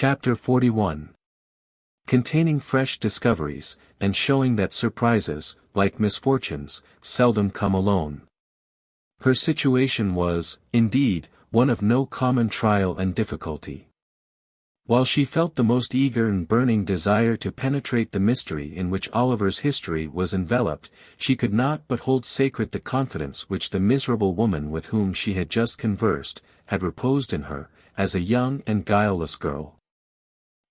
Chapter 41. Containing fresh discoveries, and showing that surprises, like misfortunes, seldom come alone. Her situation was, indeed, one of no common trial and difficulty. While she felt the most eager and burning desire to penetrate the mystery in which Oliver's history was enveloped, she could not but hold sacred the confidence which the miserable woman with whom she had just conversed, had reposed in her, as a young and guileless girl.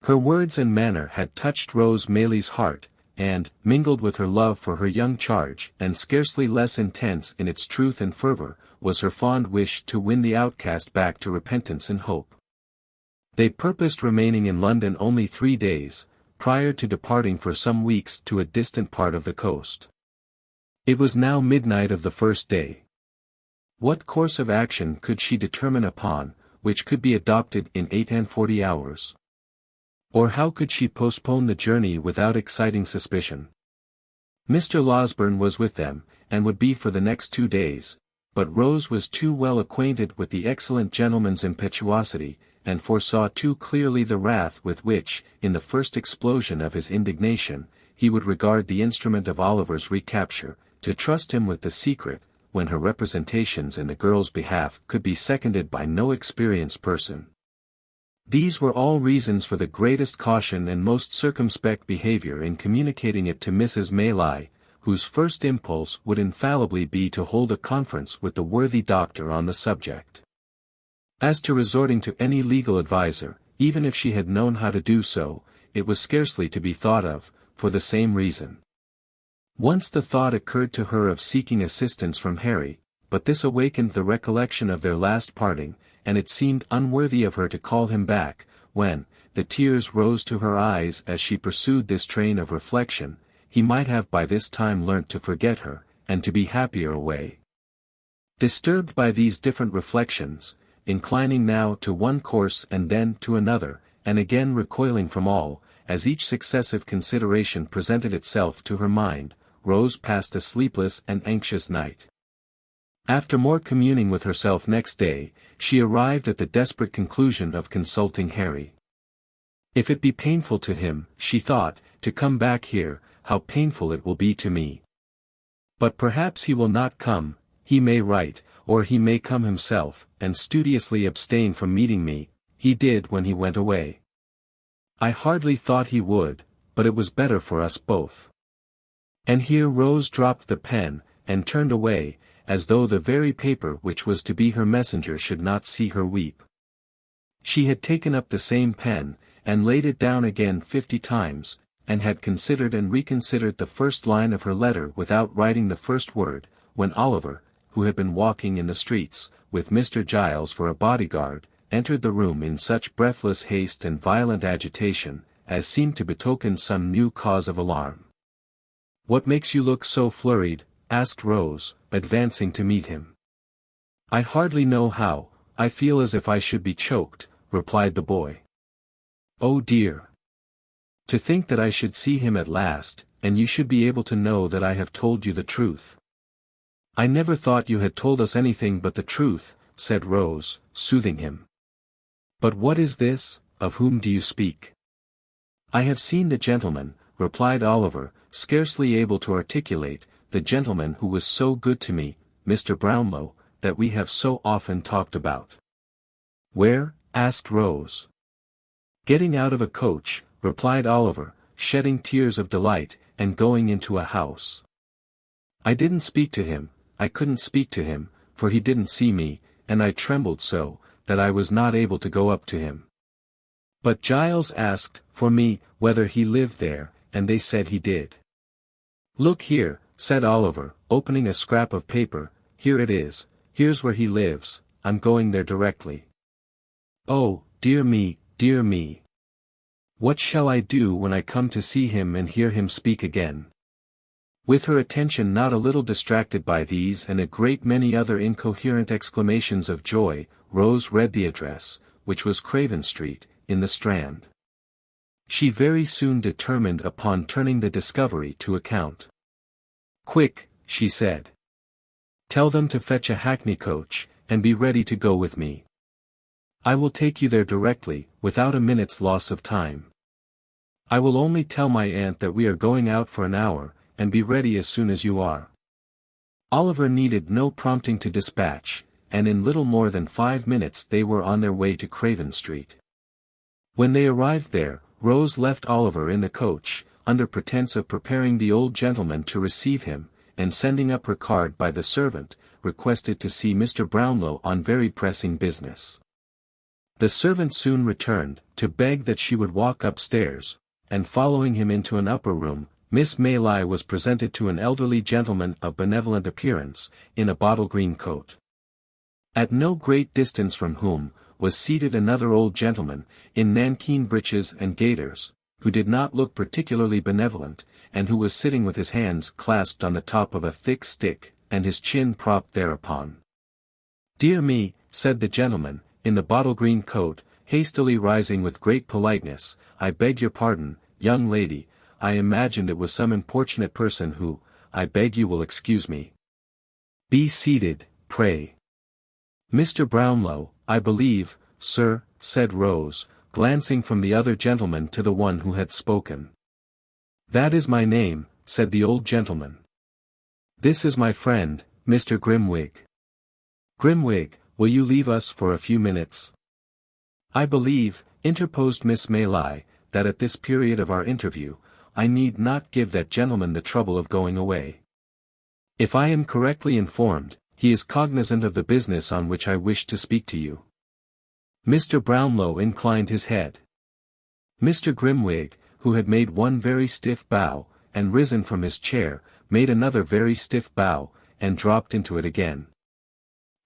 Her words and manner had touched Rose Maylie's heart, and, mingled with her love for her young charge, and scarcely less intense in its truth and fervor, was her fond wish to win the outcast back to repentance and hope. They purposed remaining in London only 3 days, prior to departing for some weeks to a distant part of the coast. It was now midnight of the first day. What course of action could she determine upon, which could be adopted in 48 hours? Or how could she postpone the journey without exciting suspicion? Mr. Losberne was with them, and would be for the next 2 days, but Rose was too well acquainted with the excellent gentleman's impetuosity, and foresaw too clearly the wrath with which, in the first explosion of his indignation, he would regard the instrument of Oliver's recapture, to trust him with the secret, when her representations in the girl's behalf could be seconded by no experienced person. These were all reasons for the greatest caution and most circumspect behavior in communicating it to Mrs. Maylie, whose first impulse would infallibly be to hold a conference with the worthy doctor on the subject. As to resorting to any legal adviser, even if she had known how to do so, it was scarcely to be thought of, for the same reason. Once the thought occurred to her of seeking assistance from Harry, but this awakened the recollection of their last parting, and it seemed unworthy of her to call him back, when, the tears rose to her eyes as she pursued this train of reflection, he might have by this time learnt to forget her, and to be happier away. Disturbed by these different reflections, inclining now to one course and then to another, and again recoiling from all, as each successive consideration presented itself to her mind, Rose passed a sleepless and anxious night. After more communing with herself next day, she arrived at the desperate conclusion of consulting Harry. If it be painful to him, she thought, to come back here, how painful it will be to me. But perhaps he will not come, he may write, or he may come himself, and studiously abstain from meeting me. He did when he went away. I hardly thought he would, but it was better for us both. And here Rose dropped the pen, and turned away, as though the very paper which was to be her messenger should not see her weep. She had taken up the same pen, and laid it down again 50 times, and had considered and reconsidered the first line of her letter without writing the first word, when Oliver, who had been walking in the streets, with Mr. Giles for a bodyguard, entered the room in such breathless haste and violent agitation, as seemed to betoken some new cause of alarm. "What makes you look so flurried?" asked Rose, advancing to meet him. "I hardly know how, I feel as if I should be choked," replied the boy. "Oh dear! To think that I should see him at last, and you should be able to know that I have told you the truth." "I never thought you had told us anything but the truth," said Rose, soothing him. "But what is this? Of whom do you speak?" "I have seen the gentleman," replied Oliver, scarcely able to articulate, "the gentleman who was so good to me, Mr. Brownlow, that we have so often talked about." "Where?" asked Rose. "Getting out of a coach," replied Oliver, shedding tears of delight, "and going into a house. I didn't speak to him, I couldn't speak to him, for he didn't see me, and I trembled so, that I was not able to go up to him. But Giles asked, for me, whether he lived there, and they said he did." "Look here," said Oliver, opening a scrap of paper, "here it is, here's where he lives, I'm going there directly." "Oh, dear me, dear me. What shall I do when I come to see him and hear him speak again?" With her attention not a little distracted by these and a great many other incoherent exclamations of joy, Rose read the address, which was Craven Street, in the Strand. She very soon determined upon turning the discovery to account. "Quick," she said. "Tell them to fetch a hackney coach, and be ready to go with me. I will take you there directly, without a minute's loss of time. I will only tell my aunt that we are going out for an hour, and be ready as soon as you are." Oliver needed no prompting to dispatch, and in little more than 5 minutes they were on their way to Craven Street. When they arrived there, Rose left Oliver in the coach, under pretence of preparing the old gentleman to receive him, and sending up her card by the servant, requested to see Mr. Brownlow on very pressing business. The servant soon returned, to beg that she would walk upstairs, and following him into an upper room, Miss Maylie was presented to an elderly gentleman of benevolent appearance, in a bottle-green coat. At no great distance from whom, was seated another old gentleman, in nankeen breeches and gaiters, who did not look particularly benevolent, and who was sitting with his hands clasped on the top of a thick stick, and his chin propped thereupon. "Dear me," said the gentleman, in the bottle-green coat, hastily rising with great politeness, "I beg your pardon, young lady, I imagined it was some importunate person who, I beg you will excuse me." "Be seated, pray." "Mr. Brownlow, I believe, sir," said Rose, glancing from the other gentleman to the one who had spoken. "That is my name," said the old gentleman. "This is my friend, Mr. Grimwig." "Grimwig, will you leave us for a few minutes?" "I believe," interposed Miss Maylie, "that at this period of our interview, I need not give that gentleman the trouble of going away. If I am correctly informed, he is cognizant of the business on which I wish to speak to you." Mr. Brownlow inclined his head. Mr. Grimwig, who had made one very stiff bow, and risen from his chair, made another very stiff bow, and dropped into it again.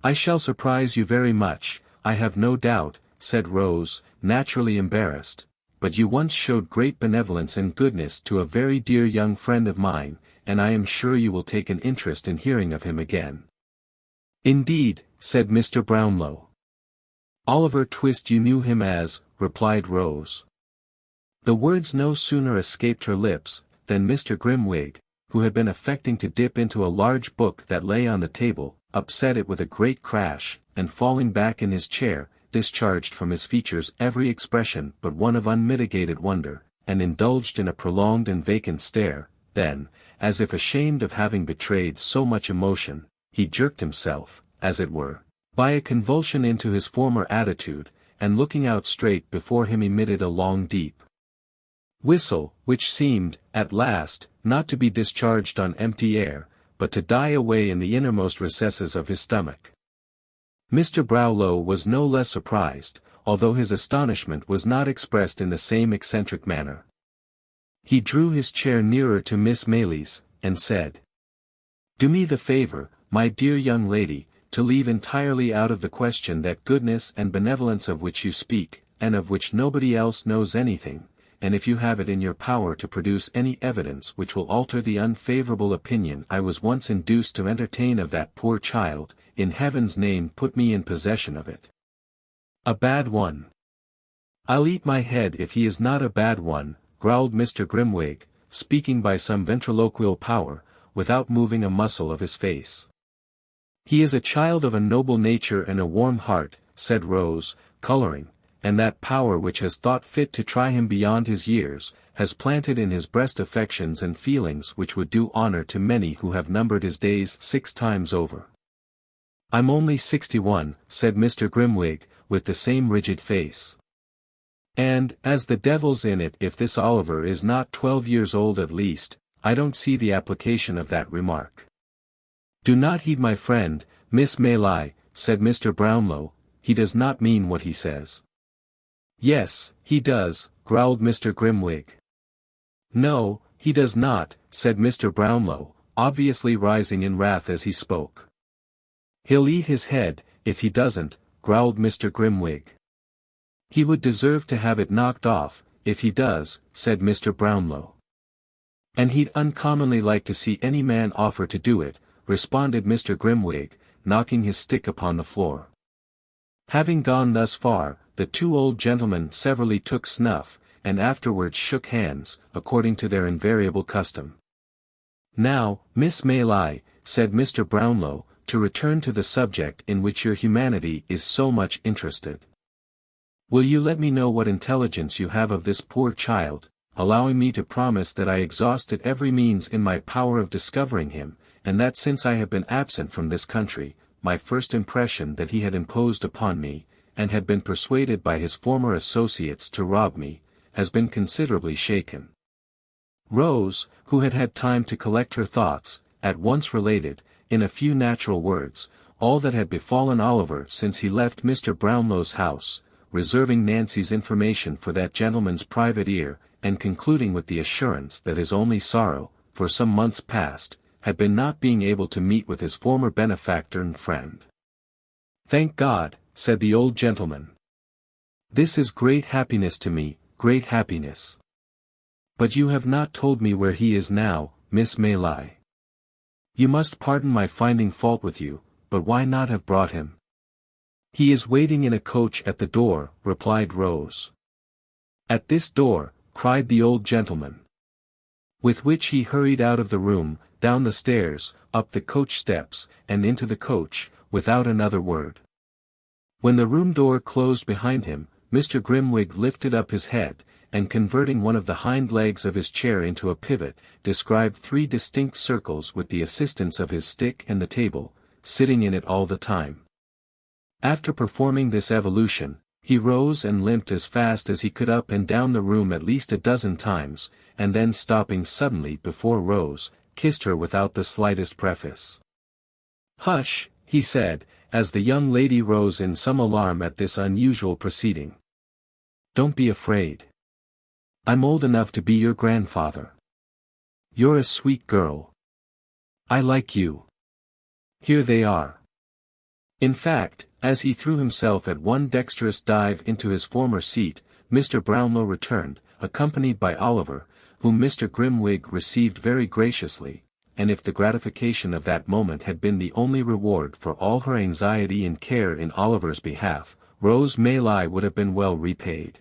"I shall surprise you very much, I have no doubt," said Rose, naturally embarrassed, "but you once showed great benevolence and goodness to a very dear young friend of mine, and I am sure you will take an interest in hearing of him again." "Indeed," said Mr. Brownlow. "Oliver Twist you knew him as," replied Rose. The words no sooner escaped her lips, than Mr. Grimwig, who had been affecting to dip into a large book that lay on the table, upset it with a great crash, and falling back in his chair, discharged from his features every expression but one of unmitigated wonder, and indulged in a prolonged and vacant stare. Then, as if ashamed of having betrayed so much emotion, he jerked himself, as it were, by a convulsion into his former attitude, and looking out straight before him emitted a long deep whistle, which seemed, at last, not to be discharged on empty air, but to die away in the innermost recesses of his stomach. Mr. Brownlow was no less surprised, although his astonishment was not expressed in the same eccentric manner. He drew his chair nearer to Miss Maylie's, and said, "Do me the favor, my dear young lady, to leave entirely out of the question that goodness and benevolence of which you speak, and of which nobody else knows anything, and if you have it in your power to produce any evidence which will alter the unfavorable opinion I was once induced to entertain of that poor child, in heaven's name put me in possession of it." "A bad one." "I'll eat my head if he is not a bad one," growled Mr. Grimwig, speaking by some ventriloquial power, without moving a muscle of his face. "He is a child of a noble nature and a warm heart," said Rose, coloring, "and that power which has thought fit to try him beyond his years, has planted in his breast affections and feelings which would do honor to many who have numbered his days 6 times over." "I'm only 61, said Mr. Grimwig, with the same rigid face. "And, as the devil's in it if this Oliver is not 12 years old at least, I don't see the application of that remark." "Do not heed my friend, Miss Maylie," said Mr. Brownlow, "he does not mean what he says." "Yes, he does," growled Mr. Grimwig. "No, he does not," said Mr. Brownlow, obviously rising in wrath as he spoke. "He'll eat his head, if he doesn't," growled Mr. Grimwig. "He would deserve to have it knocked off, if he does," said Mr. Brownlow. "And he'd uncommonly like to see any man offer to do it," responded Mr. Grimwig, knocking his stick upon the floor. Having gone thus far, the 2 old gentlemen severally took snuff, and afterwards shook hands, according to their invariable custom. "Now, Miss Maylie," said Mr. Brownlow, "to return to the subject in which your humanity is so much interested. Will you let me know what intelligence you have of this poor child, allowing me to promise that I exhausted every means in my power of discovering him, and that since I have been absent from this country, my first impression that he had imposed upon me, and had been persuaded by his former associates to rob me, has been considerably shaken." Rose, who had had time to collect her thoughts, at once related, in a few natural words, all that had befallen Oliver since he left Mr. Brownlow's house, reserving Nancy's information for that gentleman's private ear, and concluding with the assurance that his only sorrow, for some months past, had been not being able to meet with his former benefactor and friend. "Thank God," said the old gentleman. "This is great happiness to me, great happiness. But you have not told me where he is now, Miss Maylie. You must pardon my finding fault with you, but why not have brought him?" "He is waiting in a coach at the door," replied Rose. "At this door," cried the old gentleman. With which he hurried out of the room, down the stairs, up the coach steps, and into the coach, without another word. When the room door closed behind him, Mr. Grimwig lifted up his head, and converting one of the hind legs of his chair into a pivot, described 3 distinct circles with the assistance of his stick and the table, sitting in it all the time. After performing this evolution, he rose and limped as fast as he could up and down the room at least a dozen times, and then stopping suddenly before Rose, kissed her without the slightest preface. "Hush," he said, as the young lady rose in some alarm at this unusual proceeding. "Don't be afraid. I'm old enough to be your grandfather. You're a sweet girl. I like you. Here they are." In fact, as he threw himself at one dexterous dive into his former seat, Mr. Brownlow returned, accompanied by Oliver, whom Mr. Grimwig received very graciously, and if the gratification of that moment had been the only reward for all her anxiety and care in Oliver's behalf, Rose Maylie would have been well repaid.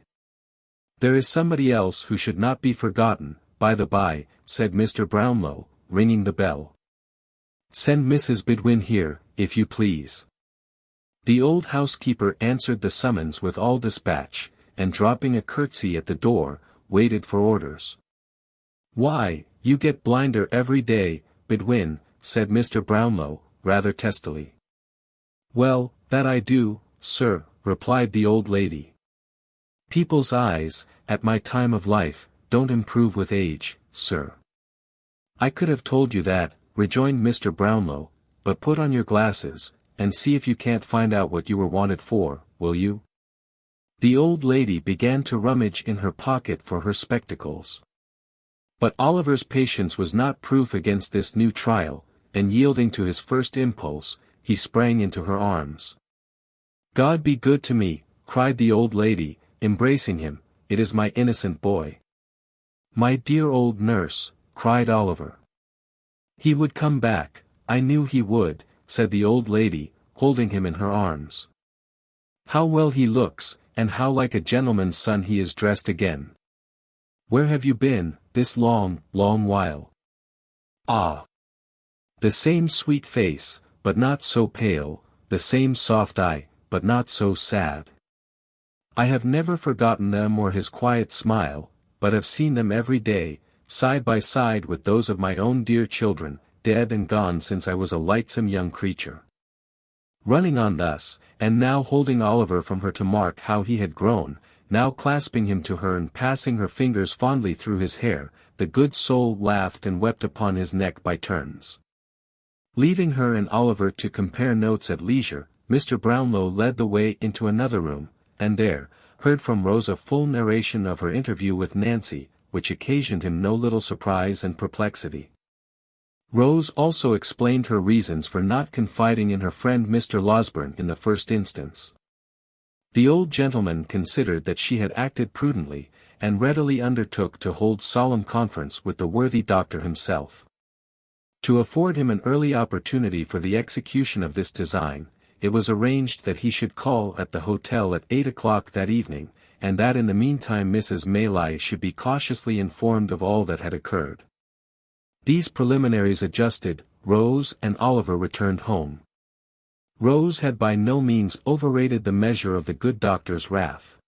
"There is somebody else who should not be forgotten, by the by," said Mr. Brownlow, ringing the bell. "Send Mrs. Bidwin here, if you please." The old housekeeper answered the summons with all dispatch, and dropping a curtsy at the door, waited for orders. "Why, you get blinder every day, Bidwin," said Mr. Brownlow, rather testily. "Well, that I do, sir," replied the old lady. "People's eyes, at my time of life, don't improve with age, sir." "I could have told you that," rejoined Mr. Brownlow, "but put on your glasses, and see if you can't find out what you were wanted for, will you?" The old lady began to rummage in her pocket for her spectacles. But Oliver's patience was not proof against this new trial, and yielding to his first impulse, he sprang into her arms. "God be good to me," cried the old lady, embracing him, "it is my innocent boy." "My dear old nurse," cried Oliver. "He would come back, I knew he would," said the old lady, holding him in her arms. "How well he looks, and how like a gentleman's son he is dressed again. Where have you been, this long, long while? Ah! The same sweet face, but not so pale, the same soft eye, but not so sad. I have never forgotten them or his quiet smile, but have seen them every day, side by side with those of my own dear children, dead and gone since I was a lightsome young creature." Running on thus, and now holding Oliver from her to mark how he had grown, now clasping him to her and passing her fingers fondly through his hair, the good soul laughed and wept upon his neck by turns. Leaving her and Oliver to compare notes at leisure, Mr. Brownlow led the way into another room, and there, heard from Rose a full narration of her interview with Nancy, which occasioned him no little surprise and perplexity. Rose also explained her reasons for not confiding in her friend Mr. Losberne in the first instance. The old gentleman considered that she had acted prudently, and readily undertook to hold solemn conference with the worthy doctor himself. To afford him an early opportunity for the execution of this design, it was arranged that he should call at the hotel at 8 o'clock that evening, and that in the meantime Mrs. Maylie should be cautiously informed of all that had occurred. These preliminaries adjusted, Rose and Oliver returned home. Rose had by no means overrated the measure of the good doctor's wrath.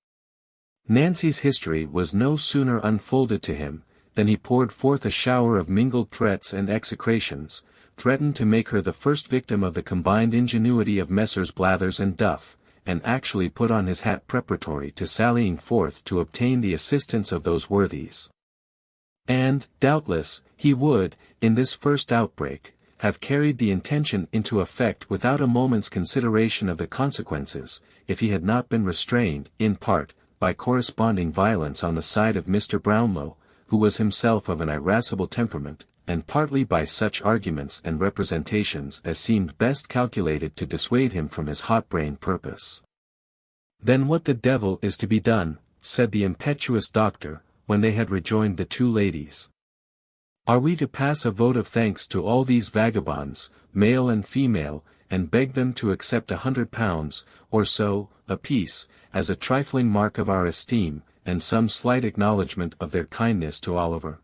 Nancy's history was no sooner unfolded to him, than he poured forth a shower of mingled threats and execrations, threatened to make her the first victim of the combined ingenuity of Messrs. Blathers and Duff, and actually put on his hat preparatory to sallying forth to obtain the assistance of those worthies. And, doubtless, he would, in this first outbreak, have carried the intention into effect without a moment's consideration of the consequences, if he had not been restrained, in part, by corresponding violence on the side of Mr. Brownlow, who was himself of an irascible temperament, and partly by such arguments and representations as seemed best calculated to dissuade him from his hot-brained purpose. "Then what the devil is to be done?" said the impetuous doctor, when they had rejoined the two ladies. "Are we to pass a vote of thanks to all these vagabonds, male and female, and beg them to accept £100, or so, apiece, as a trifling mark of our esteem, and some slight acknowledgment of their kindness to Oliver?"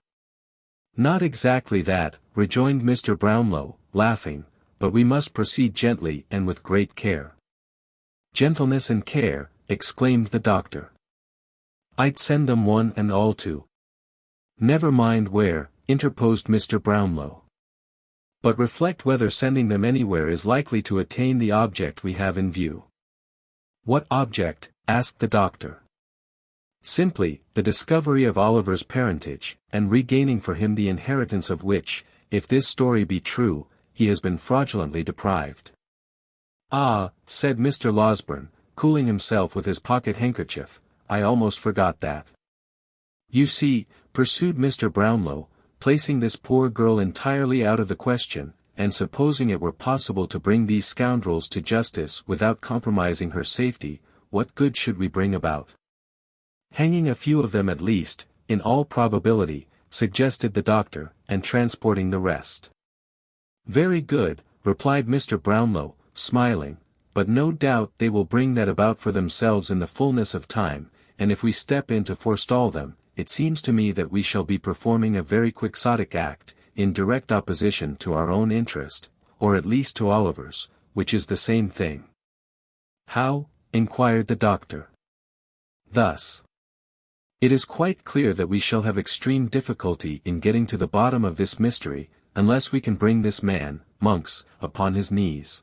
"Not exactly that," rejoined Mr. Brownlow, laughing, "but we must proceed gently and with great care." "Gentleness and care," exclaimed the doctor. "I'd send them one and all to—" "Never mind where," interposed Mr. Brownlow. "But reflect whether sending them anywhere is likely to attain the object we have in view." "What object?" asked the doctor. "Simply, the discovery of Oliver's parentage, and regaining for him the inheritance of which, if this story be true, he has been fraudulently deprived." "Ah," said Mr. Losberne, cooling himself with his pocket-handkerchief, "I almost forgot that. You see," pursued Mr. Brownlow, placing this poor girl entirely out of the question, and supposing it were possible to bring these scoundrels to justice without compromising her safety, what good should we bring about? "Hanging a few of them at least, in all probability," suggested the doctor, "and transporting the rest." "Very good," replied Mr. Brownlow, smiling, "but no doubt they will bring that about for themselves in the fullness of time, and if we step in to forestall them, it seems to me that we shall be performing a very quixotic act, in direct opposition to our own interest, or at least to Oliver's, which is the same thing." "How?" inquired the doctor. "Thus. It is quite clear that we shall have extreme difficulty in getting to the bottom of this mystery, unless we can bring this man, Monks, upon his knees.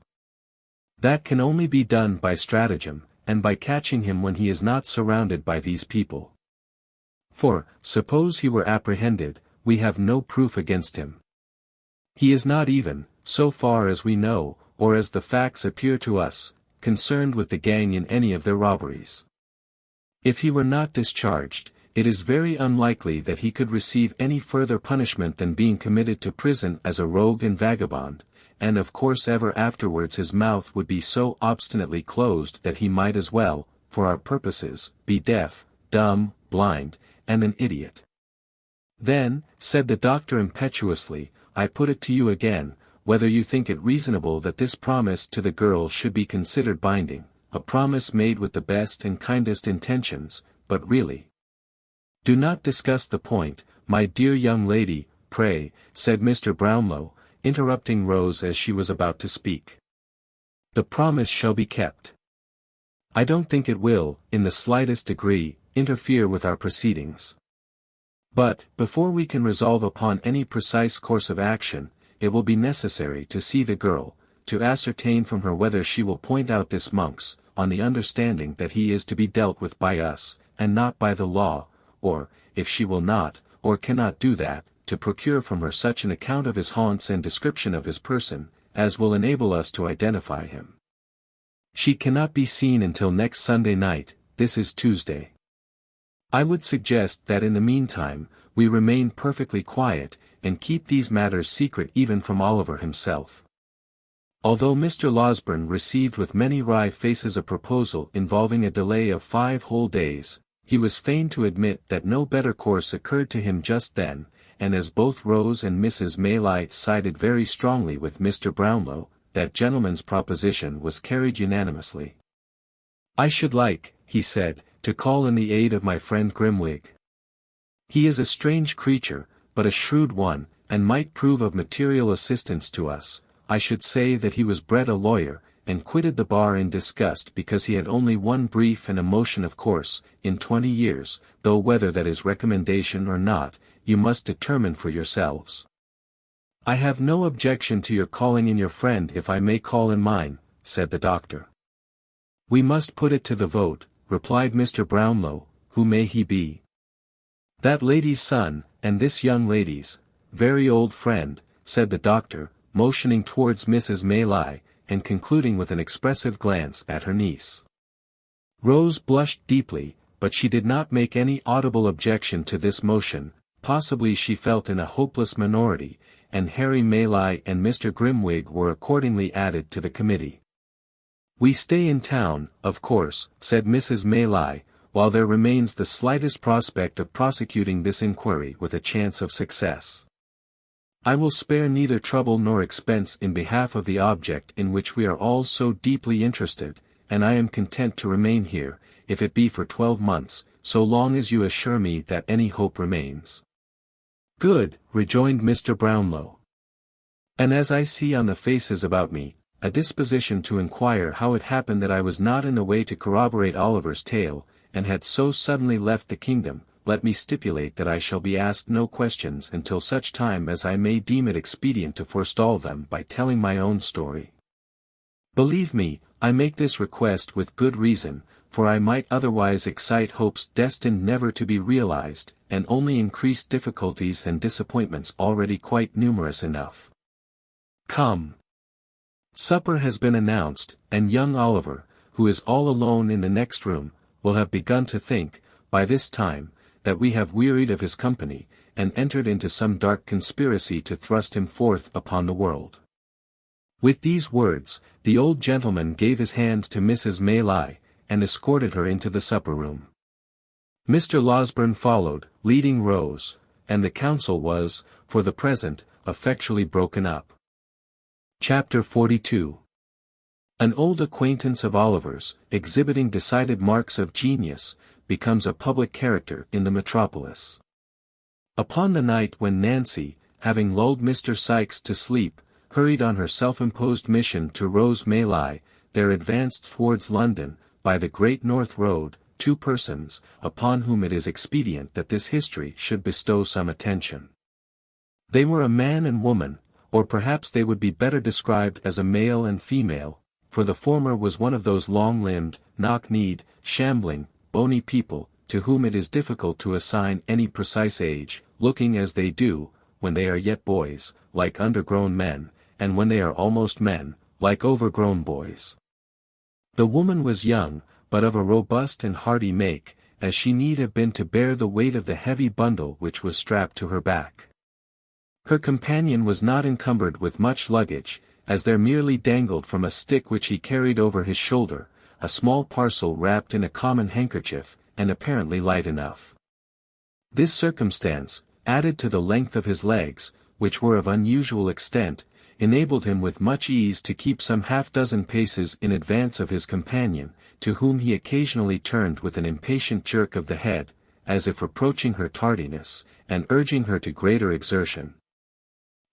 That can only be done by stratagem, and by catching him when he is not surrounded by these people. For, suppose he were apprehended, we have no proof against him. He is not even, so far as we know, or as the facts appear to us, concerned with the gang in any of their robberies. If he were not discharged, it is very unlikely that he could receive any further punishment than being committed to prison as a rogue and vagabond, and of course ever afterwards his mouth would be so obstinately closed that he might as well, for our purposes, be deaf, dumb, blind, and an idiot. Then, said the doctor impetuously, I put it to you again, whether you think it reasonable that this promise to the girl should be considered binding, a promise made with the best and kindest intentions, but really. Do not discuss the point, my dear young lady, pray, said Mr. Brownlow, interrupting Rose as she was about to speak. The promise shall be kept. I don't think it will, in the slightest degree, interfere with our proceedings. But, before we can resolve upon any precise course of action, it will be necessary to see the girl, to ascertain from her whether she will point out this Monks, on the understanding that he is to be dealt with by us, and not by the law, or, if she will not, or cannot do that, to procure from her such an account of his haunts and description of his person, as will enable us to identify him. She cannot be seen until next Sunday night, this is Tuesday. I would suggest that in the meantime, we remain perfectly quiet, and keep these matters secret even from Oliver himself. Although Mr. Losberne received with many wry faces a proposal involving a delay of 5 whole days, he was fain to admit that no better course occurred to him just then, and as both Rose and Mrs. Maylie sided very strongly with Mr. Brownlow, that gentleman's proposition was carried unanimously. I should like, he said, to call in the aid of my friend Grimwig. He is a strange creature, but a shrewd one, and might prove of material assistance to us. I should say that he was bred a lawyer, and quitted the bar in disgust because he had only one brief and emotion of course, in 20 years, though whether that is recommendation or not, you must determine for yourselves. I have no objection to your calling in your friend if I may call in mine, said the doctor. We must put it to the vote, replied Mr. Brownlow. Who may he be? That lady's son, and this young lady's, very old friend, said the doctor, motioning towards Mrs. Maylie, and concluding with an expressive glance at her niece. Rose blushed deeply, but she did not make any audible objection to this motion. Possibly she felt in a hopeless minority, and Harry Maylie and Mr. Grimwig were accordingly added to the committee. We stay in town, of course, said Mrs. Maylie, while there remains the slightest prospect of prosecuting this inquiry with a chance of success. I will spare neither trouble nor expense in behalf of the object in which we are all so deeply interested, and I am content to remain here, if it be for 12 months, so long as you assure me that any hope remains. Good, rejoined Mr. Brownlow. And as I see on the faces about me, a disposition to inquire how it happened that I was not in the way to corroborate Oliver's tale, and had so suddenly left the kingdom, let me stipulate that I shall be asked no questions until such time as I may deem it expedient to forestall them by telling my own story. Believe me, I make this request with good reason, for I might otherwise excite hopes destined never to be realized, and only increase difficulties and disappointments already quite numerous enough. Come. Supper has been announced, and young Oliver, who is all alone in the next room, will have begun to think, by this time, that we have wearied of his company, and entered into some dark conspiracy to thrust him forth upon the world. With these words, the old gentleman gave his hand to Mrs. Maylie, and escorted her into the supper-room. Mr. Losberne followed, leading Rose, and the council was, for the present, effectually broken up. Chapter 42. An old acquaintance of Oliver's, exhibiting decided marks of genius, becomes a public character in the metropolis. Upon the night when Nancy, having lulled Mr. Sikes to sleep, hurried on her self-imposed mission to Rose Maylie, there advanced towards London, by the Great North Road, 2 persons, upon whom it is expedient that this history should bestow some attention. They were a man and woman, or perhaps they would be better described as a male and female, for the former was one of those long-limbed, knock-kneed, shambling, bony people, to whom it is difficult to assign any precise age, looking as they do, when they are yet boys, like undergrown men, and when they are almost men, like overgrown boys. The woman was young, but of a robust and hearty make, as she need have been to bear the weight of the heavy bundle which was strapped to her back. Her companion was not encumbered with much luggage, as there merely dangled from a stick which he carried over his shoulder, a small parcel wrapped in a common handkerchief, and apparently light enough. This circumstance, added to the length of his legs, which were of unusual extent, enabled him with much ease to keep some half-dozen paces in advance of his companion, to whom he occasionally turned with an impatient jerk of the head, as if reproaching her tardiness, and urging her to greater exertion.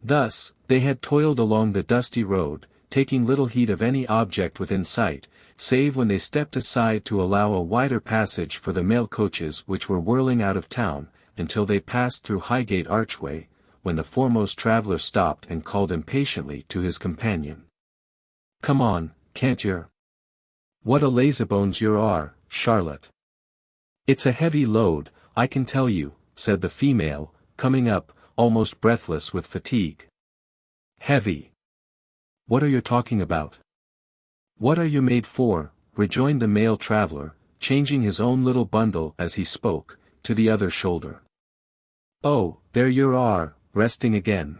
Thus, they had toiled along the dusty road, taking little heed of any object within sight, save when they stepped aside to allow a wider passage for the mail coaches which were whirling out of town, until they passed through Highgate Archway, when the foremost traveller stopped and called impatiently to his companion. "Come on, can't yer? What a lazybones you are, Charlotte." "It's a heavy load, I can tell you," said the female, coming up, almost breathless with fatigue. "Heavy? What are you talking about? What are you made for?" rejoined the male traveller, changing his own little bundle as he spoke, to the other shoulder. "Oh, there you are, resting again.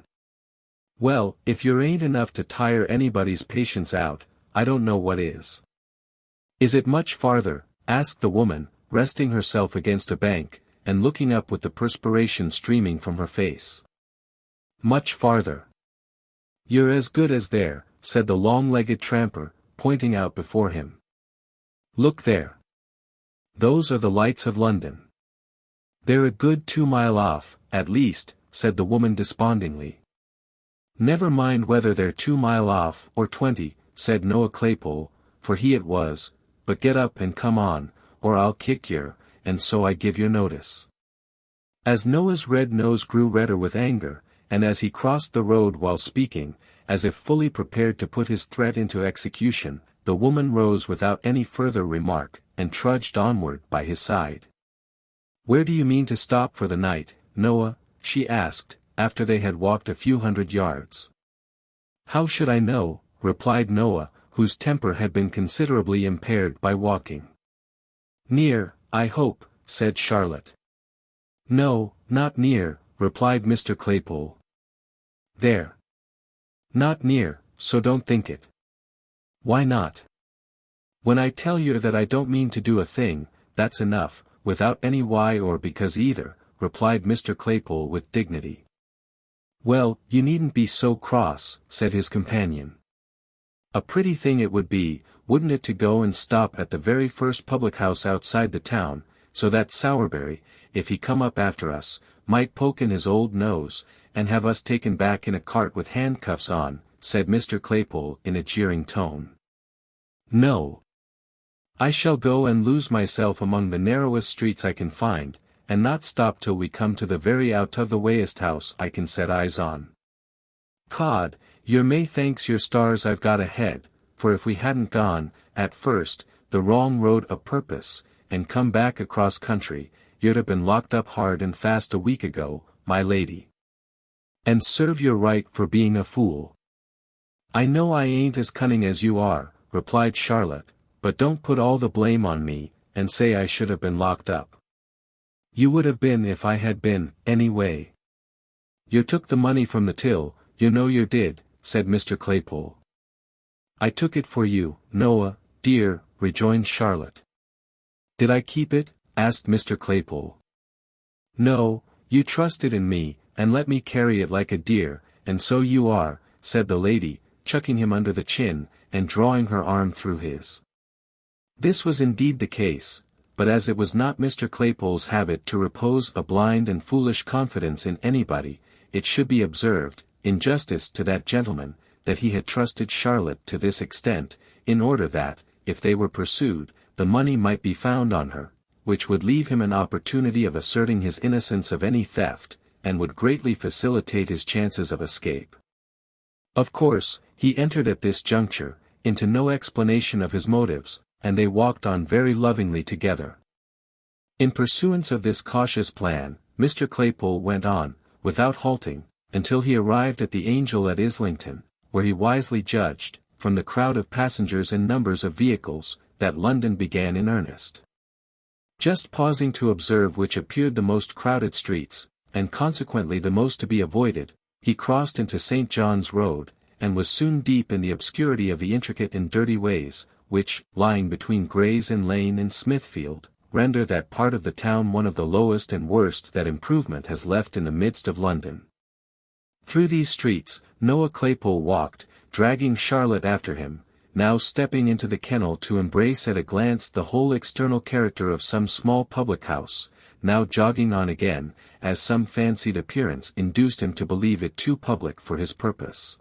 Well, if you ain't enough to tire anybody's patience out, I don't know what is." "Is it much farther?" asked the woman, resting herself against a bank, and looking up with the perspiration streaming from her face. "Much farther. You're as good as there," said the long-legged tramper, pointing out before him. "Look there. Those are the lights of London." "They're a good 2 mile off, at least," said the woman despondingly. "Never mind whether they're 2 mile off or 20, said Noah Claypole, for he it was, but get up and come on, or I'll kick yer, and so I give yer notice. As Noah's red nose grew redder with anger, and as he crossed the road while speaking, as if fully prepared to put his threat into execution, the woman rose without any further remark, and trudged onward by his side. "Where do you mean to stop for the night, Noah?" she asked, after they had walked a few hundred yards. "How should I know?" replied Noah, whose temper had been considerably impaired by walking. "Near, I hope," said Charlotte. "No, not near," replied Mr. Claypole. "There. Not near, so don't think it." "Why not?" "When I tell you that I don't mean to do a thing, that's enough, without any why or because either," replied Mr. Claypole with dignity. "Well, you needn't be so cross," said his companion. "A pretty thing it would be, wouldn't it, to go and stop at the very first public house outside the town, so that Sowerberry, if he come up after us, might poke in his old nose, and have us taken back in a cart with handcuffs on," said Mr. Claypole in a jeering tone. "No. I shall go and lose myself among the narrowest streets I can find, and not stop till we come to the very out-of-the-wayest house I can set eyes on. Cod, yer may thanks your stars I've got ahead, for if we hadn't gone, at first, the wrong road a purpose, and come back across country, you'd have been locked up hard and fast a week ago, my lady. And serve you right for being a fool." "I know I ain't as cunning as you are," replied Charlotte, "but don't put all the blame on me, and say I should have been locked up. You would have been if I had been, anyway. You took the money from the till, you know you did," said Mr. Claypole. "I took it for you, Noah, dear," rejoined Charlotte. "Did I keep it?" asked Mr. Claypole. "No, you trusted in me, and let me carry it like a dear, and so you are," said the lady, chucking him under the chin, and drawing her arm through his. This was indeed the case, but as it was not Mr. Claypole's habit to repose a blind and foolish confidence in anybody, it should be observed, in justice to that gentleman, that he had trusted Charlotte to this extent, in order that, if they were pursued, the money might be found on her, which would leave him an opportunity of asserting his innocence of any theft, and would greatly facilitate his chances of escape. Of course, he entered at this juncture, into no explanation of his motives, and they walked on very lovingly together. In pursuance of this cautious plan, Mr. Claypole went on, without halting, until he arrived at the Angel at Islington, where he wisely judged, from the crowd of passengers and numbers of vehicles, that London began in earnest. Just pausing to observe which appeared the most crowded streets, and consequently the most to be avoided, he crossed into St. John's Road, and was soon deep in the obscurity of the intricate and dirty ways, which, lying between Gray's Inn Lane and Smithfield, render that part of the town one of the lowest and worst that improvement has left in the midst of London. Through these streets, Noah Claypole walked, dragging Charlotte after him, now stepping into the kennel to embrace at a glance the whole external character of some small public house, now jogging on again, as some fancied appearance induced him to believe it too public for his purpose.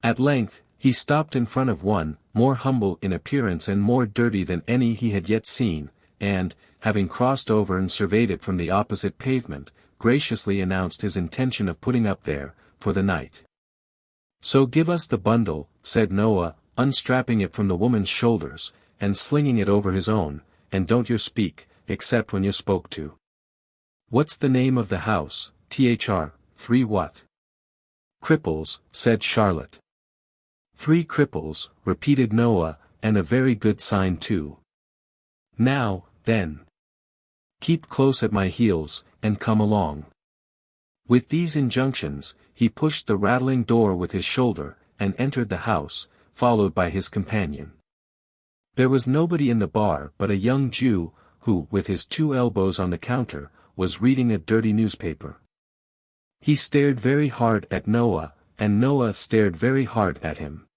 At length, he stopped in front of one, more humble in appearance and more dirty than any he had yet seen, and, having crossed over and surveyed it from the opposite pavement, graciously announced his intention of putting up there, for the night. "So give us the bundle," said Noah, unstrapping it from the woman's shoulders, and slinging it over his own, "and don't you speak, except when you're spoke to." "What's the name of the house, Thr, 3 what?" "Cripples," said Charlotte. "3 Cripples," repeated Noah, "and a very good sign too. Now, then. Keep close at my heels, and come along." With these injunctions, he pushed the rattling door with his shoulder, and entered the house, followed by his companion. There was nobody in the bar but a young Jew, who, with his 2 elbows on the counter, was reading a dirty newspaper. He stared very hard at Noah, and Noah stared very hard at him.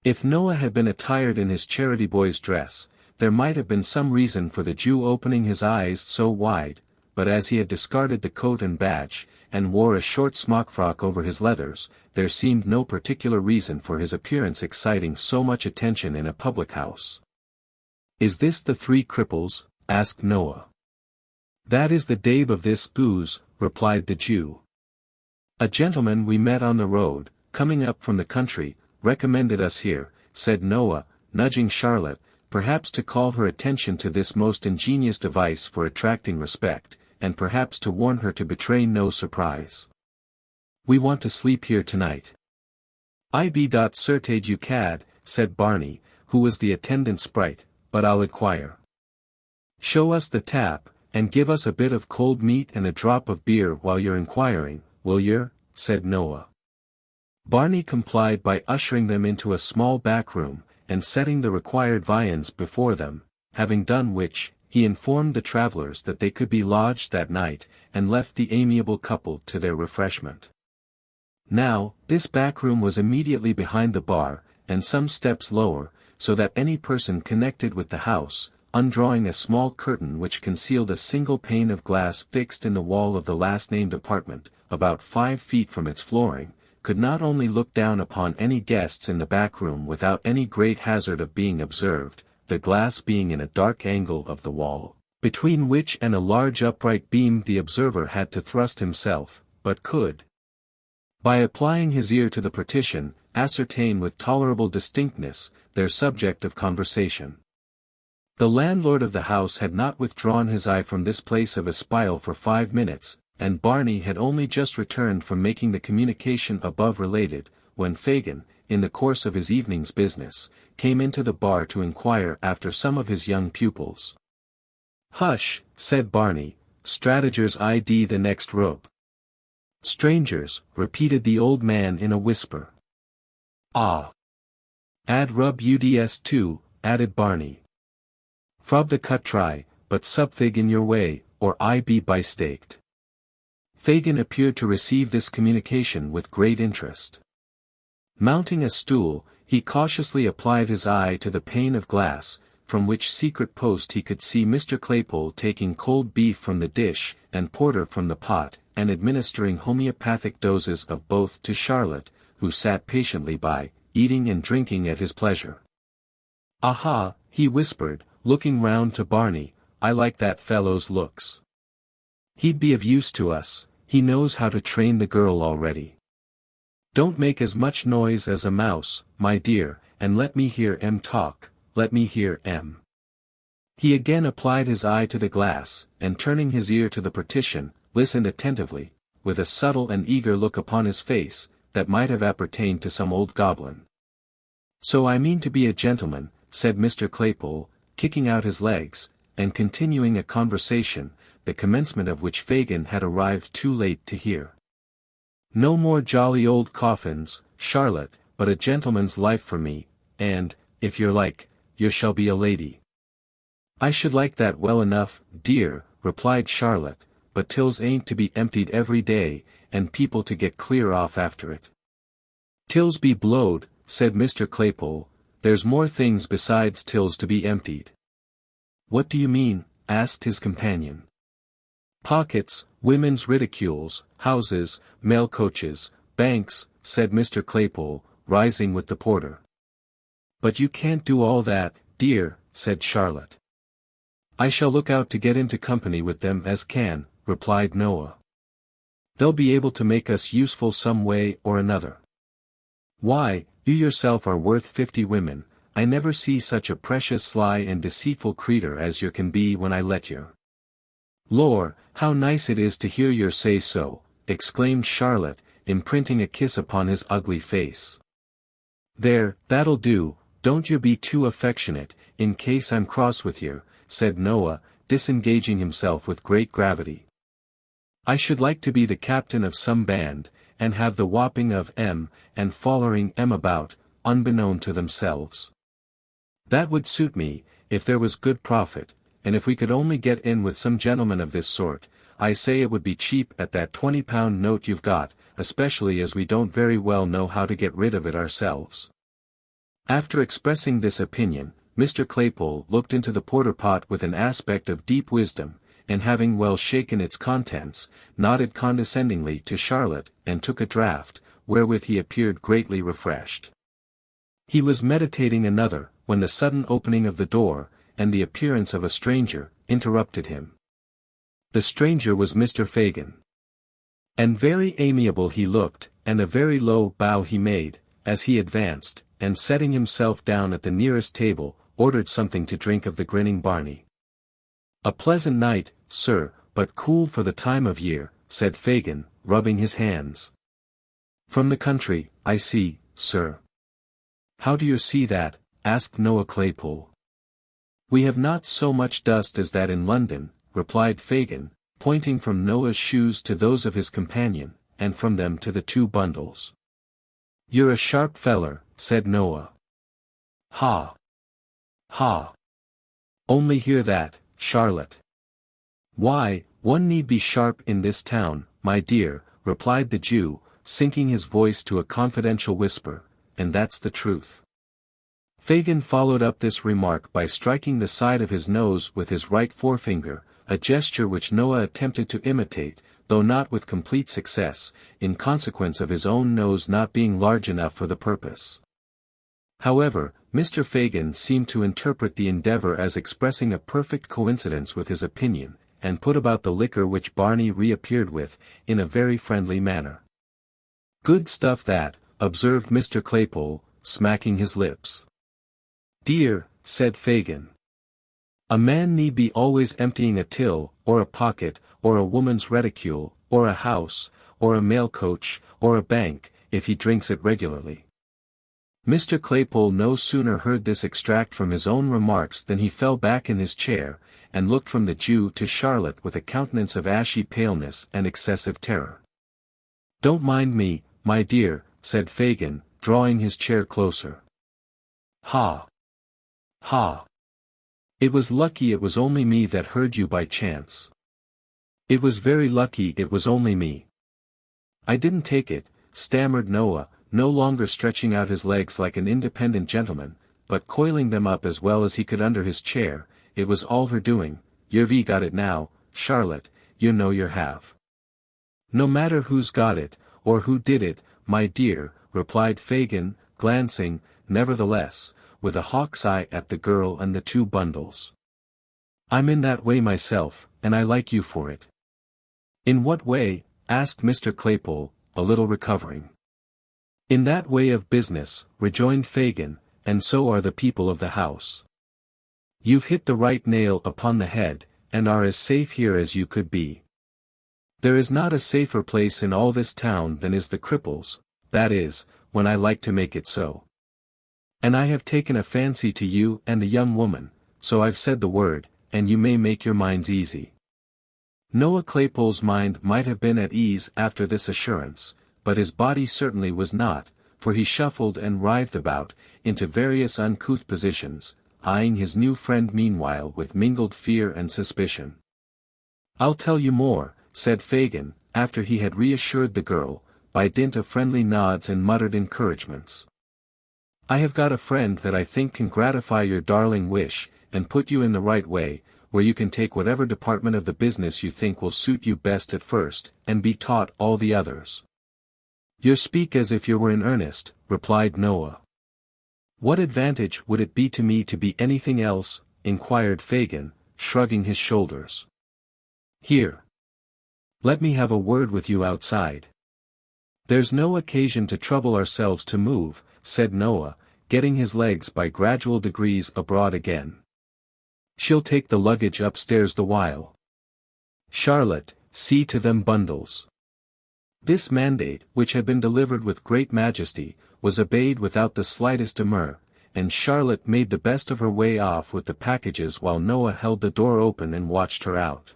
If Noah had been attired in his charity boy's dress, there might have been some reason for the Jew opening his eyes so wide, but as he had discarded the coat and badge, and wore a short smock-frock over his leathers, there seemed no particular reason for his appearance exciting so much attention in a public house. "Is this the Three Cripples?" asked Noah. "That is the Dabe of this ooze," replied the Jew. "A gentleman we met on the road, coming up from the country, recommended us here," said Noah, nudging Charlotte, perhaps to call her attention to this most ingenious device for attracting respect, and perhaps to warn her to betray no surprise. "We want to sleep here tonight." "I be certain you cad," said Barney, who was the attendant sprite, "but I'll inquire." "Show us the tap, and give us a bit of cold meat and a drop of beer while you're inquiring, will yer?" said Noah. Barney complied by ushering them into a small back room, and setting the required viands before them, having done which, he informed the travelers that they could be lodged that night, and left the amiable couple to their refreshment. Now, this back room was immediately behind the bar, and some steps lower, so that any person connected with the house, undrawing a small curtain which concealed a single pane of glass fixed in the wall of the last-named apartment, about 5 feet from its flooring, could not only look down upon any guests in the back room without any great hazard of being observed, the glass being in a dark angle of the wall, between which and a large upright beam the observer had to thrust himself, but could, by applying his ear to the partition, ascertain with tolerable distinctness, their subject of conversation. The landlord of the house had not withdrawn his eye from this place of espial for 5 minutes, and Barney had only just returned from making the communication above related, when Fagin, in the course of his evening's business, came into the bar to inquire after some of his young pupils. "Hush," said Barney, "stratagers ID the next rope." "Strangers," repeated the old man in a whisper. "Ah. Ad rub uds too," added Barney. "Frub the cut try, but subthig in your way, or I be bystaked." Fagin appeared to receive this communication with great interest. Mounting a stool, he cautiously applied his eye to the pane of glass, from which secret post he could see Mr. Claypole taking cold beef from the dish, and porter from the pot, and administering homeopathic doses of both to Charlotte, who sat patiently by, eating and drinking at his pleasure. "Aha," he whispered, looking round to Barney, "I like that fellow's looks. He'd be of use to us, he knows how to train the girl already. Don't make as much noise as a mouse, my dear, and let me hear em talk, let me hear em." He again applied his eye to the glass, and turning his ear to the partition, listened attentively, with a subtle and eager look upon his face, that might have appertained to some old goblin. "So I mean to be a gentleman," said Mr. Claypole, kicking out his legs, and continuing a conversation, the commencement of which Fagin had arrived too late to hear. "No more jolly old coffins, Charlotte, but a gentleman's life for me, and, if you're like, you shall be a lady." "I should like that well enough, dear," replied Charlotte, "but tills ain't to be emptied every day, and people to get clear off after it." "Tills be blowed," said Mr. Claypole, "there's more things besides tills to be emptied." "What do you mean?" asked his companion. "Pockets, women's ridicules, houses, mail coaches, banks," said Mr. Claypole, rising with the porter. "But you can't do all that, dear," said Charlotte. "I shall look out to get into company with them as can," replied Noah. "They'll be able to make us useful some way or another. Why, you yourself are worth 50 women, I never see such a precious sly and deceitful creetur as yer can be when I let yer." "Lor, how nice it is to hear yer say so," exclaimed Charlotte, imprinting a kiss upon his ugly face. "There, that'll do, don't yer be too affectionate, in case I'm cross with yer," said Noah, disengaging himself with great gravity. "I should like to be the captain of some band, and have the whopping of em, and follering em about, unbeknown to themselves. That would suit me, if there was good profit, and if we could only get in with some gentlemen of this sort. I say it would be cheap at that £20 note you've got, especially as we don't very well know how to get rid of it ourselves." After expressing this opinion, Mr. Claypole looked into the porter pot with an aspect of deep wisdom, and having well shaken its contents, nodded condescendingly to Charlotte, and took a draught, wherewith he appeared greatly refreshed. He was meditating another, when the sudden opening of the door, and the appearance of a stranger, interrupted him. The stranger was Mr. Fagin. And very amiable he looked, and a very low bow he made, as he advanced, and setting himself down at the nearest table, ordered something to drink of the grinning Barney. "A pleasant night, sir, but cool for the time of year," said Fagin, rubbing his hands. "From the country, I see, sir." "How do you see that?" asked Noah Claypole. "We have not so much dust as that in London," replied Fagin, pointing from Noah's shoes to those of his companion, and from them to the two bundles. "You're a sharp feller," said Noah. "Ha! Ha! Only hear that, Charlotte." "Why, one need be sharp in this town, my dear," replied the Jew, sinking his voice to a confidential whisper, "and that's the truth." Fagin followed up this remark by striking the side of his nose with his right forefinger, a gesture which Noah attempted to imitate, though not with complete success, in consequence of his own nose not being large enough for the purpose. However, Mr. Fagin seemed to interpret the endeavor as expressing a perfect coincidence with his opinion, and put about the liquor which Barney reappeared with, in a very friendly manner. "Good stuff that," observed Mr. Claypole, smacking his lips. "Dear," said Fagin. "A man need be always emptying a till, or a pocket, or a woman's reticule, or a house, or a mail coach, or a bank, if he drinks it regularly." Mr. Claypole no sooner heard this extract from his own remarks than he fell back in his chair, and looked from the Jew to Charlotte with a countenance of ashy paleness and excessive terror. "Don't mind me, my dear," said Fagin, drawing his chair closer. "Ha! Ha! It was lucky it was only me that heard you by chance. It was very lucky it was only me." "I didn't take it," stammered Noah, no longer stretching out his legs like an independent gentleman, but coiling them up as well as he could under his chair. "It was all her doing. You've got it now, Charlotte, you know you have." "No matter who's got it, or who did it, my dear," replied Fagin, glancing, nevertheless, with a hawk's eye at the girl and the two bundles. "I'm in that way myself, and I like you for it." "In what way?" asked Mr. Claypole, a little recovering. "In that way of business," rejoined Fagin, "and so are the people of the house. You've hit the right nail upon the head, and are as safe here as you could be. There is not a safer place in all this town than is the Cripples, that is, when I like to make it so. And I have taken a fancy to you and a young woman, so I've said the word, and you may make your minds easy." Noah Claypole's mind might have been at ease after this assurance, but his body certainly was not, for he shuffled and writhed about, into various uncouth positions, eyeing his new friend meanwhile with mingled fear and suspicion. "I'll tell you more," said Fagin, after he had reassured the girl, by dint of friendly nods and muttered encouragements. "I have got a friend that I think can gratify your darling wish, and put you in the right way, where you can take whatever department of the business you think will suit you best at first, and be taught all the others." "You speak as if you were in earnest," replied Noah. "What advantage would it be to me to be anything else?" inquired Fagin, shrugging his shoulders. "Here. Let me have a word with you outside." "There's no occasion to trouble ourselves to move," said Noah, getting his legs by gradual degrees abroad again. "She'll take the luggage upstairs the while. Charlotte, see to them bundles." This mandate, which had been delivered with great majesty, was obeyed without the slightest demur, and Charlotte made the best of her way off with the packages while Noah held the door open and watched her out.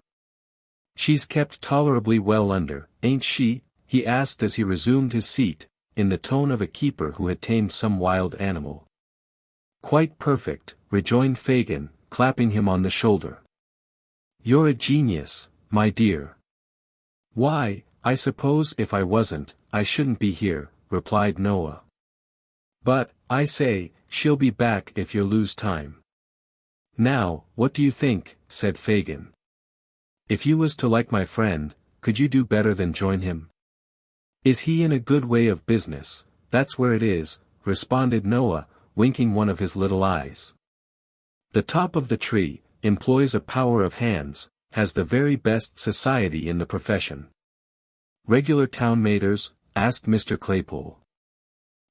"She's kept tolerably well under, ain't she?" he asked as he resumed his seat, in the tone of a keeper who had tamed some wild animal. "Quite perfect," rejoined Fagin, clapping him on the shoulder. "You're a genius, my dear." "Why, I suppose if I wasn't, I shouldn't be here," replied Noah. "But, I say, she'll be back if you lose time." "Now, what do you think?" said Fagin. If you was to like my friend, could you do better than join him? Is he in a good way of business? That's where it is, responded Noah, winking one of his little eyes. The top of the tree, employs a power of hands, has the very best society in the profession. Regular town maters? Asked Mr. Claypole.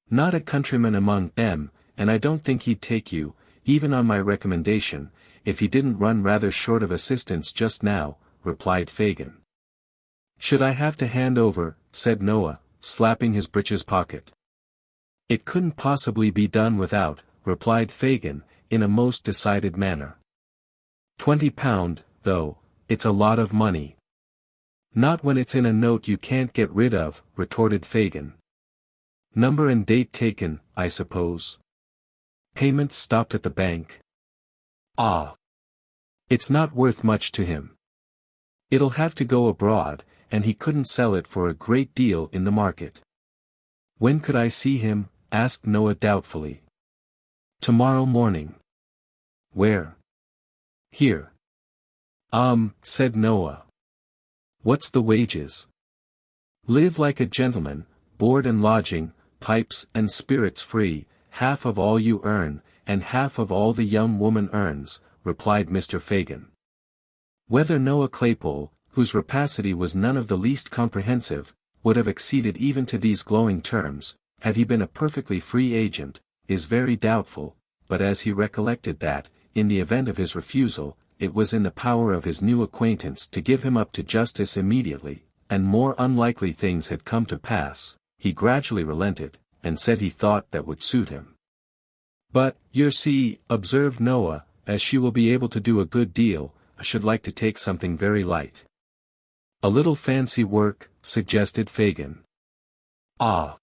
Not a countryman among them, and I don't think he'd take you, even on my recommendation, if he didn't run rather short of assistance just now, replied Fagin. Should I have to hand over, said Noah, slapping his breeches pocket. It couldn't possibly be done without, replied Fagin, in a most decided manner. £20, though, it's a lot of money. Not when it's in a note you can't get rid of, retorted Fagin. Number and date taken, I suppose. Payment stopped at the bank. Ah. It's not worth much to him. It'll have to go abroad, and he couldn't sell it for a great deal in the market. When could I see him? Asked Noah doubtfully. Tomorrow morning. Where? Here. Said Noah. What's the wages? Live like a gentleman, board and lodging, pipes and spirits free, half of all you earn, and half of all the young woman earns, replied Mr. Fagin. Whether Noah Claypole, whose rapacity was none of the least comprehensive, would have acceded even to these glowing terms, had he been a perfectly free agent, is very doubtful, but as he recollected that, in the event of his refusal, it was in the power of his new acquaintance to give him up to justice immediately, and more unlikely things had come to pass, he gradually relented, and said he thought that would suit him. But, you see, observed Noah, as she will be able to do a good deal, I should like to take something very light. A little fancy work, suggested Fagin. Ah.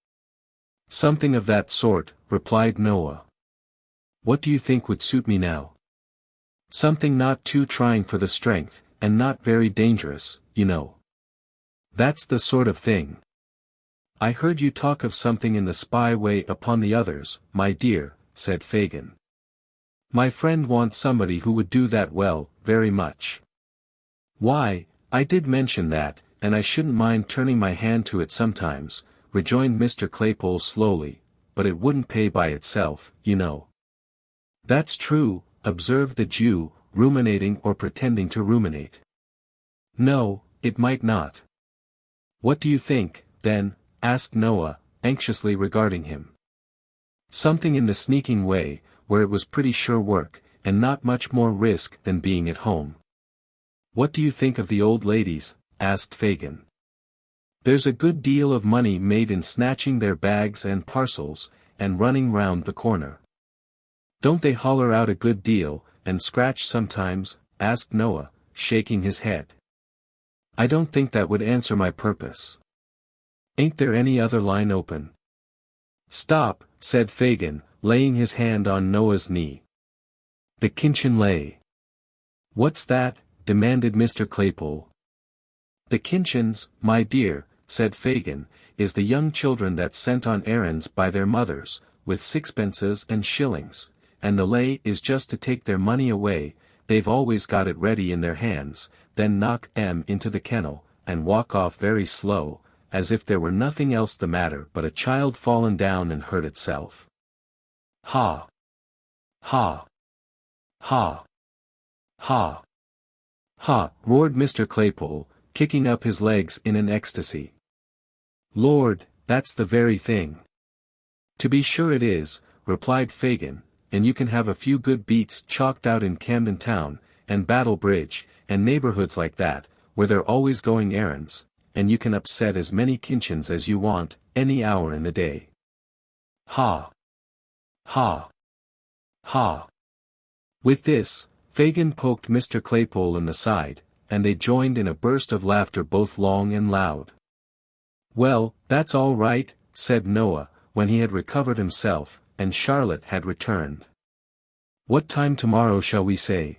Something of that sort, replied Noah. What do you think would suit me now? Something not too trying for the strength, and not very dangerous, you know. That's the sort of thing. I heard you talk of something in the spy way upon the others, my dear, said Fagin. My friend wants somebody who would do that well, very much. Why, I did mention that, and I shouldn't mind turning my hand to it sometimes, rejoined Mr. Claypole slowly, but it wouldn't pay by itself, you know. That's true, observed the Jew, ruminating or pretending to ruminate. No, it might not. What do you think, then? Asked Noah, anxiously regarding him. Something in the sneaking way, where it was pretty sure work, and not much more risk than being at home. What do you think of the old ladies? Asked Fagin. There's a good deal of money made in snatching their bags and parcels, and running round the corner. Don't they holler out a good deal, and scratch sometimes? Asked Noah, shaking his head. I don't think that would answer my purpose. Ain't there any other line open? Stop, said Fagin, laying his hand on Noah's knee. The kinchin lay. What's that? Demanded Mr. Claypole. The kinchins, my dear, said Fagin, is the young children that's sent on errands by their mothers, with sixpences and shillings, and the lay is just to take their money away, they've always got it ready in their hands, then knock 'em into the kennel, and walk off very slow, as if there were nothing else the matter but a child fallen down and hurt itself. Ha! Ha! Ha! Ha! Ha! Roared Mr. Claypole, kicking up his legs in an ecstasy. Lord, that's the very thing. To be sure it is, replied Fagin, and you can have a few good beats chalked out in Camden Town, and Battle Bridge, and neighborhoods like that, where they're always going errands, and you can upset as many kinchins as you want, any hour in the day. Ha! Ha! Ha! With this, Fagin poked Mr. Claypole in the side, and they joined in a burst of laughter both long and loud. Well, that's all right, said Noah, when he had recovered himself, and Charlotte had returned. What time tomorrow shall we say?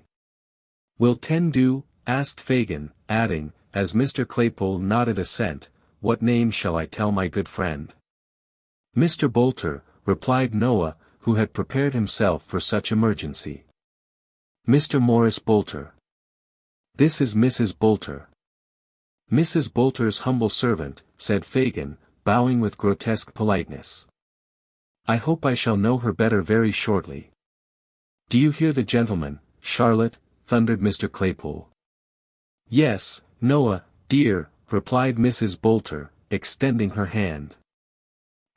Will 10 do? Asked Fagin, adding, as Mr. Claypole nodded assent, what name shall I tell my good friend? Mr. Bolter, replied Noah, who had prepared himself for such emergency. Mr. Morris Bolter. This is Mrs. Boulter. Mrs. Boulter's humble servant, said Fagin, bowing with grotesque politeness. I hope I shall know her better very shortly. Do you hear the gentleman, Charlotte? Thundered Mr. Claypole. Yes, Noah, dear, replied Mrs. Boulter, extending her hand.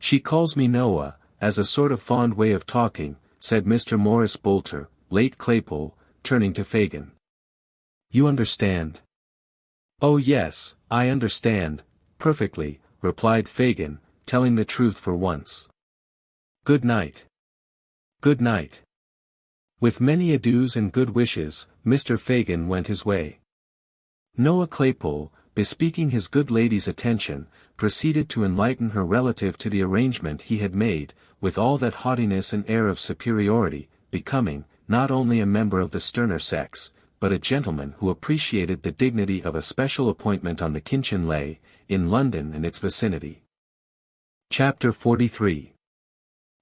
She calls me Noah, as a sort of fond way of talking, said Mr. Morris Boulter, late Claypole, turning to Fagin. You understand? Oh yes, I understand, perfectly, replied Fagin, telling the truth for once. Good night. Good night. With many adieus and good wishes, Mr. Fagin went his way. Noah Claypole, bespeaking his good lady's attention, proceeded to enlighten her relative to the arrangement he had made, with all that haughtiness and air of superiority, becoming, not only a member of the sterner sex, but a gentleman who appreciated the dignity of a special appointment on the Kinchin Lay, in London and its vicinity. Chapter 43.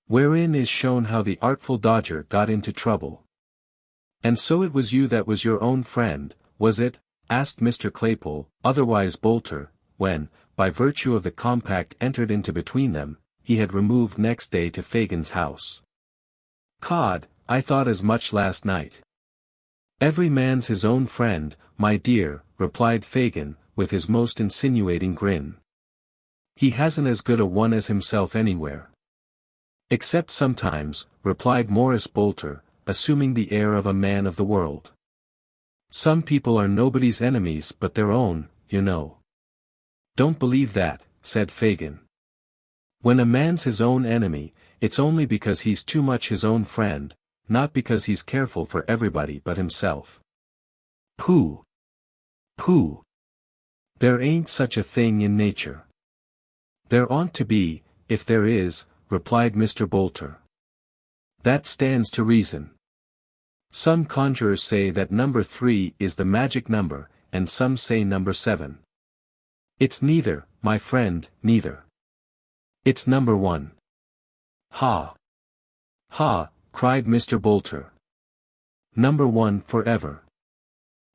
Wherein is shown how the artful dodger got into trouble. And so it was you that was your own friend, was it? Asked Mr. Claypole, otherwise Boulter, when, by virtue of the compact entered into between them, he had removed next day to Fagin's house. Cod, I thought as much last night. Every man's his own friend, my dear, replied Fagin, with his most insinuating grin. He hasn't as good a one as himself anywhere. Except sometimes, replied Morris Boulter, assuming the air of a man of the world. Some people are nobody's enemies but their own, you know. Don't believe that, said Fagin. When a man's his own enemy, it's only because he's too much his own friend, not because he's careful for everybody but himself. Pooh! Pooh! There ain't such a thing in nature. There oughtn't to be, if there is, replied Mr. Boulter. That stands to reason. Some conjurers say that number 3 is the magic number, and some say number 7. It's neither, my friend, neither. It's number 1. Ha! Ha! Cried Mr. Boulter. Number 1 forever.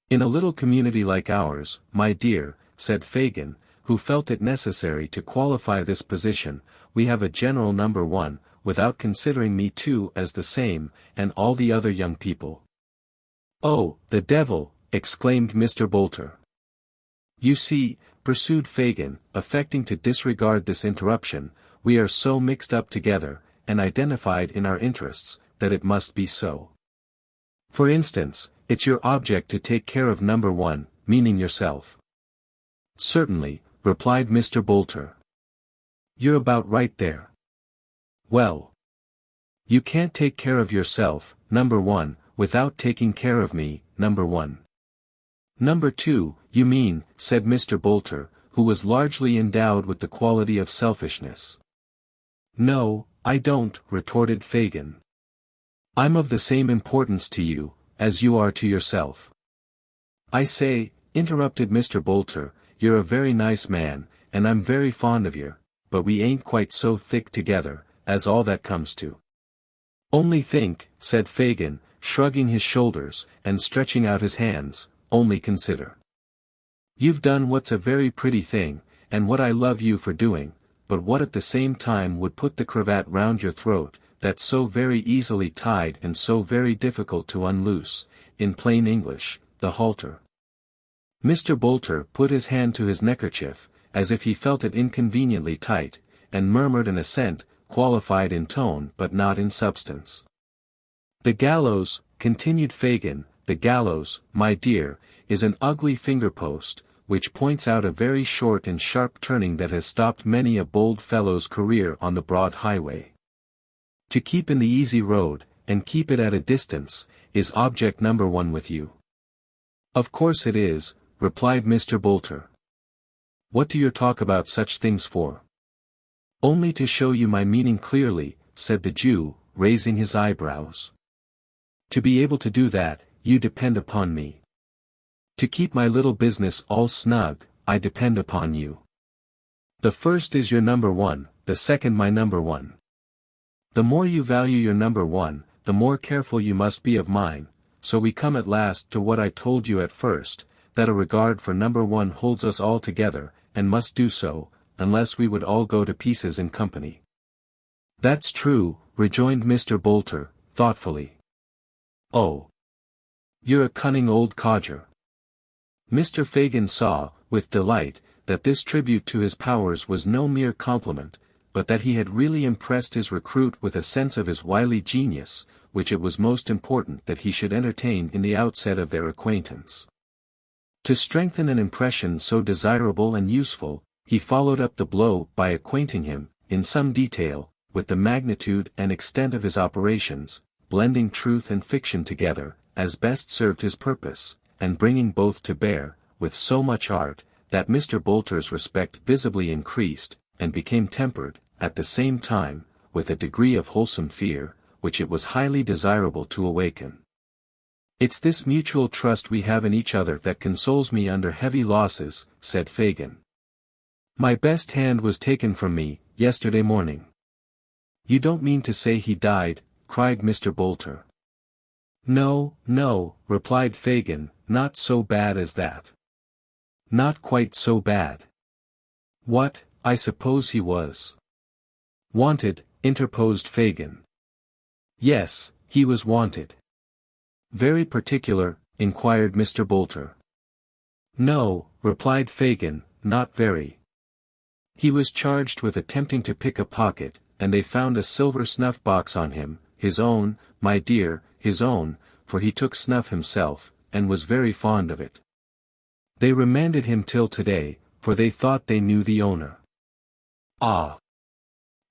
In a little community like ours, my dear, said Fagin, who felt it necessary to qualify this position, we have a general number 1, without considering me too as the same, and all the other young people. Oh, the devil! Exclaimed Mr. Boulter. You see, pursued Fagin, affecting to disregard this interruption, we are so mixed up together, and identified in our interests, that it must be so. For instance, it's your object to take care of number 1, meaning yourself. Certainly, replied Mr. Boulter. You're about right there. Well. You can't take care of yourself, number 1, without taking care of me, number 1. Number 2, you mean, said Mr. Boulter, who was largely endowed with the quality of selfishness. No, I don't, retorted Fagin. I'm of the same importance to you, as you are to yourself. I say, interrupted Mr. Boulter, you're a very nice man, and I'm very fond of you, but we ain't quite so thick together, as all that comes to. Only think, said Fagin, shrugging his shoulders, and stretching out his hands, only consider. You've done what's a very pretty thing, and what I love you for doing, but what at the same time would put the cravat round your throat, that's so very easily tied and so very difficult to unloose, in plain English, the halter. Mr. Boulter put his hand to his neckerchief, as if he felt it inconveniently tight, and murmured an assent, qualified in tone but not in substance. The gallows, continued Fagin, the gallows, my dear, is an ugly finger-post, which points out a very short and sharp turning that has stopped many a bold fellow's career on the broad highway. To keep in the easy road, and keep it at a distance, is object number 1 with you. Of course it is, replied Mr. Boulter. What do you talk about such things for? Only to show you my meaning clearly, said the Jew, raising his eyebrows. To be able to do that, you depend upon me. To keep my little business all snug, I depend upon you. The first is your number 1, the second my number 1. The more you value your number 1, the more careful you must be of mine, so we come at last to what I told you at first, that a regard for number one holds us all together, and must do so, unless we would all go to pieces in company. That's true, rejoined Mr. Bolter, thoughtfully. Oh. You're a cunning old codger. Mr. Fagin saw, with delight, that this tribute to his powers was no mere compliment, but that he had really impressed his recruit with a sense of his wily genius, which it was most important that he should entertain in the outset of their acquaintance. To strengthen an impression so desirable and useful, he followed up the blow by acquainting him, in some detail, with the magnitude and extent of his operations, blending truth and fiction together, as best served his purpose, and bringing both to bear, with so much art, that Mr. Bolter's respect visibly increased, and became tempered, at the same time, with a degree of wholesome fear, which it was highly desirable to awaken. It's this mutual trust we have in each other that consoles me under heavy losses, said Fagin. My best hand was taken from me, yesterday morning. You don't mean to say he died, cried Mr. Bolter. No, no, replied Fagin, not so bad as that. Not quite so bad. What, I suppose he was wanted, interposed Fagin. Yes, he was wanted. Very particular, inquired Mr. Bolter. No, replied Fagin, not very. He was charged with attempting to pick a pocket, and they found a silver snuff box on him, his own, my dear, his own, for he took snuff himself, and was very fond of it. They remanded him till today, for they thought they knew the owner. Ah!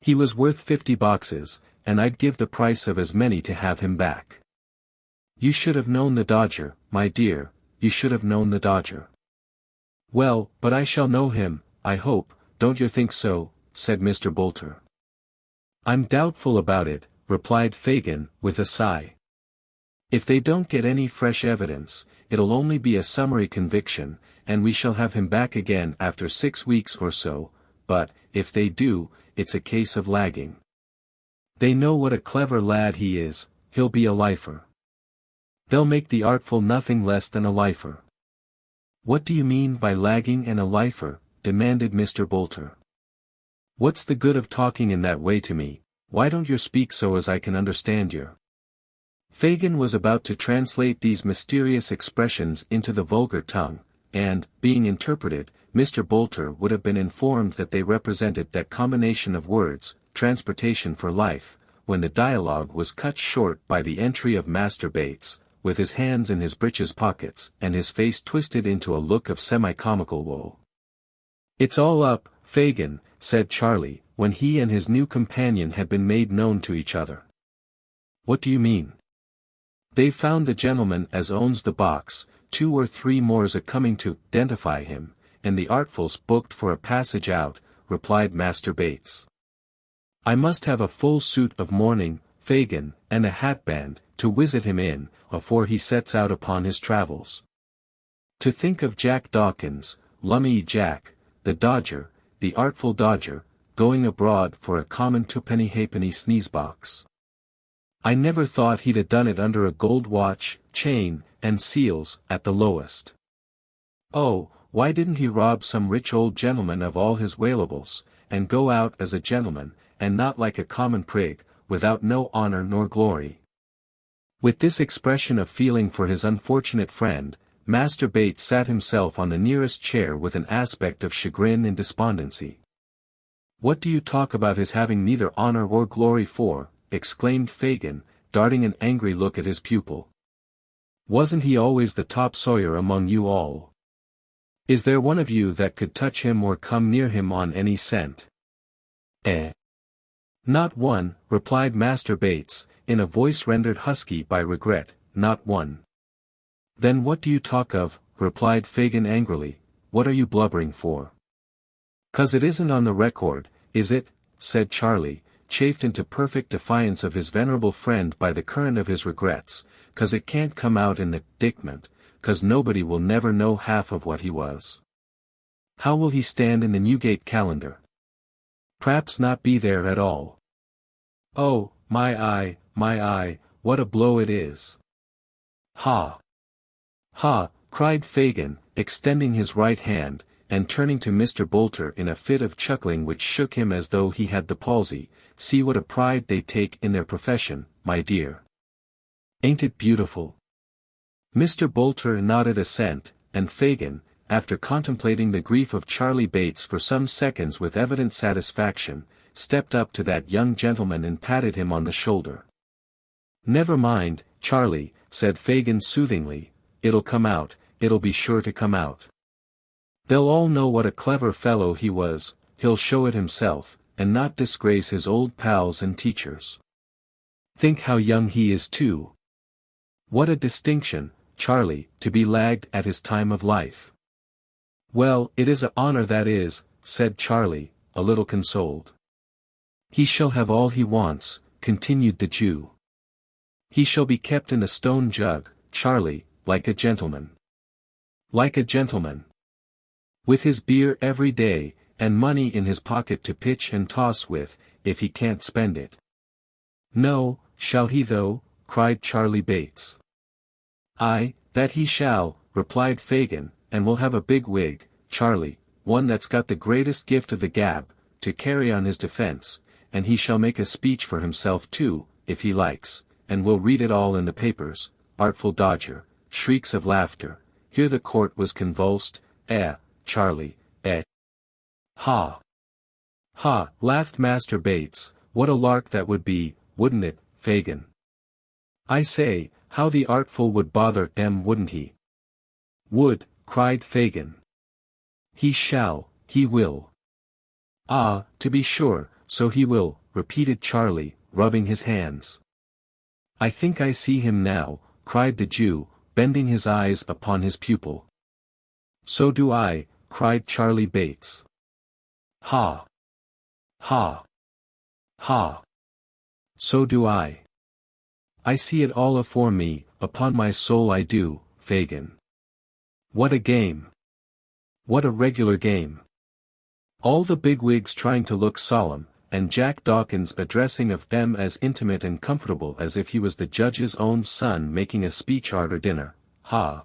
He was worth 50 boxes, and I'd give the price of as many to have him back. You should have known the dodger, my dear, you should have known the dodger. Well, but I shall know him, I hope, don't you think so, said Mr. Bolter. I'm doubtful about it, replied Fagin, with a sigh. If they don't get any fresh evidence, it'll only be a summary conviction, and we shall have him back again after 6 weeks or so, but, if they do, it's a case of lagging. They know what a clever lad he is, he'll be a lifer. They'll make the artful nothing less than a lifer. What do you mean by lagging and a lifer? Demanded Mr. Bolter. What's the good of talking in that way to me? Why don't you speak so as I can understand you? Fagin was about to translate these mysterious expressions into the vulgar tongue, and, being interpreted, Mr. Bolter would have been informed that they represented that combination of words, transportation for life, when the dialogue was cut short by the entry of Master Bates, with his hands in his breeches pockets and his face twisted into a look of semi-comical woe. It's all up, Fagin, said Charlie, when he and his new companion had been made known to each other. What do you mean? They've found the gentleman as owns the box, 2 or 3 more's a-coming to identify him, and the artful's booked for a passage out, replied Master Bates. I must have a full suit of mourning, Fagin, and a hatband, to visit him in, afore he sets out upon his travels. To think of Jack Dawkins, Lummy Jack, the Dodger, the artful Dodger, going abroad for a common 2penny halfpenny sneeze-box. I never thought he'd have done it under a gold watch, chain, and seals, at the lowest. Oh, why didn't he rob some rich old gentleman of all his valuables, and go out as a gentleman, and not like a common prig, without no honor nor glory? With this expression of feeling for his unfortunate friend, Master Bates sat himself on the nearest chair with an aspect of chagrin and despondency. What do you talk about his having neither honor or glory for? Exclaimed Fagin, darting an angry look at his pupil. Wasn't he always the top sawyer among you all? Is there one of you that could touch him or come near him on any scent? Not one, replied Master Bates, in a voice rendered husky by regret, not one. Then what do you talk of? Replied Fagin angrily, what are you blubbering for? 'Cause it isn't on the record, is it? Said Charlie, chafed into perfect defiance of his venerable friend by the current of his regrets, 'cause it can't come out in the dictment, 'cause nobody will never know half of what he was. How will he stand in the Newgate calendar? P'raps not be there at all. Oh, my eye, what a blow it is. Ha! Ha! cried Fagin, extending his right hand, and turning to Mr. Bolter in a fit of chuckling which shook him as though he had the palsy. See what a pride they take in their profession, my dear. Ain't it beautiful? Mr. Bolter nodded assent, and Fagin, after contemplating the grief of Charlie Bates for some seconds with evident satisfaction, stepped up to that young gentleman and patted him on the shoulder. Never mind, Charlie, said Fagin soothingly, it'll come out, it'll be sure to come out. They'll all know what a clever fellow he was, he'll show it himself, and not disgrace his old pals and teachers. Think how young he is too. What a distinction, Charlie, to be lagged at his time of life. Well, it is a honor that is, said Charlie, a little consoled. He shall have all he wants, continued the Jew. He shall be kept in the stone jug, Charlie, like a gentleman. Like a gentleman. With his beer every day, and money in his pocket to pitch and toss with, if he can't spend it. No, shall he though? Cried Charlie Bates. Aye, that he shall, replied Fagin, and we'll have a big wig, Charlie, one that's got the greatest gift of the gab, to carry on his defense, and he shall make a speech for himself too, if he likes, and we'll read it all in the papers. Artful dodger, shrieks of laughter, here the court was convulsed. Charlie, Ha! Ha! Laughed Master Bates, what a lark that would be, wouldn't it, Fagin? I say, how the artful would bother them, wouldn't he? Would, cried Fagin. He shall, he will. Ah, to be sure, so he will, repeated Charlie, rubbing his hands. I think I see him now, cried the Jew, bending his eyes upon his pupil. So do I, cried Charlie Bates. Ha! Ha! Ha! So do I. I see it all afore me, upon my soul I do, Fagin. What a game! What a regular game! All the bigwigs trying to look solemn, and Jack Dawkins addressing of them as intimate and comfortable as if he was the judge's own son making a speech arter dinner. Ha!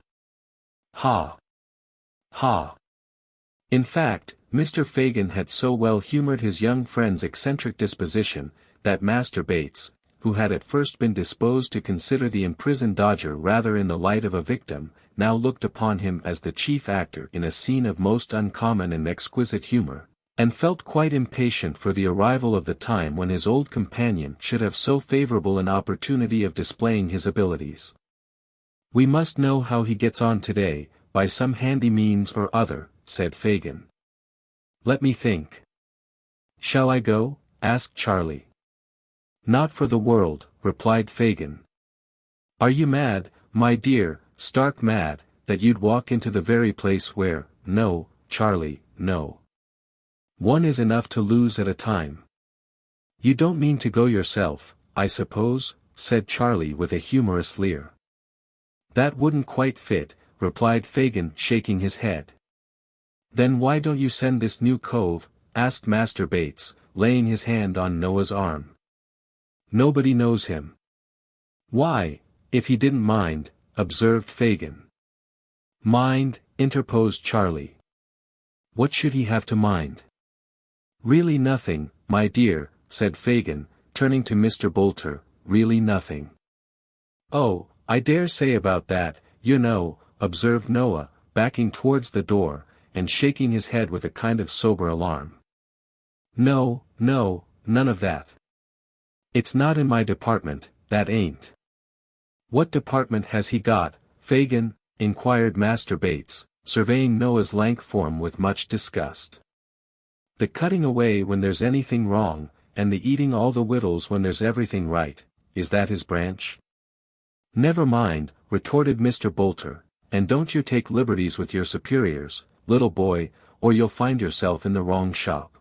Ha! Ha! In fact, Mr. Fagin had so well humored his young friend's eccentric disposition, that Master Bates, who had at first been disposed to consider the imprisoned dodger rather in the light of a victim, now looked upon him as the chief actor in a scene of most uncommon and exquisite humor, and felt quite impatient for the arrival of the time when his old companion should have so favorable an opportunity of displaying his abilities. We must know how he gets on today, by some handy means or other, said Fagin. Let me think. Shall I go? Asked Charlie. Not for the world, replied Fagin. Are you mad, my dear, stark mad, that you'd walk into the very place where, no, Charlie, no. One is enough to lose at a time. You don't mean to go yourself, I suppose, said Charlie with a humorous leer. That wouldn't quite fit, replied Fagin shaking his head. Then why don't you send this new cove? Asked Master Bates, laying his hand on Noah's arm. Nobody knows him. Why, if he didn't mind, observed Fagin. Mind, interposed Charlie. What should he have to mind? Really nothing, my dear, said Fagin, turning to Mr. Bolter, really nothing. Oh, I dare say about that, you know, observed Noah, backing towards the door, and shaking his head with a kind of sober alarm. No, no, none of that. It's not in my department, that ain't. What department has he got, Fagin? Inquired Master Bates, surveying Noah's lank form with much disgust. The cutting away when there's anything wrong, and the eating all the wittles when there's everything right, is that his branch? Never mind, retorted Mr. Bolter, and don't you take liberties with your superiors, little boy, or you'll find yourself in the wrong shop.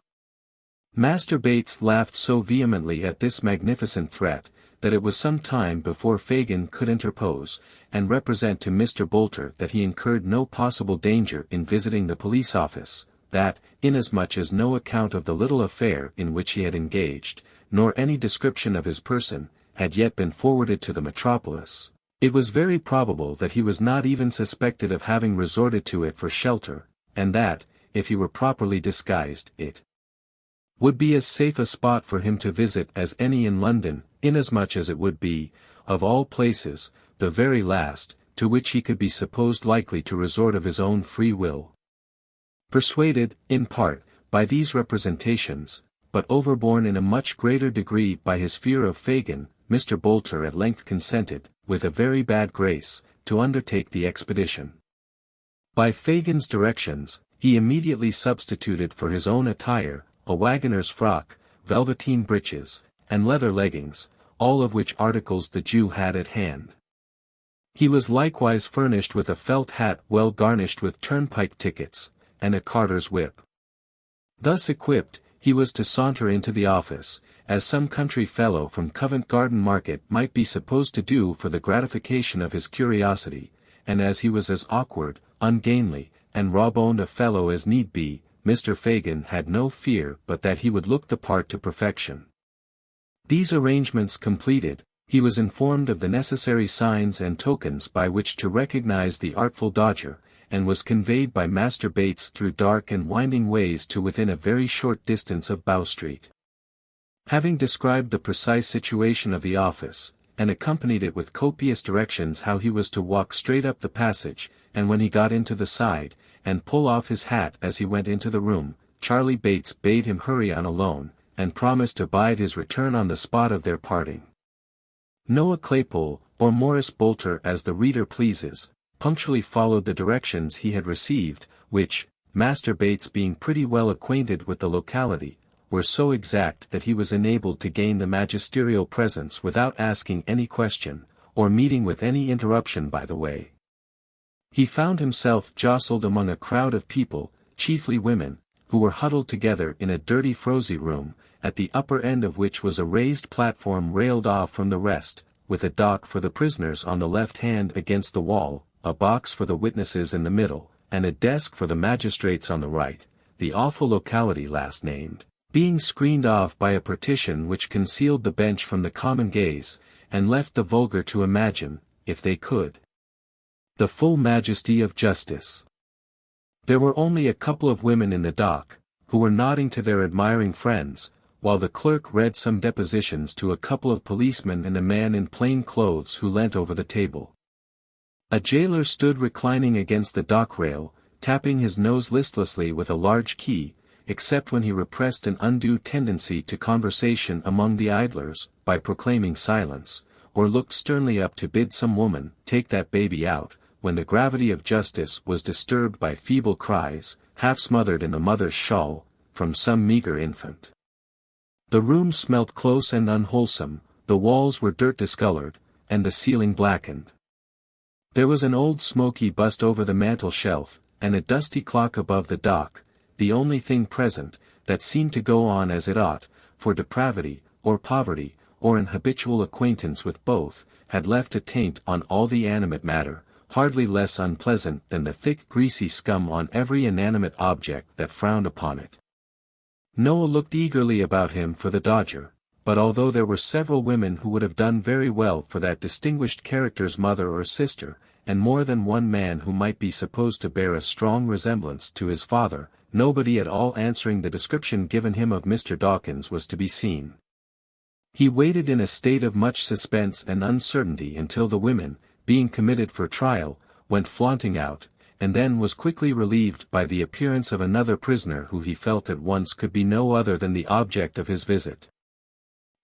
Master Bates laughed so vehemently at this magnificent threat, that it was some time before Fagin could interpose, and represent to Mr. Bolter that he incurred no possible danger in visiting the police office, that, inasmuch as no account of the little affair in which he had engaged, nor any description of his person, had yet been forwarded to the metropolis, It was very probable that he was not even suspected of having resorted to it for shelter, and that, if he were properly disguised, it would be as safe a spot for him to visit as any in London, inasmuch as it would be, of all places, the very last, to which he could be supposed likely to resort of his own free will. Persuaded, in part, by these representations, but overborne in a much greater degree by his fear of Fagin, Mr. Boulter at length consented, with a very bad grace, to undertake the expedition. By Fagin's directions, he immediately substituted for his own attire, a waggoner's frock, velveteen breeches, and leather leggings, all of which articles the Jew had at hand. He was likewise furnished with a felt hat well garnished with turnpike tickets, and a carter's whip. Thus equipped, he was to saunter into the office, as some country fellow from Covent Garden Market might be supposed to do for the gratification of his curiosity, and as he was as awkward, ungainly, and raw-boned a fellow as need be, Mr. Fagin had no fear but that he would look the part to perfection. These arrangements completed, he was informed of the necessary signs and tokens by which to recognize the artful dodger, and was conveyed by Master Bates through dark and winding ways to within a very short distance of Bow Street. Having described the precise situation of the office, and accompanied it with copious directions how he was to walk straight up the passage, and when he got into the side, and pull off his hat as he went into the room, Charlie Bates bade him hurry on alone, and promised to bide his return on the spot of their parting. Noah Claypole, or Morris Boulter as the reader pleases, punctually followed the directions he had received, which, Master Bates being pretty well acquainted with the locality, were so exact that he was enabled to gain the magisterial presence without asking any question, or meeting with any interruption by the way. He found himself jostled among a crowd of people, chiefly women, who were huddled together in a dirty frosy room, at the upper end of which was a raised platform railed off from the rest, with a dock for the prisoners on the left hand against the wall, a box for the witnesses in the middle, and a desk for the magistrates on the right, the awful locality last named being screened off by a partition which concealed the bench from the common gaze, and left the vulgar to imagine, if they could, the full majesty of justice. There were only a couple of women in the dock, who were nodding to their admiring friends, while the clerk read some depositions to a couple of policemen and a man in plain clothes who leant over the table. A jailer stood reclining against the dock rail, tapping his nose listlessly with a large key, except when he repressed an undue tendency to conversation among the idlers, by proclaiming silence, or looked sternly up to bid some woman take that baby out, when the gravity of justice was disturbed by feeble cries, half smothered in the mother's shawl, from some meagre infant. The room smelt close and unwholesome, the walls were dirt-discolored, and the ceiling blackened. There was an old smoky bust over the mantel-shelf, and a dusty clock above the dock, the only thing present, that seemed to go on as it ought, for depravity, or poverty, or an habitual acquaintance with both, had left a taint on all the animate matter, hardly less unpleasant than the thick greasy scum on every inanimate object that frowned upon it. Noah looked eagerly about him for the dodger, but although there were several women who would have done very well for that distinguished character's mother or sister, and more than one man who might be supposed to bear a strong resemblance to his father, nobody at all answering the description given him of Mr. Dawkins was to be seen. He waited in a state of much suspense and uncertainty until the women, being committed for trial, went flaunting out, and then was quickly relieved by the appearance of another prisoner who he felt at once could be no other than the object of his visit.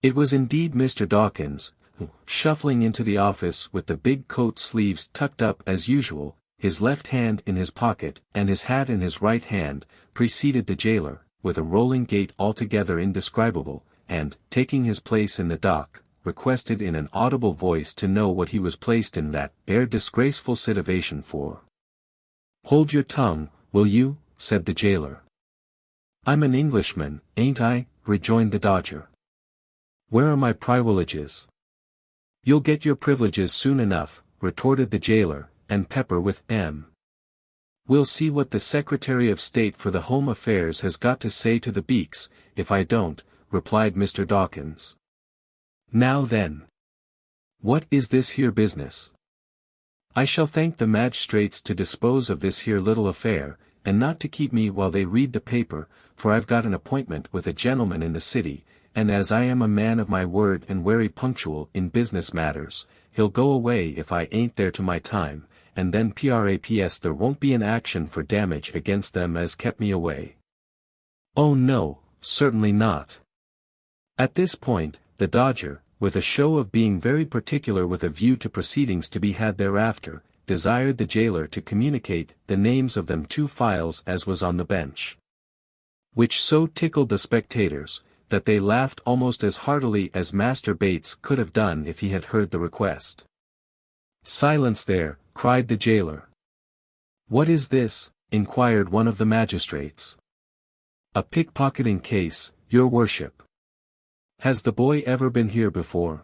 It was indeed Mr. Dawkins, who, shuffling into the office with the big coat sleeves tucked up as usual, his left hand in his pocket and his hat in his right hand, preceded the jailer, with a rolling gait altogether indescribable, and, taking his place in the dock, requested in an audible voice to know what he was placed in that disgraceful situation for. "Hold your tongue, will you?" said the jailer. "I'm an Englishman, ain't I?" rejoined the dodger. "Where are my privileges?" "You'll get your privileges soon enough," retorted the jailer, and pepper with M. "We'll see what the Secretary of State for the Home Affairs has got to say to the beaks, if I don't," replied Mr. Dawkins. "Now then. What is this here business?" I shall thank the magistrates to dispose of this here little affair, and not to keep me while they read the paper, for I've got an appointment with a gentleman in the city, and as I am a man of my word and wery punctual in business matters, he'll go away if I ain't there to my time, and then praps there won't be an action for damage against them as kept me away. Oh no, certainly not. At this point, the Dodger, with a show of being very particular with a view to proceedings to be had thereafter, desired the jailer to communicate the names of them 2 files as was on the bench. Which so tickled the spectators, that they laughed almost as heartily as Master Bates could have done if he had heard the request. "Silence there," cried the jailer. "What is this?" inquired one of the magistrates. "A pickpocketing case, your worship." "Has the boy ever been here before?"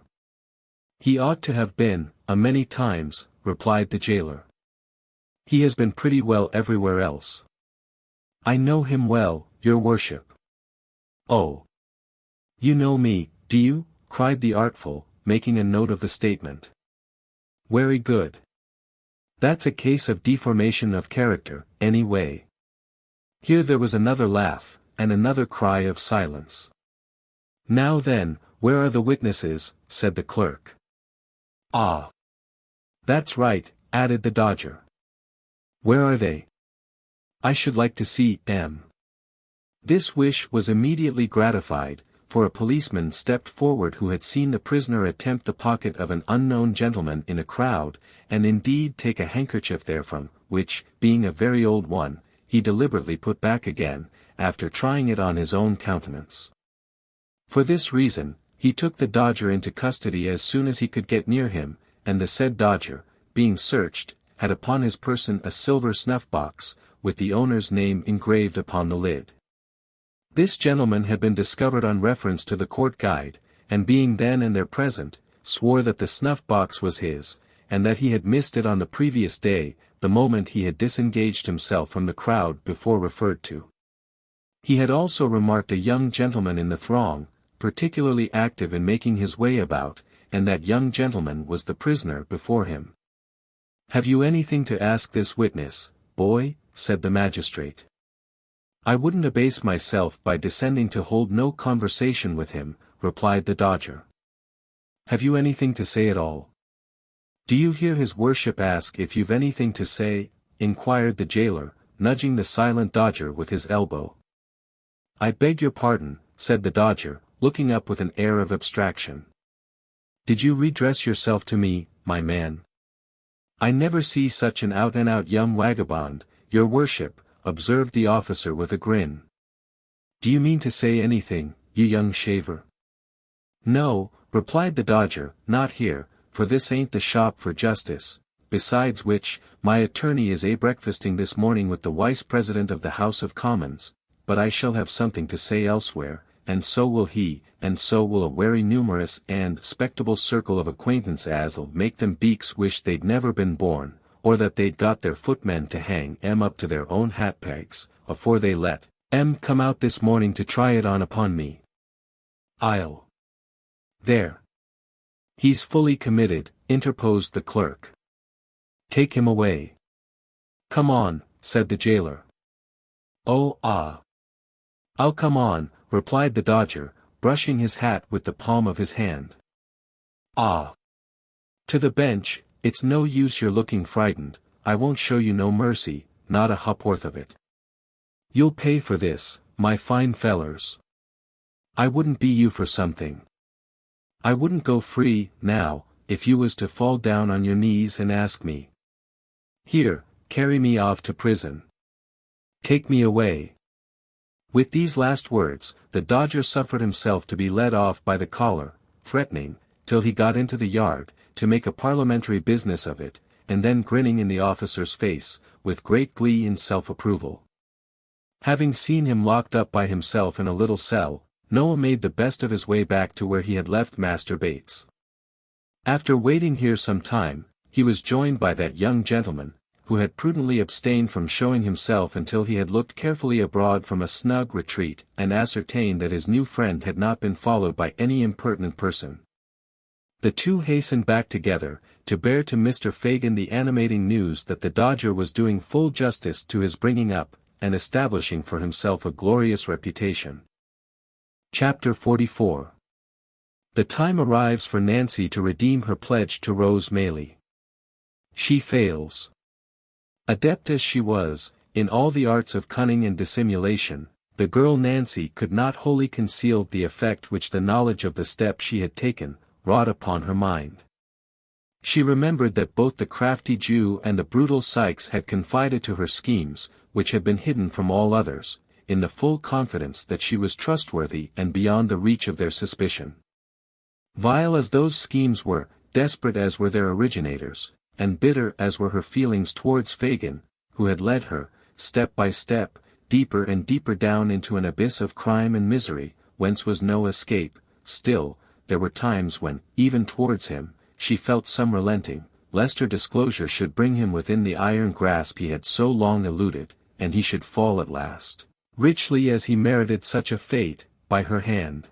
"He ought to have been, a many times," replied the jailer. "He has been pretty well everywhere else." "I know him well, your worship." "Oh. You know me, do you?" cried the artful, making a note of the statement. "Very good. That's a case of deformation of character, anyway." Here there was another laugh, and another cry of silence. "Now then, where are the witnesses?" said the clerk. "Ah. That's right," added the Dodger. "Where are they? I should like to see them." This wish was immediately gratified, for a policeman stepped forward who had seen the prisoner attempt the pocket of an unknown gentleman in a crowd, and indeed take a handkerchief therefrom, which, being a very old one, he deliberately put back again, after trying it on his own countenance. For this reason, he took the Dodger into custody as soon as he could get near him, and the said Dodger, being searched, had upon his person a silver snuff-box, with the owner's name engraved upon the lid. This gentleman had been discovered on reference to the court guide, and being then and there present, swore that the snuff-box was his, and that he had missed it on the previous day, the moment he had disengaged himself from the crowd before referred to. He had also remarked a young gentleman in the throng, particularly active in making his way about, and that young gentleman was the prisoner before him. "Have you anything to ask this witness, boy?" said the magistrate. "I wouldn't abase myself by descending to hold no conversation with him," replied the Dodger. "Have you anything to say at all?" "Do you hear his worship ask if you've anything to say?" inquired the jailer, nudging the silent Dodger with his elbow. "I beg your pardon," said the Dodger, looking up with an air of abstraction. "Did you redress yourself to me, my man?" "I never see such an out-and-out young vagabond, your worship," observed the officer with a grin. "Do you mean to say anything, you young shaver?" "No," replied the Dodger, "not here, for this ain't the shop for justice, besides which, my attorney is breakfasting this morning with the vice-president of the House of Commons, but I shall have something to say elsewhere, and so will he, and so will a very numerous and spectable circle of acquaintance as'll make them beaks wish they'd never been born, or that they'd got their footmen to hang 'em up to their own hat-pegs, afore they let 'em come out this morning to try it on upon me. I'll—" "There. He's fully committed," interposed the clerk. "Take him away." "Come on," said the jailer. "Oh, ah. I'll come on," replied the Dodger, brushing his hat with the palm of his hand. "Ah. To the bench. It's no use your looking frightened, I won't show you no mercy, not a ha'porth of it. You'll pay for this, my fine fellers. I wouldn't be you for something. I wouldn't go free, now, if you was to fall down on your knees and ask me. Here, carry me off to prison. Take me away." With these last words, the Dodger suffered himself to be led off by the collar, threatening, till he got into the yard, to make a parliamentary business of it, and then grinning in the officer's face, with great glee and self-approval. Having seen him locked up by himself in a little cell, Noah made the best of his way back to where he had left Master Bates. After waiting here some time, he was joined by that young gentleman, who had prudently abstained from showing himself until he had looked carefully abroad from a snug retreat and ascertained that his new friend had not been followed by any impertinent person. The two hastened back together, to bear to Mr. Fagin the animating news that the Dodger was doing full justice to his bringing up, and establishing for himself a glorious reputation. Chapter 44. The time arrives for Nancy to redeem her pledge to Rose Maylie. She fails. Adept as she was, in all the arts of cunning and dissimulation, the girl Nancy could not wholly conceal the effect which the knowledge of the step she had taken, wrought upon her mind. She remembered that both the crafty Jew and the brutal Sikes had confided to her schemes, which had been hidden from all others, in the full confidence that she was trustworthy and beyond the reach of their suspicion. Vile as those schemes were, desperate as were their originators, and bitter as were her feelings towards Fagin, who had led her, step by step, deeper and deeper down into an abyss of crime and misery, whence was no escape, still, there were times when, even towards him, she felt some relenting, lest her disclosure should bring him within the iron grasp he had so long eluded, and he should fall at last, richly as he merited such a fate, by her hand.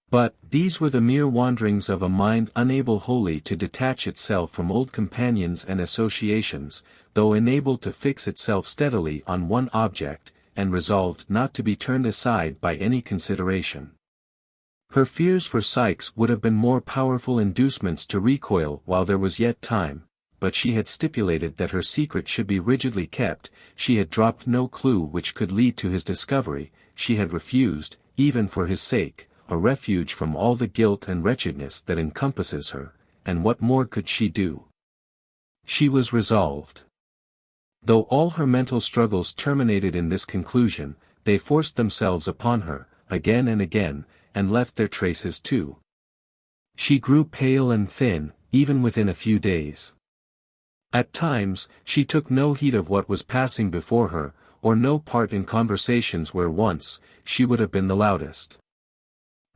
But, these were the mere wanderings of a mind unable wholly to detach itself from old companions and associations, though enabled to fix itself steadily on one object, and resolved not to be turned aside by any consideration. Her fears for Sikes would have been more powerful inducements to recoil while there was yet time, but she had stipulated that her secret should be rigidly kept, she had dropped no clue which could lead to his discovery, she had refused, even for his sake, a refuge from all the guilt and wretchedness that encompasses her, and what more could she do? She was resolved. Though all her mental struggles terminated in this conclusion, they forced themselves upon her, again and again, and left their traces too. She grew pale and thin, even within a few days. At times, she took no heed of what was passing before her, or no part in conversations where once, she would have been the loudest.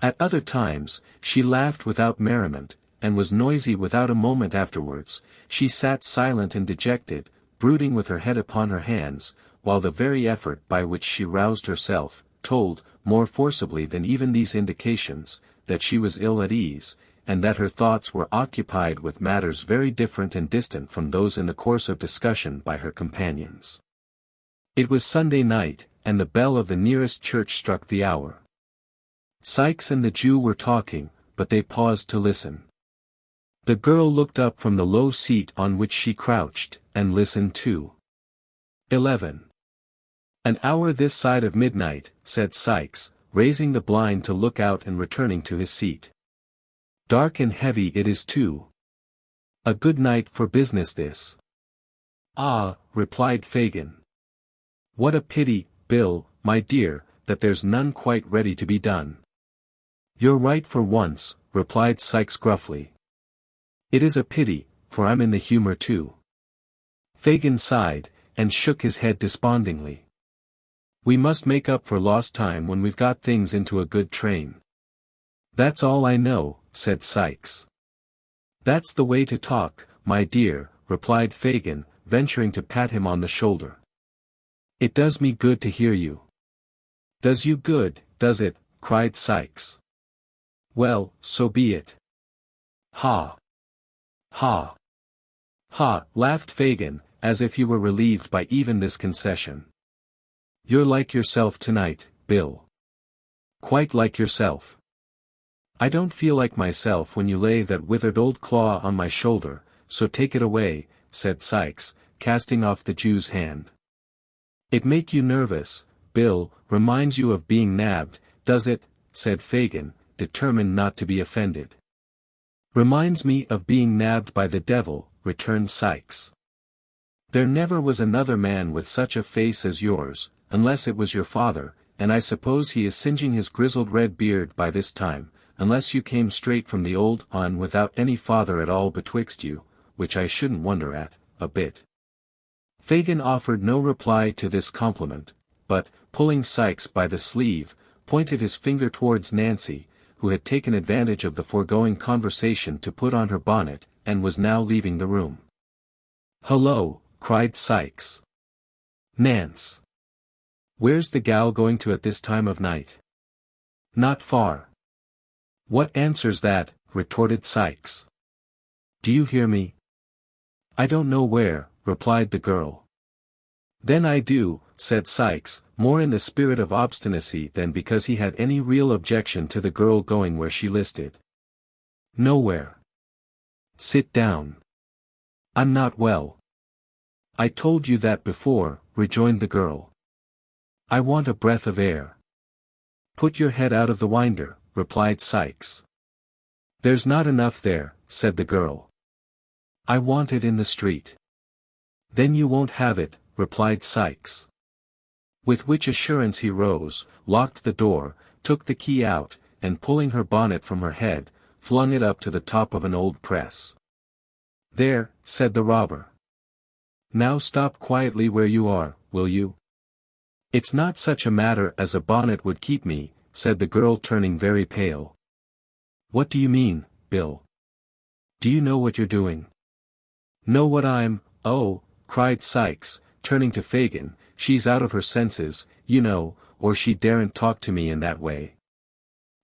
At other times, she laughed without merriment, and was noisy without a moment afterwards. She sat silent and dejected, brooding with her head upon her hands, while the very effort by which she roused herself, told, more forcibly than even these indications, that she was ill at ease, and that her thoughts were occupied with matters very different and distant from those in the course of discussion by her companions. It was Sunday night, and the bell of the nearest church struck the hour. Sikes and the Jew were talking, but they paused to listen. The girl looked up from the low seat on which she crouched, and listened too. 11. An hour this side of midnight, said Sikes, raising the blind to look out and returning to his seat. Dark and heavy it is too. A good night for business this. Ah, replied Fagin. What a pity, Bill, my dear, that there's none quite ready to be done. You're right for once, replied Sikes gruffly. It is a pity, for I'm in the humor too. Fagin sighed, and shook his head despondingly. We must make up for lost time when we've got things into a good train. That's all I know, said Sikes. That's the way to talk, my dear, replied Fagin, venturing to pat him on the shoulder. It does me good to hear you. Does you good, does it? Cried Sikes. Well, so be it. Ha! Ha! Ha! Laughed Fagin, as if he were relieved by even this concession. You're like yourself tonight, Bill. Quite like yourself. I don't feel like myself when you lay that withered old claw on my shoulder, so take it away, said Sikes, casting off the Jew's hand. It make you nervous, Bill, reminds you of being nabbed, does it? Said Fagin, determined not to be offended. Reminds me of being nabbed by the devil, returned Sikes. There never was another man with such a face as yours, unless it was your father, and I suppose he is singeing his grizzled red beard by this time, unless you came straight from the old on without any father at all betwixt you, which I shouldn't wonder at, a bit. Fagin offered no reply to this compliment, but, pulling Sikes by the sleeve, pointed his finger towards Nancy, who had taken advantage of the foregoing conversation to put on her bonnet, and was now leaving the room. Hullo, cried Sikes. Nance. Where's the gal going to at this time of night? Not far. What answers that? Retorted Sikes. Do you hear me? I don't know where, replied the girl. Then I do, said Sikes, more in the spirit of obstinacy than because he had any real objection to the girl going where she listed. Nowhere. Sit down. I'm not well. I told you that before, rejoined the girl. I want a breath of air. Put your head out of the winder, replied Sikes. There's not enough there, said the girl. I want it in the street. Then you won't have it, replied Sikes. With which assurance he rose, locked the door, took the key out, and pulling her bonnet from her head, flung it up to the top of an old press. There, said the robber. Now stop quietly where you are, will you? It's not such a matter as a bonnet would keep me, said the girl turning very pale. What do you mean, Bill? Do you know what you're doing? Know what oh, cried Sikes, turning to Fagin, she's out of her senses, you know, or she daren't talk to me in that way.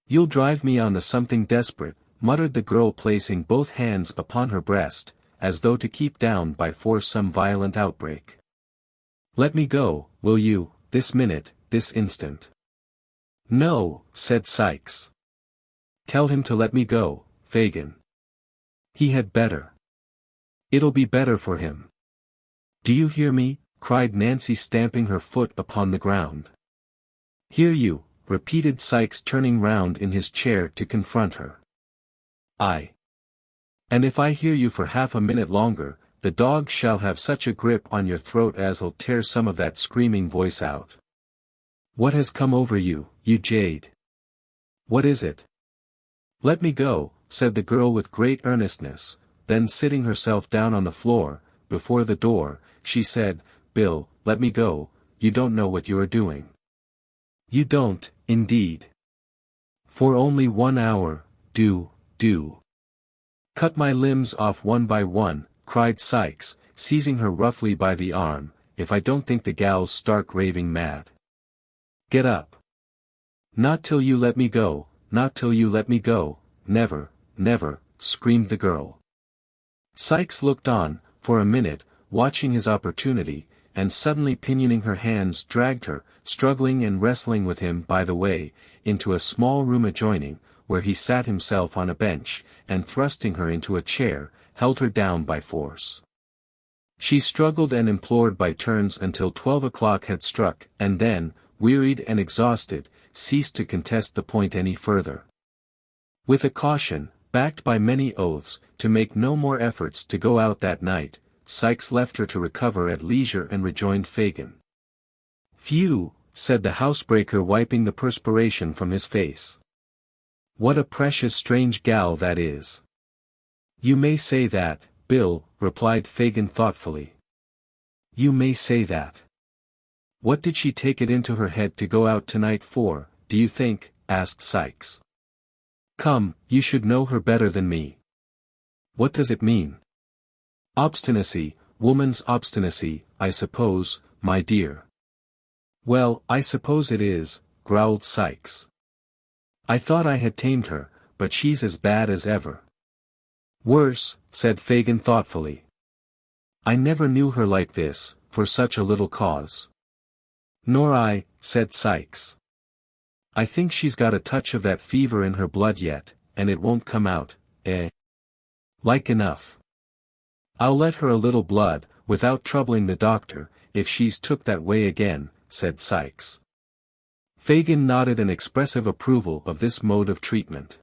You'll drive me on to something desperate, muttered the girl placing both hands upon her breast, as though to keep down by force some violent outbreak. Let me go, will you, this minute, this instant. No, said Sikes. Tell him to let me go, Fagin. He had better. It'll be better for him. Do you hear me? Cried Nancy, stamping her foot upon the ground. Hear you, repeated Sikes, turning round in his chair to confront her. Aye. And if I hear you for half a minute longer, the dog shall have such a grip on your throat as'll tear some of that screaming voice out. What has come over you, you jade? What is it? Let me go, said the girl with great earnestness, then sitting herself down on the floor, before the door, she said, Bill, let me go, you don't know what you are doing. You don't, indeed. For only 1 hour, do. Cut my limbs off one by one, cried Sikes, seizing her roughly by the arm, if I don't think the gal's stark raving mad. Get up. Not till you let me go, not till you let me go, never, never, screamed the girl. Sikes looked on, for a minute, watching his opportunity, and suddenly pinioning her hands dragged her, struggling and wrestling with him by the way, into a small room adjoining, where he sat himself on a bench, and thrusting her into a chair, held her down by force. She struggled and implored by turns until 12 o'clock had struck, and then, wearied and exhausted, ceased to contest the point any further. With a caution, backed by many oaths, to make no more efforts to go out that night, Sikes left her to recover at leisure and rejoined Fagin. Phew, said the housebreaker, wiping the perspiration from his face. What a precious strange gal that is. You may say that, Bill, replied Fagin thoughtfully. You may say that. What did she take it into her head to go out tonight for, do you think? Asked Sikes. Come, you should know her better than me. What does it mean? Obstinacy, woman's obstinacy, I suppose, my dear. Well, I suppose it is, growled Sikes. I thought I had tamed her, but she's as bad as ever. Worse, said Fagin thoughtfully. I never knew her like this, for such a little cause. Nor I, said Sikes. I think she's got a touch of that fever in her blood yet, and it won't come out, eh? Like enough. I'll let her a little blood, without troubling the doctor, if she's took that way again, said Sikes. Fagin nodded an expressive approval of this mode of treatment.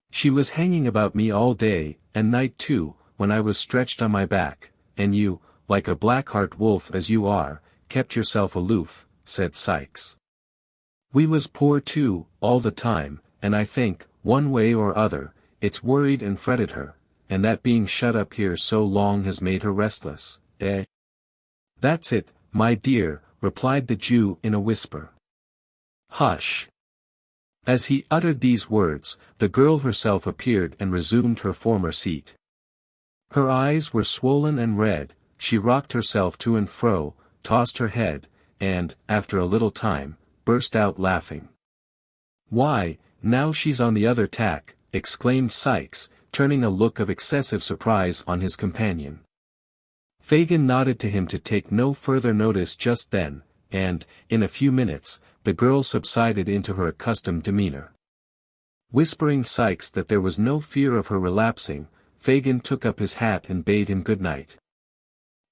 She was hanging about me all day, and night too, when I was stretched on my back, and you, like a black-heart wolf as you are, kept yourself aloof, said Sikes. We was poor too, all the time, and I think, one way or other, it's worried and fretted her, and that being shut up here so long has made her restless, eh? That's it, my dear, replied the Jew in a whisper. Hush. As he uttered these words, the girl herself appeared and resumed her former seat. Her eyes were swollen and red, she rocked herself to and fro, tossed her head, and, after a little time, burst out laughing. Why, now she's on the other tack, exclaimed Sikes, turning a look of excessive surprise on his companion. Fagin nodded to him to take no further notice just then, and, in a few minutes, the girl subsided into her accustomed demeanor. Whispering Sikes that there was no fear of her relapsing, Fagin took up his hat and bade him good night.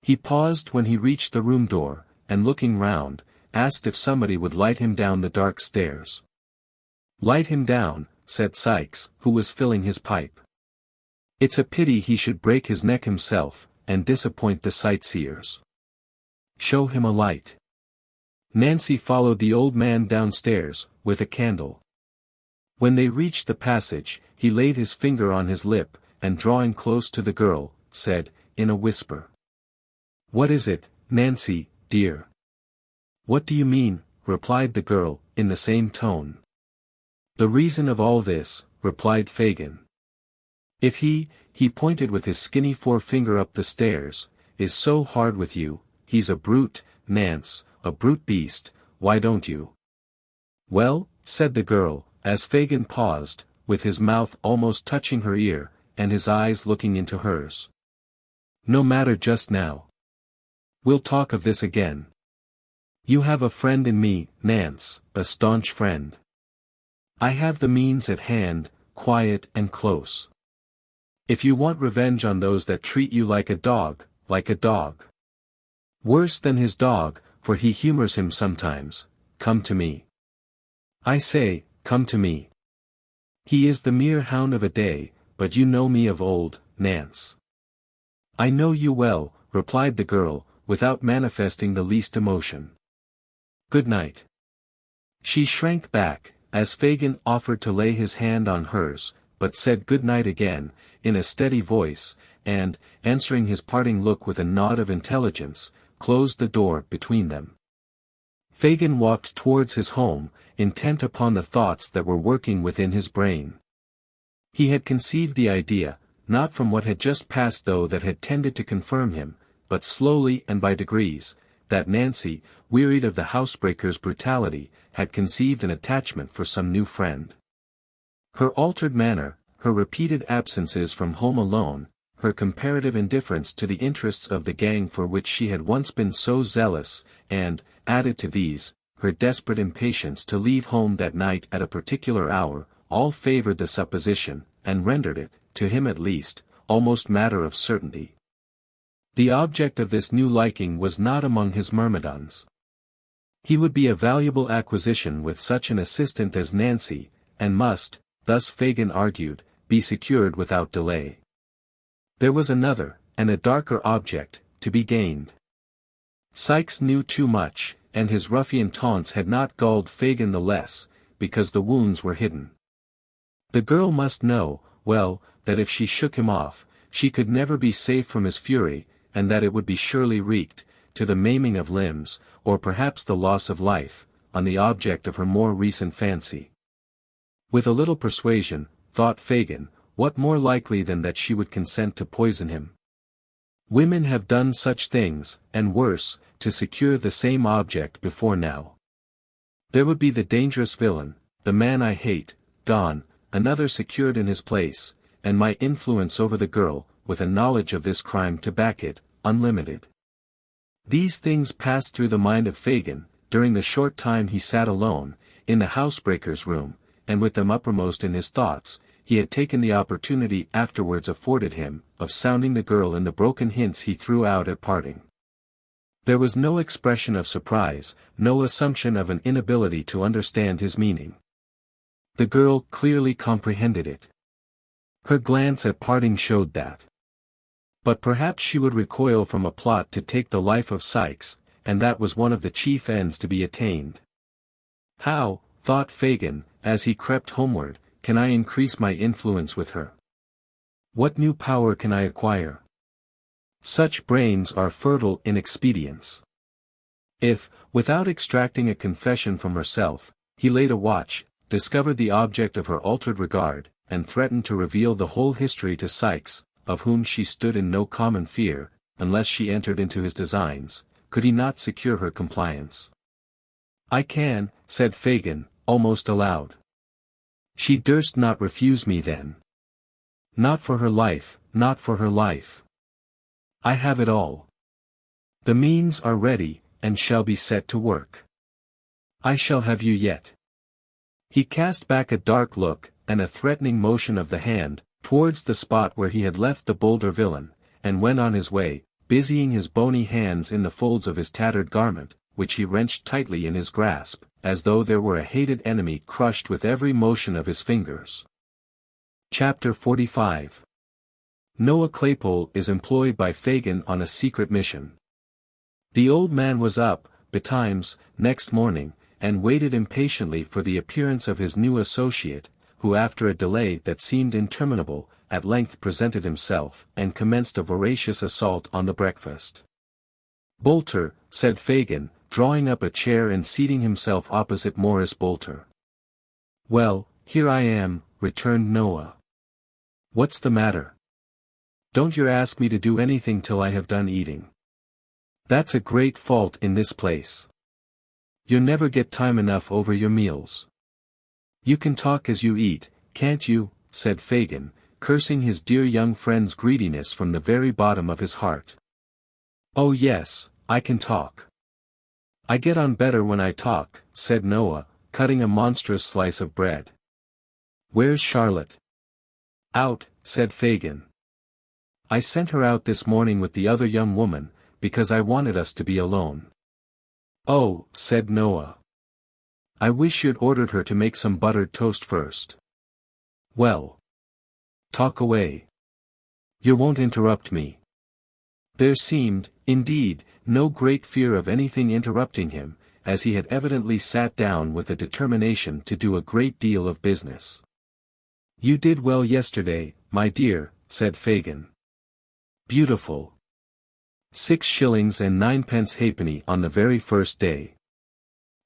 He paused when he reached the room door, and looking round, asked if somebody would light him down the dark stairs. "Light him down," said Sikes, who was filling his pipe. "It's a pity he should break his neck himself, and disappoint the sightseers. Show him a light." Nancy followed the old man downstairs, with a candle. When they reached the passage, he laid his finger on his lip, and drawing close to the girl, said, in a whisper, "What is it, Nancy, dear?" "What do you mean?" replied the girl, in the same tone. "The reason of all this," replied Fagin. "If he pointed with his skinny forefinger up the stairs, "is so hard with you, he's a brute, Nance, a brute beast, why don't you?" "Well," said the girl, as Fagin paused, with his mouth almost touching her ear, and his eyes looking into hers. "No matter just now. We'll talk of this again. You have a friend in me, Nance, a staunch friend. I have the means at hand, quiet and close. If you want revenge on those that treat you like a dog, worse than his dog, for he humors him sometimes, come to me. I say, come to me. He is the mere hound of a day, but you know me of old, Nance." "I know you well," replied the girl, without manifesting the least emotion. "Good night." She shrank back, as Fagin offered to lay his hand on hers, but said good night again, in a steady voice, and, answering his parting look with a nod of intelligence, closed the door between them. Fagin walked towards his home, intent upon the thoughts that were working within his brain. He had conceived the idea, not from what had just passed though that had tended to confirm him, but slowly and by degrees, that Nancy, wearied of the housebreaker's brutality, had conceived an attachment for some new friend. Her altered manner, her repeated absences from home alone, her comparative indifference to the interests of the gang for which she had once been so zealous, and, added to these, her desperate impatience to leave home that night at a particular hour, all favored the supposition, and rendered it, to him at least, almost matter of certainty. The object of this new liking was not among his myrmidons. He would be a valuable acquisition with such an assistant as Nancy, and must, thus Fagin argued, be secured without delay. There was another, and a darker object, to be gained. Sikes knew too much, and his ruffian taunts had not galled Fagin the less, because the wounds were hidden. The girl must know, well, that if she shook him off, she could never be safe from his fury, and that it would be surely wreaked, to the maiming of limbs, or perhaps the loss of life, on the object of her more recent fancy. With a little persuasion, thought Fagin, what more likely than that she would consent to poison him? Women have done such things, and worse, to secure the same object before now. There would be the dangerous villain, the man I hate, gone, another secured in his place, and my influence over the girl, with a knowledge of this crime to back it, unlimited. These things passed through the mind of Fagin, during the short time he sat alone, in the housebreaker's room, and with them uppermost in his thoughts, he had taken the opportunity afterwards afforded him, of sounding the girl in the broken hints he threw out at parting. There was no expression of surprise, no assumption of an inability to understand his meaning. The girl clearly comprehended it. Her glance at parting showed that. But perhaps she would recoil from a plot to take the life of Sikes, and that was one of the chief ends to be attained. How, thought Fagin, as he crept homeward, can I increase my influence with her? What new power can I acquire? Such brains are fertile in expedients. If, without extracting a confession from herself, he laid a watch, discovered the object of her altered regard, and threatened to reveal the whole history to Sikes, of whom she stood in no common fear, unless she entered into his designs, could he not secure her compliance? "I can," said Fagin, almost aloud. "She durst not refuse me then. Not for her life, not for her life. I have it all. The means are ready, and shall be set to work. I shall have you yet. He cast back a dark look, and a threatening motion of the hand, towards the spot where he had left the bolder villain, and went on his way, busying his bony hands in the folds of his tattered garment, which he wrenched tightly in his grasp, as though there were a hated enemy crushed with every motion of his fingers. Chapter 45. Noah Claypole is employed by Fagin on a secret mission. The old man was up, betimes, next morning, and waited impatiently for the appearance of his new associate, who after a delay that seemed interminable, at length presented himself, and commenced a voracious assault on the breakfast. "Bolter," said Fagin, drawing up a chair and seating himself opposite Morris Bolter. "Well, here I am," returned Noah. "What's the matter? Don't you ask me to do anything till I have done eating. That's a great fault in this place. You never get time enough over your meals. You can talk as you eat, can't you?" said Fagin, cursing his dear young friend's greediness from the very bottom of his heart. "Oh yes, I can talk. I get on better when I talk," said Noah, cutting a monstrous slice of bread. "Where's Charlotte?" "Out," said Fagin. "I sent her out this morning with the other young woman, because I wanted us to be alone." "Oh," said Noah. "I wish you'd ordered her to make some buttered toast first." "Well. Talk away. You won't interrupt me." There seemed, indeed, no great fear of anything interrupting him, as he had evidently sat down with a determination to do a great deal of business. "You did well yesterday, my dear," said Fagin. "Beautiful. 6 shillings and 9 halfpenny on the very first day.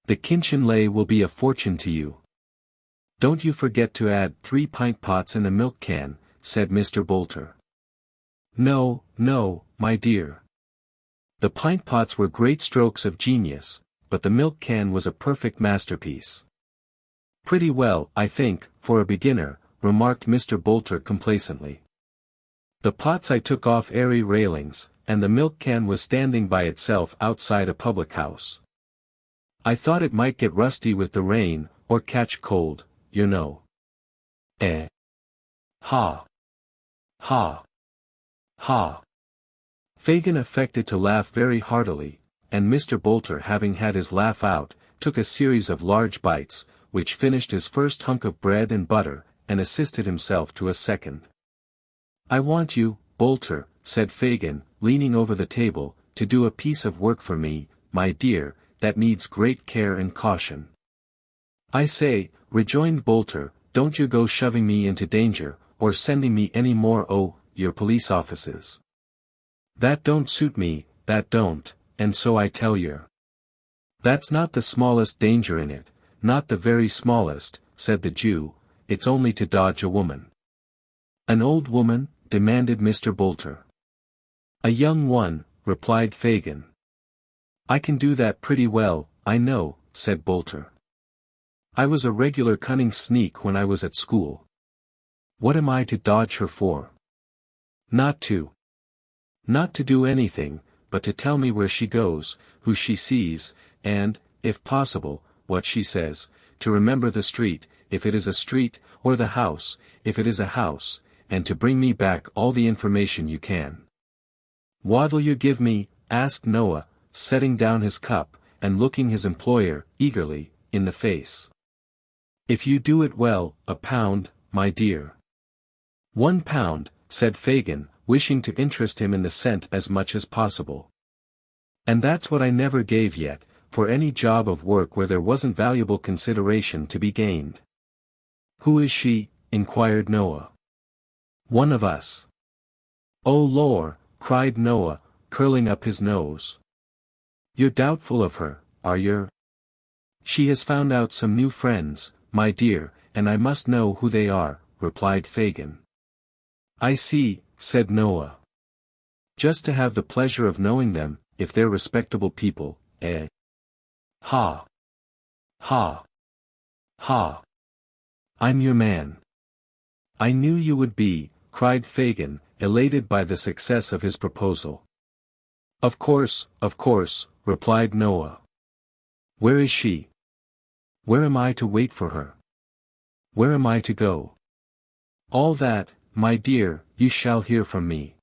The kinchin lay will be a fortune to you. Don't you forget to add 3 pint pots and a milk can," said Mr. Bolter. "No, no, my dear. The pint pots were great strokes of genius, but the milk can was a perfect masterpiece." "Pretty well, I think, for a beginner," remarked Mr. Bolter complacently. "The pots I took off airy railings, and the milk can was standing by itself outside a public house. I thought it might get rusty with the rain, or catch cold, you know." "Eh? Ha! Ha! Ha!" Fagin affected to laugh very heartily, and Mr. Bolter, having had his laugh out, took a series of large bites, which finished his first hunk of bread and butter, and assisted himself to a second. "I want you, Bolter," said Fagin, leaning over the table, "to do a piece of work for me, my dear, that needs great care and caution." "I say," rejoined Bolter, "don't you go shoving me into danger, or sending me any more your police offices. That don't suit me, that don't, and so I tell yer. That's not the smallest danger in it, not the very smallest," said the Jew, "it's only to dodge a woman." "An old woman?" demanded Mr. Bolter. "A young one," replied Fagin. "I can do that pretty well, I know," said Bolter. "I was a regular cunning sneak when I was at school. What am I to dodge her for?" Not to do anything, but to tell me where she goes, who she sees, and, if possible, what she says, to remember the street, if it is a street, or the house, if it is a house, and to bring me back all the information you can." "What'll you give me?" asked Noah, setting down his cup, and looking his employer, eagerly, in the face. "If you do it well, £1, my dear." £1, said Fagin, wishing to interest him in the cent as much as possible. "And that's what I never gave yet, for any job of work where there wasn't valuable consideration to be gained." "Who is she?" inquired Noah. "One of us." "Oh lor!" cried Noah, curling up his nose. "You're doubtful of her, are yer?" "She has found out some new friends, my dear, and I must know who they are," replied Fagin. "I see," said Noah. "Just to have the pleasure of knowing them, if they're respectable people, eh? Ha! Ha! Ha! I'm your man. I knew you would be," cried Fagin, elated by the success of his proposal. Of course, replied Noah. Where is she? Where am I to wait for her? Where am I to go? All that, my dear, you shall hear from me.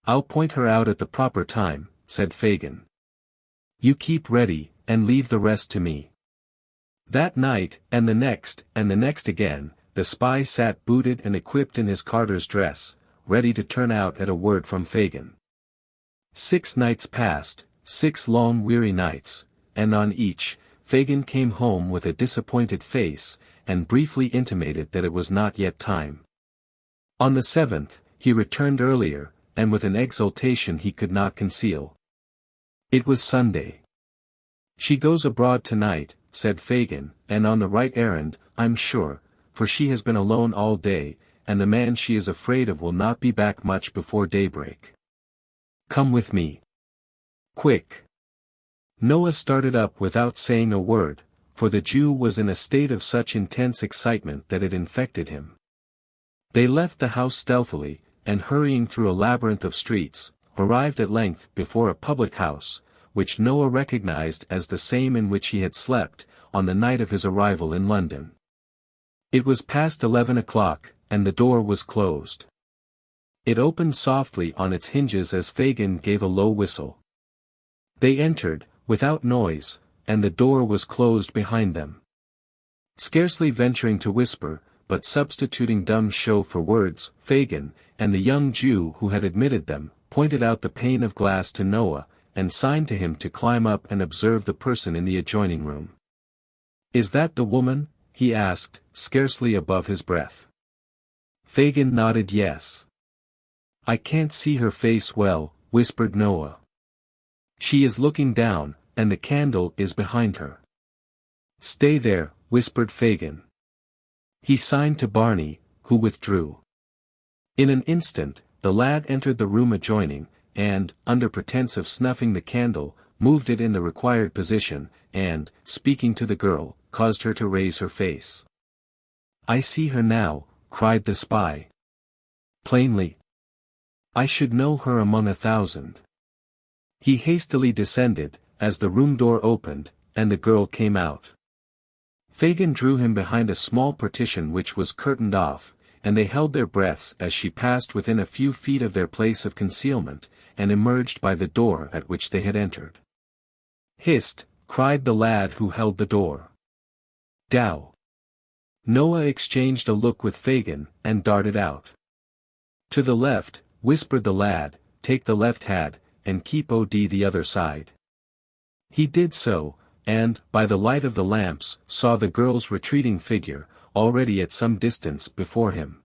I'll point her out at the proper time, said Fagin. You keep ready, and leave the rest to me. That night, and the next again, the spy sat booted and equipped in his carter's dress, ready to turn out at a word from Fagin. 6 nights passed, 6 long weary nights, and on each, Fagin came home with a disappointed face, and briefly intimated that it was not yet time. On the 7th, he returned earlier, and with an exultation he could not conceal. It was Sunday. She goes abroad tonight, said Fagin, and on the right errand, I'm sure, for she has been alone all day, and the man she is afraid of will not be back much before daybreak. Come with me. Quick. Noah started up without saying a word, for the Jew was in a state of such intense excitement that it infected him. They left the house stealthily, and hurrying through a labyrinth of streets, arrived at length before a public house, which Noah recognized as the same in which he had slept, on the night of his arrival in London. It was past 11 o'clock, and the door was closed. It opened softly on its hinges as Fagin gave a low whistle. They entered, without noise, and the door was closed behind them. Scarcely venturing to whisper, but substituting dumb show for words, Fagin, and the young Jew who had admitted them, pointed out the pane of glass to Noah, and signed to him to climb up and observe the person in the adjoining room. Is that the woman? He asked, scarcely above his breath. Fagin nodded yes. I can't see her face well, whispered Noah. She is looking down, and the candle is behind her. Stay there, whispered Fagin. He signed to Barney, who withdrew. In an instant, the lad entered the room adjoining, and, under pretense of snuffing the candle, moved it in the required position, and, speaking to the girl, caused her to raise her face. I see her now, cried the spy. Plainly. I should know her among 1,000. He hastily descended, as the room door opened, and the girl came out. Fagin drew him behind a small partition which was curtained off, and they held their breaths as she passed within a few feet of their place of concealment, and emerged by the door at which they had entered. Hist! Cried the lad who held the door. Dow! Noah exchanged a look with Fagin, and darted out. To the left, whispered the lad, take the left hand, and keep OD the other side. He did so, and, by the light of the lamps, saw the girl's retreating figure, already at some distance before him.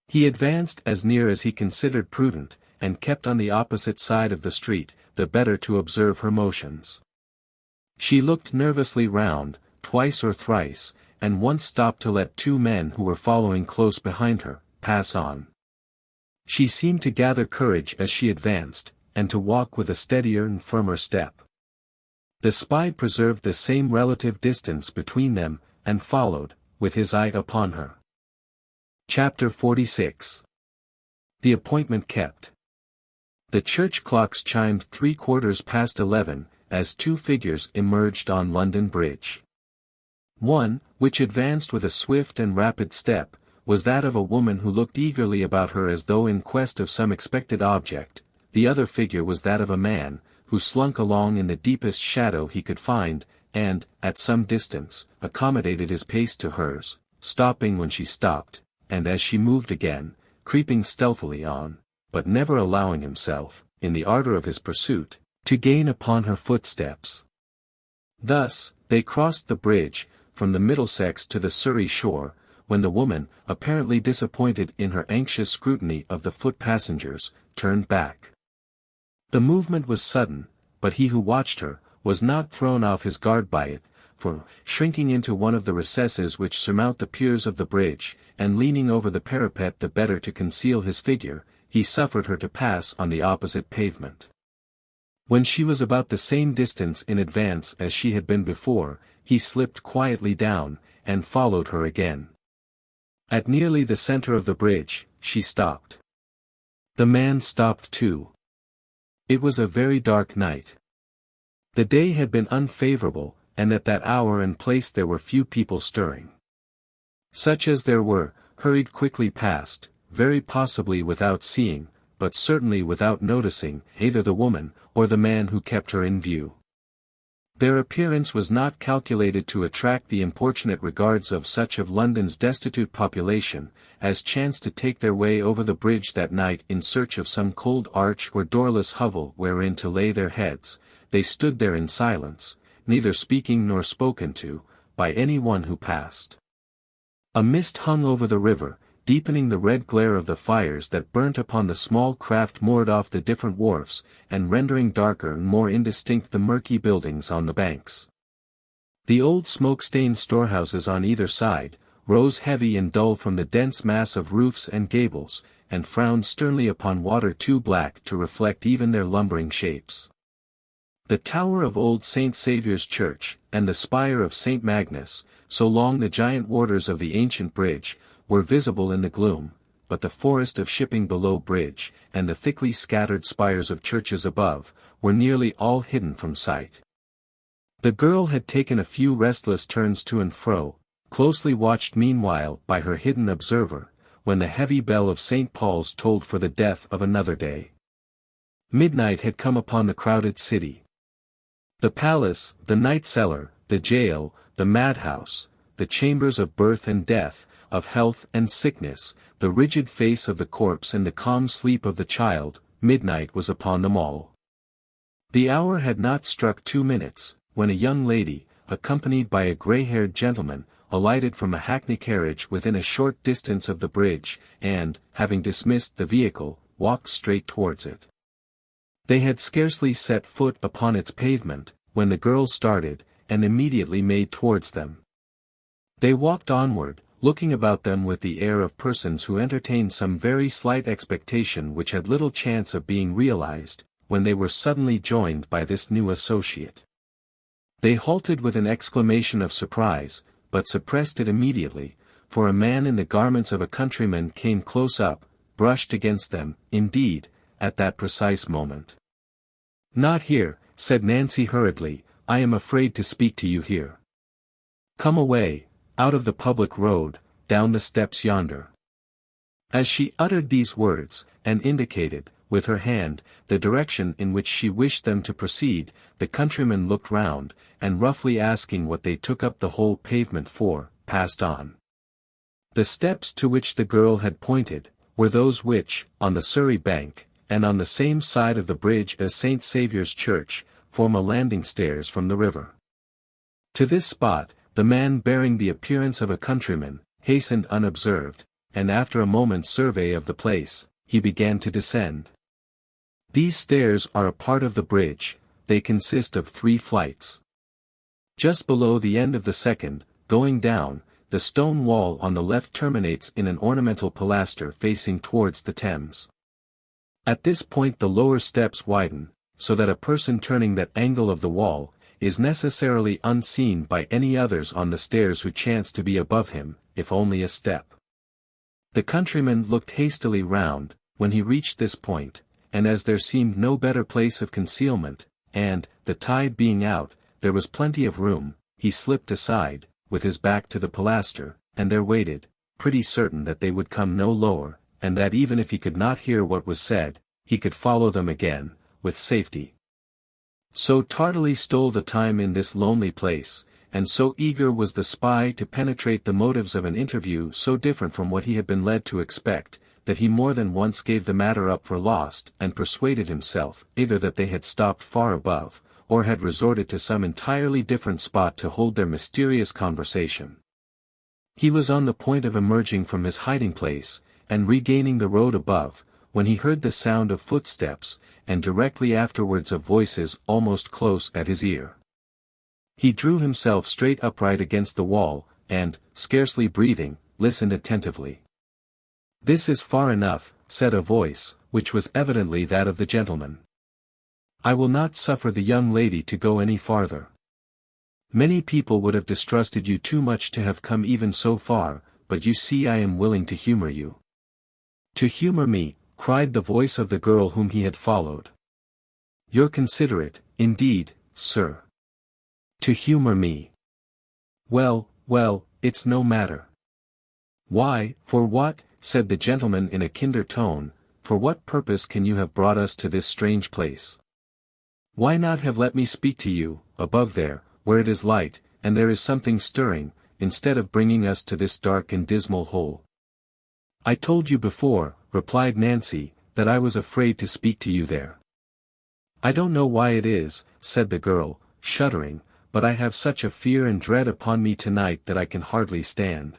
He advanced as near as he considered prudent, and kept on the opposite side of the street, the better to observe her motions. She looked nervously round, twice or thrice, and once stopped to let 2 men who were following close behind her, pass on. She seemed to gather courage as she advanced, and to walk with a steadier and firmer step. The spy preserved the same relative distance between them, and followed, with his eye upon her. Chapter 46. The appointment kept. The church clocks chimed 11:15, as 2 figures emerged on London Bridge. One, which advanced with a swift and rapid step, was that of a woman who looked eagerly about her as though in quest of some expected object. The other figure was that of a man, who slunk along in the deepest shadow he could find, and, at some distance, accommodated his pace to hers, stopping when she stopped, and as she moved again, creeping stealthily on, but never allowing himself, in the ardor of his pursuit, to gain upon her footsteps. Thus, they crossed the bridge, from the Middlesex to the Surrey shore, when the woman, apparently disappointed in her anxious scrutiny of the foot passengers, turned back. The movement was sudden, but he who watched her, was not thrown off his guard by it, for, shrinking into one of the recesses which surmount the piers of the bridge, and leaning over the parapet the better to conceal his figure, he suffered her to pass on the opposite pavement. When she was about the same distance in advance as she had been before, he slipped quietly down, and followed her again. At nearly the center of the bridge, she stopped. The man stopped too. It was a very dark night. The day had been unfavorable, and at that hour and place there were few people stirring. Such as there were, hurried quickly past, very possibly without seeing, but certainly without noticing, either the woman, or the man who kept her in view. Their appearance was not calculated to attract the importunate regards of such of London's destitute population, as chanced to take their way over the bridge that night in search of some cold arch or doorless hovel wherein to lay their heads. They stood there in silence, neither speaking nor spoken to, by any one who passed. A mist hung over the river, deepening the red glare of the fires that burnt upon the small craft moored off the different wharfs, and rendering darker and more indistinct the murky buildings on the banks. The old smoke-stained storehouses on either side, rose heavy and dull from the dense mass of roofs and gables, and frowned sternly upon water too black to reflect even their lumbering shapes. The tower of old St. Saviour's Church, and the spire of St. Magnus, so long the giant warders of the ancient bridge, were visible in the gloom, but the forest of shipping below bridge, and the thickly scattered spires of churches above, were nearly all hidden from sight. The girl had taken a few restless turns to and fro, closely watched meanwhile by her hidden observer, when the heavy bell of St. Paul's tolled for the death of another day. Midnight had come upon the crowded city. The palace, the night cellar, the jail, the madhouse, the chambers of birth and death, of health and sickness, the rigid face of the corpse and the calm sleep of the child, midnight was upon them all. The hour had not struck 2 minutes, when a young lady, accompanied by a grey-haired gentleman, alighted from a hackney carriage within a short distance of the bridge, and, having dismissed the vehicle, walked straight towards it. They had scarcely set foot upon its pavement, when the girl started, and immediately made towards them. They walked onward, looking about them with the air of persons who entertained some very slight expectation which had little chance of being realized, when they were suddenly joined by this new associate. They halted with an exclamation of surprise, but suppressed it immediately, for a man in the garments of a countryman came close up, brushed against them, indeed, at that precise moment. "Not here," said Nancy hurriedly, "I am afraid to speak to you here. Come away, out of the public road, down the steps yonder." As she uttered these words, and indicated, with her hand, the direction in which she wished them to proceed, the countryman looked round, and roughly asking what they took up the whole pavement for, passed on. The steps to which the girl had pointed, were those which, on the Surrey bank, and on the same side of the bridge as St. Saviour's Church, form a landing stairs from the river. To this spot, the man bearing the appearance of a countryman, hastened unobserved, and after a moment's survey of the place, he began to descend. These stairs are a part of the bridge, they consist of 3 flights. Just below the end of the second, going down, the stone wall on the left terminates in an ornamental pilaster facing towards the Thames. At this point the lower steps widen, so that a person turning that angle of the wall, is necessarily unseen by any others on the stairs who chance to be above him, if only a step. The countryman looked hastily round, when he reached this point, and as there seemed no better place of concealment, and, the tide being out, there was plenty of room, he slipped aside, with his back to the pilaster, and there waited, pretty certain that they would come no lower, and that even if he could not hear what was said, he could follow them again, with safety. So tardily stole the time in this lonely place, and so eager was the spy to penetrate the motives of an interview so different from what he had been led to expect, that he more than once gave the matter up for lost and persuaded himself either that they had stopped far above, or had resorted to some entirely different spot to hold their mysterious conversation. He was on the point of emerging from his hiding place, and regaining the road above, when he heard the sound of footsteps, and directly afterwards of voices almost close at his ear. He drew himself straight upright against the wall, and, scarcely breathing, listened attentively. "This is far enough," said a voice, which was evidently that of the gentleman. "I will not suffer the young lady to go any farther. Many people would have distrusted you too much to have come even so far, but you see I am willing to humor you." To humor me, cried the voice of the girl whom he had followed. You're considerate, indeed, sir. To humor me. Well, well, it's no matter. Why, for what, said the gentleman in a kinder tone, for what purpose can you have brought us to this strange place? Why not have let me speak to you, above there, where it is light, and there is something stirring, instead of bringing us to this dark and dismal hole? I told you before, replied Nancy, that I was afraid to speak to you there. I don't know why it is, said the girl, shuddering, but I have such a fear and dread upon me tonight that I can hardly stand.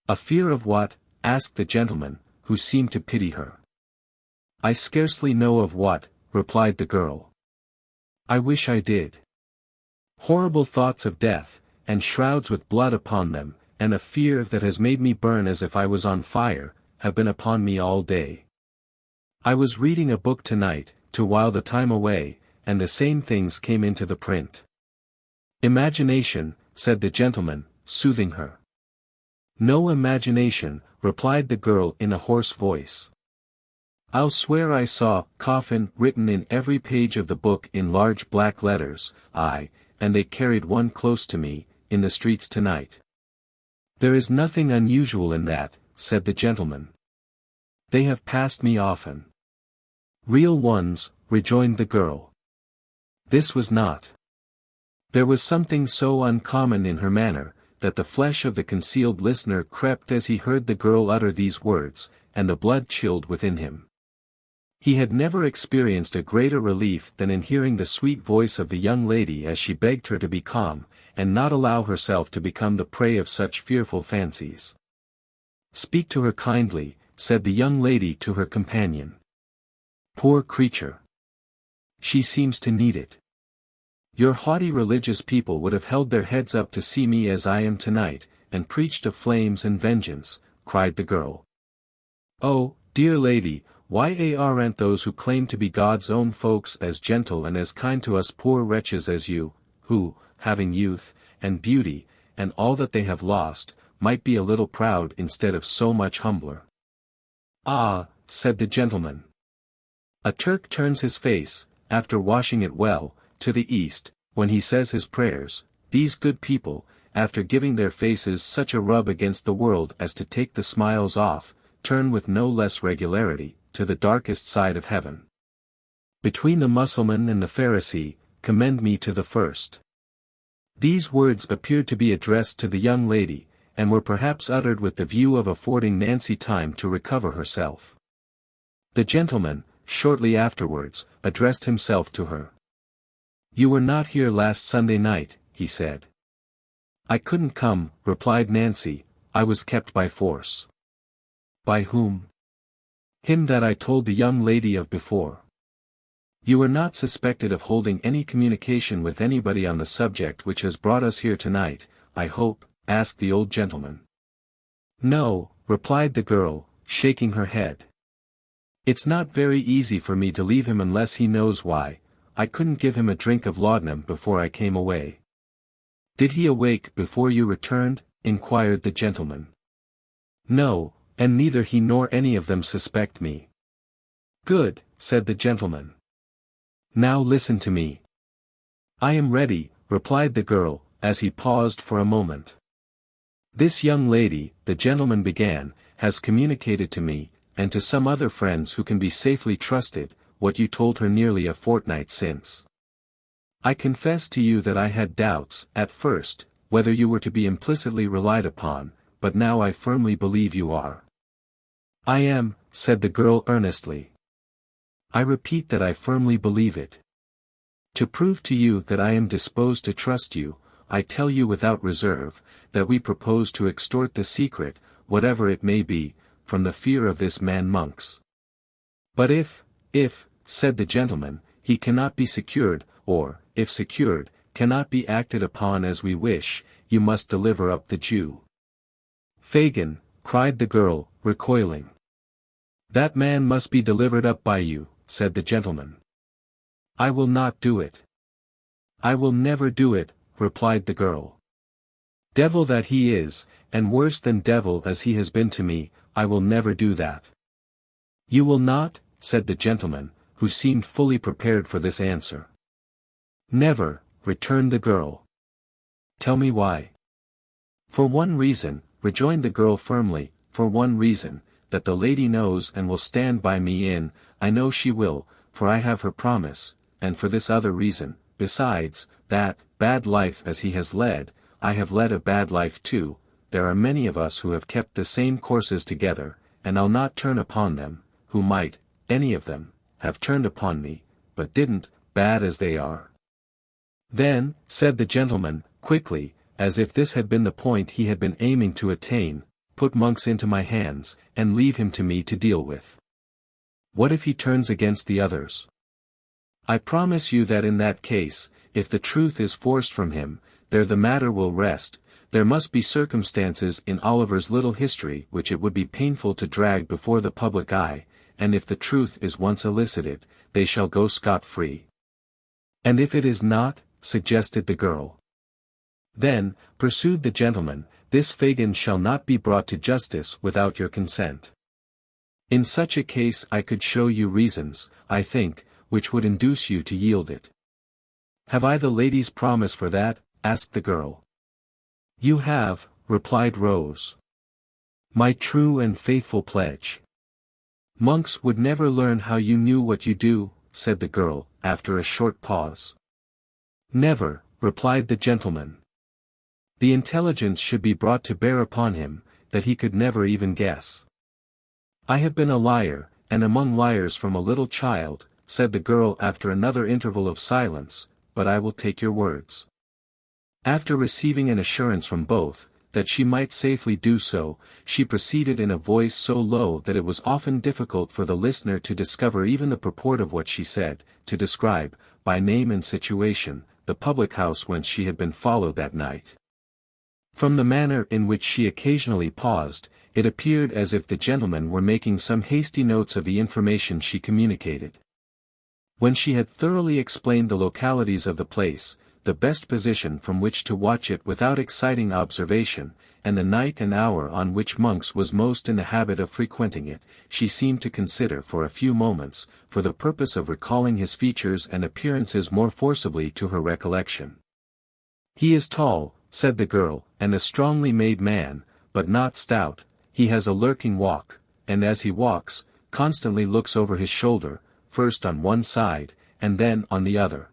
A fear of what? Asked the gentleman, who seemed to pity her. I scarcely know of what, replied the girl. I wish I did. Horrible thoughts of death, and shrouds with blood upon them, and a fear that has made me burn as if I was on fire, have been upon me all day. I was reading a book tonight, to while the time away, and the same things came into the print. Imagination, said the gentleman, soothing her. No imagination, replied the girl in a hoarse voice. I'll swear I saw coffin written in every page of the book in large black letters, and they carried one close to me, in the streets tonight. There is nothing unusual in that, said the gentleman. They have passed me often. Real ones, rejoined the girl. This was not. There was something so uncommon in her manner, that the flesh of the concealed listener crept as he heard the girl utter these words, and the blood chilled within him. He had never experienced a greater relief than in hearing the sweet voice of the young lady as she begged her to be calm, and not allow herself to become the prey of such fearful fancies. Speak to her kindly, said the young lady to her companion. Poor creature! She seems to need it. Your haughty religious people would have held their heads up to see me as I am tonight, and preached of flames and vengeance, cried the girl. Oh, dear lady, why aren't those who claim to be God's own folks as gentle and as kind to us poor wretches as you, who, having youth, and beauty, and all that they have lost, might be a little proud instead of so much humbler? Ah, said the gentleman. A Turk turns his face, after washing it well, to the east, when he says his prayers. These good people, after giving their faces such a rub against the world as to take the smiles off, turn with no less regularity, to the darkest side of heaven. Between the Mussulman and the Pharisee, commend me to the first. These words appeared to be addressed to the young lady, and were perhaps uttered with the view of affording Nancy time to recover herself. The gentleman, shortly afterwards, addressed himself to her. You were not here last Sunday night, he said. I couldn't come, replied Nancy, I was kept by force. By whom? Him that I told the young lady of before. You are not suspected of holding any communication with anybody on the subject which has brought us here tonight, I hope, asked the old gentleman. No, replied the girl, shaking her head. It's not very easy for me to leave him unless he knows why. I couldn't give him a drink of laudanum before I came away. Did he awake before you returned? Inquired the gentleman. No, and neither he nor any of them suspect me. Good, said the gentleman. Now listen to me. I am ready, replied the girl, as he paused for a moment. This young lady, the gentleman began, has communicated to me, and to some other friends who can be safely trusted, what you told her nearly a fortnight since. I confess to you that I had doubts, at first, whether you were to be implicitly relied upon, but now I firmly believe you are. I am, said the girl earnestly. I repeat that I firmly believe it. To prove to you that I am disposed to trust you, I tell you without reserve, that we propose to extort the secret, whatever it may be, from the fear of this man Monks. But if, said the gentleman, he cannot be secured, or, if secured, cannot be acted upon as we wish, you must deliver up the Jew. Fagin, cried the girl, recoiling. That man must be delivered up by you, said the gentleman. I will not do it. I will never do it, replied the girl. Devil that he is, and worse than devil as he has been to me, I will never do that. You will not, said the gentleman, who seemed fully prepared for this answer. Never, returned the girl. Tell me why. For one reason, rejoined the girl firmly, for one reason, that the lady knows and will stand by me I know she will, for I have her promise, and for this other reason, besides, that, bad life as he has led, I have led a bad life too. There are many of us who have kept the same courses together, and I'll not turn upon them, who might, any of them, have turned upon me, but didn't, bad as they are. Then, said the gentleman, quickly, as if this had been the point he had been aiming to attain, put Monks into my hands, and leave him to me to deal with. What if he turns against the others? I promise you that in that case, if the truth is forced from him, there the matter will rest. There must be circumstances in Oliver's little history which it would be painful to drag before the public eye, and if the truth is once elicited, they shall go scot-free. And if it is not, suggested the girl. Then, pursued the gentleman, this Fagin shall not be brought to justice without your consent. In such a case I could show you reasons, I think, which would induce you to yield it. Have I the lady's promise for that? Asked the girl. You have, replied Rose. My true and faithful pledge. Monks would never learn how you knew what you do, said the girl, after a short pause. Never, replied the gentleman. The intelligence should be brought to bear upon him, that he could never even guess. I have been a liar, and among liars from a little child, said the girl after another interval of silence, but I will take your words. After receiving an assurance from both, that she might safely do so, she proceeded in a voice so low that it was often difficult for the listener to discover even the purport of what she said, to describe, by name and situation, the public house whence she had been followed that night. From the manner in which she occasionally paused, it appeared as if the gentlemen were making some hasty notes of the information she communicated. When she had thoroughly explained the localities of the place, the best position from which to watch it without exciting observation, and the night and hour on which Monks was most in the habit of frequenting it, she seemed to consider for a few moments, for the purpose of recalling his features and appearances more forcibly to her recollection. He is tall, said the girl, and a strongly made man, but not stout. He has a lurking walk, and as he walks, constantly looks over his shoulder, first on one side, and then on the other.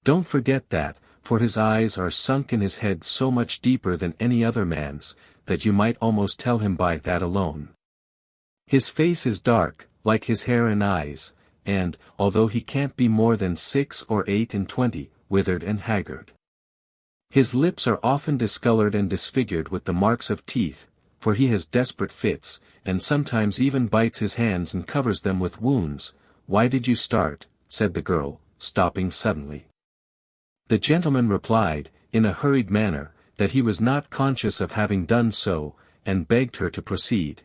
Don't forget that, for his eyes are sunk in his head so much deeper than any other man's, that you might almost tell him by that alone. His face is dark, like his hair and eyes, and, although he can't be more than 6 or 28, withered and haggard. His lips are often discolored and disfigured with the marks of teeth, for he has desperate fits, and sometimes even bites his hands and covers them with wounds. Why did you start? Said the girl, stopping suddenly. The gentleman replied, in a hurried manner, that he was not conscious of having done so, and begged her to proceed.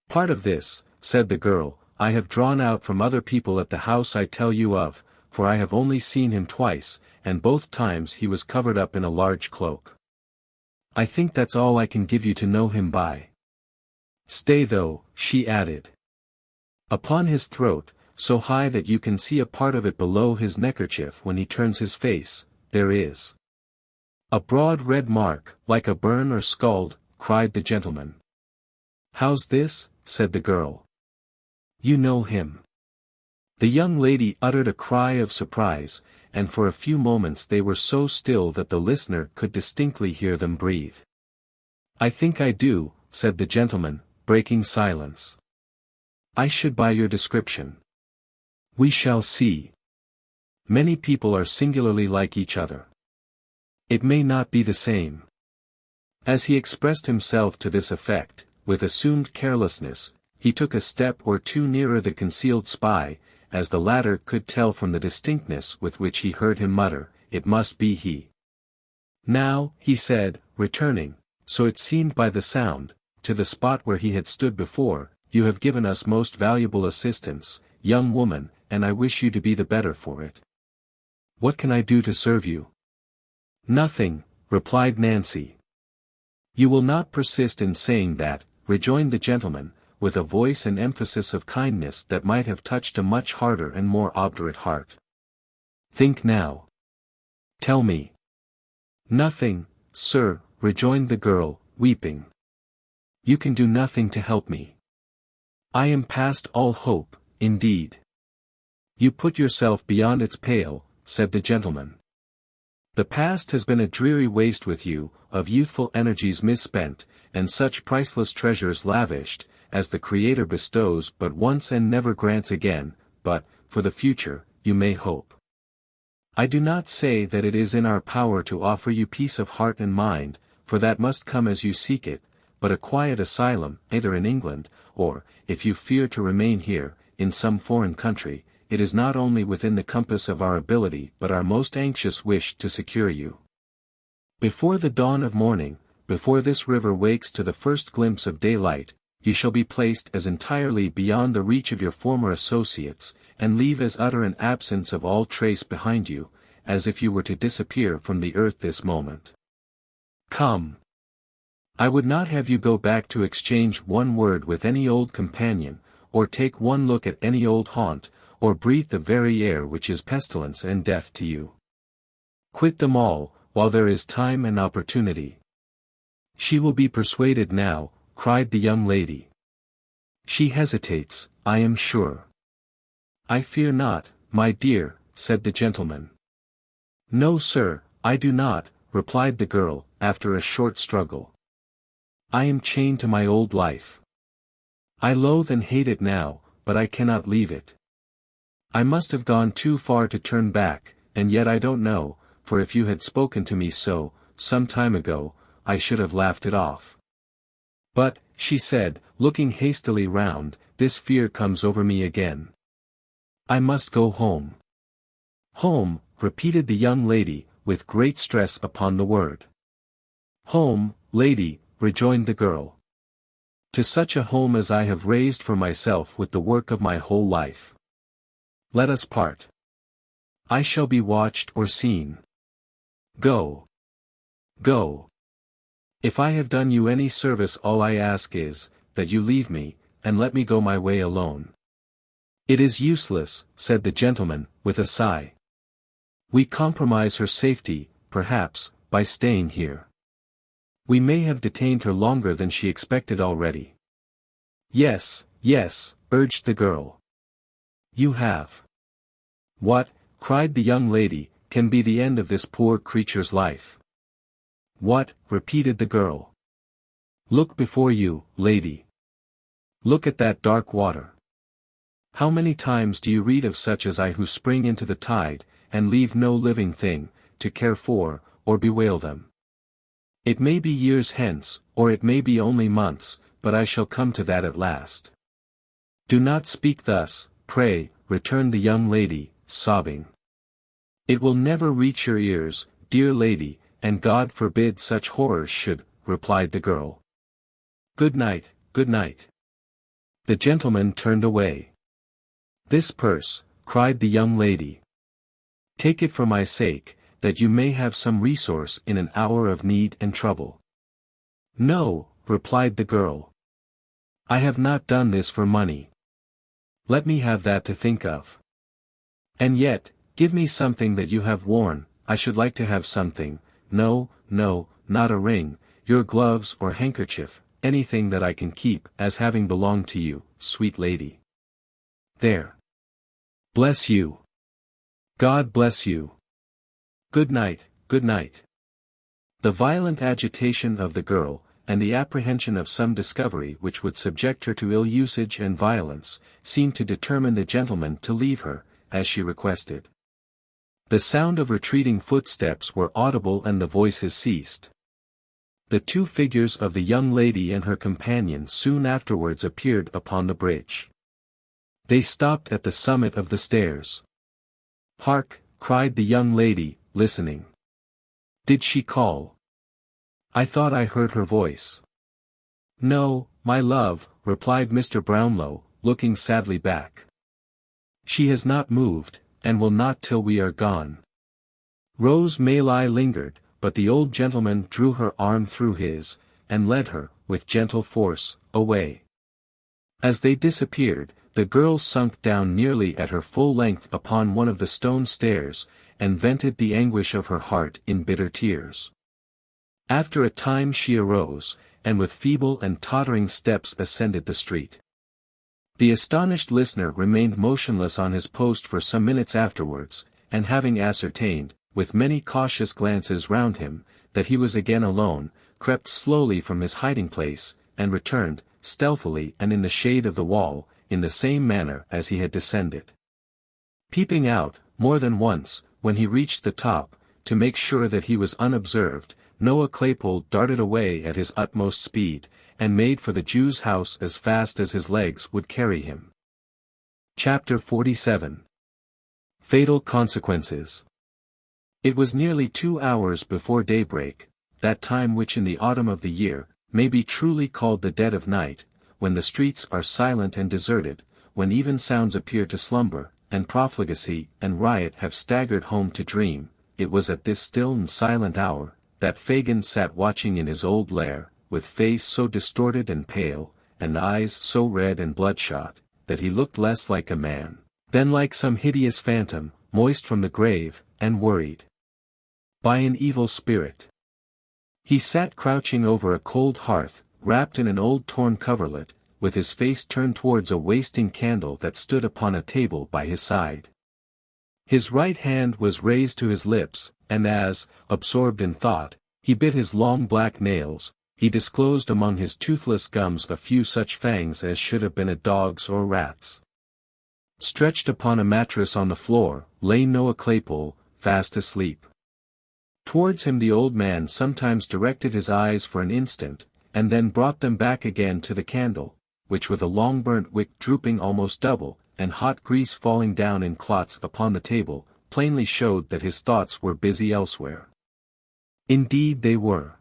Part of this, said the girl, I have drawn out from other people at the house I tell you of, for I have only seen him twice, and both times he was covered up in a large cloak. I think that's all I can give you to know him by. Stay though, she added. Upon his throat, so high that you can see a part of it below his neckerchief when he turns his face, there is a broad red mark, like a burn or scald, cried the gentleman. How's this? Said the girl. You know him. The young lady uttered a cry of surprise, and for a few moments they were so still that the listener could distinctly hear them breathe. I think I do, said the gentleman, breaking silence. I should buy your description. We shall see. Many people are singularly like each other. It may not be the same. As he expressed himself to this effect, with assumed carelessness, he took a step or two nearer the concealed spy, as the latter could tell from the distinctness with which he heard him mutter, it must be he. Now, he said, returning, so it seemed by the sound, to the spot where he had stood before, you have given us most valuable assistance, young woman, and I wish you to be the better for it. What can I do to serve you? Nothing, replied Nancy. You will not persist in saying that, rejoined the gentleman, with a voice and emphasis of kindness that might have touched a much harder and more obdurate heart. "Think now. Tell me." "Nothing, sir," rejoined the girl, weeping. "You can do nothing to help me. I am past all hope, indeed." "You put yourself beyond its pale," said the gentleman. "The past has been a dreary waste with you, of youthful energies misspent, and such priceless treasures lavished, as the Creator bestows but once and never grants again, but, for the future, you may hope. I do not say that it is in our power to offer you peace of heart and mind, for that must come as you seek it, but a quiet asylum, either in England, or, if you fear to remain here, in some foreign country, it is not only within the compass of our ability but our most anxious wish to secure you. Before the dawn of morning, before this river wakes to the first glimpse of daylight, you shall be placed as entirely beyond the reach of your former associates, and leave as utter an absence of all trace behind you, as if you were to disappear from the earth this moment. Come. I would not have you go back to exchange one word with any old companion, or take one look at any old haunt, or breathe the very air which is pestilence and death to you. Quit them all, while there is time and opportunity." "She will be persuaded now," cried the young lady. "She hesitates, I am sure." "I fear not, my dear," said the gentleman. "No, sir, I do not," replied the girl, after a short struggle. "I am chained to my old life. I loathe and hate it now, but I cannot leave it. I must have gone too far to turn back, and yet I don't know, for if you had spoken to me so, some time ago, I should have laughed it off. But," she said, looking hastily round, "this fear comes over me again. I must go home." "Home," repeated the young lady, with great stress upon the word. "Home, lady," rejoined the girl. "To such a home as I have raised for myself with the work of my whole life. Let us part. I shall be watched or seen. Go. Go. If I have done you any service, all I ask is, that you leave me, and let me go my way alone." "It is useless," said the gentleman, with a sigh. "We compromise her safety, perhaps, by staying here. We may have detained her longer than she expected already." "Yes, yes," urged the girl. "You have." "What," cried the young lady, "can be the end of this poor creature's life?" "What?" repeated the girl. "Look before you, lady. Look at that dark water. How many times do you read of such as I who spring into the tide, and leave no living thing, to care for, or bewail them? It may be years hence, or it may be only months, but I shall come to that at last." "Do not speak thus, pray," returned the young lady, sobbing. "It will never reach your ears, dear lady, and God forbid such horrors should," replied the girl. "Good night, good night." The gentleman turned away. "This purse," cried the young lady. "Take it for my sake, that you may have some resource in an hour of need and trouble." "No," replied the girl. "I have not done this for money. Let me have that to think of. And yet, give me something that you have worn, I should like to have something, no, no, not a ring, your gloves or handkerchief, anything that I can keep as having belonged to you, sweet lady. There. Bless you. God bless you. Good night, good night." The violent agitation of the girl, and the apprehension of some discovery which would subject her to ill usage and violence, seemed to determine the gentleman to leave her, as she requested. The sound of retreating footsteps were audible and the voices ceased. The two figures of the young lady and her companion soon afterwards appeared upon the bridge. They stopped at the summit of the stairs. "Hark!" cried the young lady, listening. "Did she call? I thought I heard her voice." "No, my love," replied Mr. Brownlow, looking sadly back. "She has not moved, and will not till we are gone." Rose Maylie lingered, but the old gentleman drew her arm through his, and led her, with gentle force, away. As they disappeared, the girl sunk down nearly at her full length upon one of the stone stairs, and vented the anguish of her heart in bitter tears. After a time she arose, and with feeble and tottering steps ascended the street. The astonished listener remained motionless on his post for some minutes afterwards, and having ascertained, with many cautious glances round him, that he was again alone, crept slowly from his hiding-place, and returned, stealthily and in the shade of the wall, in the same manner as he had descended. Peeping out, more than once, when he reached the top, to make sure that he was unobserved, Noah Claypole darted away at his utmost speed, and made for the Jew's house as fast as his legs would carry him. Chapter 47. Fatal Consequences. It was nearly 2 hours before daybreak, that time which in the autumn of the year, may be truly called the dead of night, when the streets are silent and deserted, when even sounds appear to slumber, and profligacy and riot have staggered home to dream. It was at this still and silent hour, that Fagin sat watching in his old lair, with face so distorted and pale, and eyes so red and bloodshot, that he looked less like a man, than like some hideous phantom, moist from the grave, and worried by an evil spirit. He sat crouching over a cold hearth, wrapped in an old torn coverlet, with his face turned towards a wasting candle that stood upon a table by his side. His right hand was raised to his lips, and as, absorbed in thought, he bit his long black nails, he disclosed among his toothless gums a few such fangs as should have been a dog's or rat's. Stretched upon a mattress on the floor, lay Noah Claypole, fast asleep. Towards him the old man sometimes directed his eyes for an instant, and then brought them back again to the candle, which with a long burnt wick drooping almost double, and hot grease falling down in clots upon the table, plainly showed that his thoughts were busy elsewhere. Indeed they were.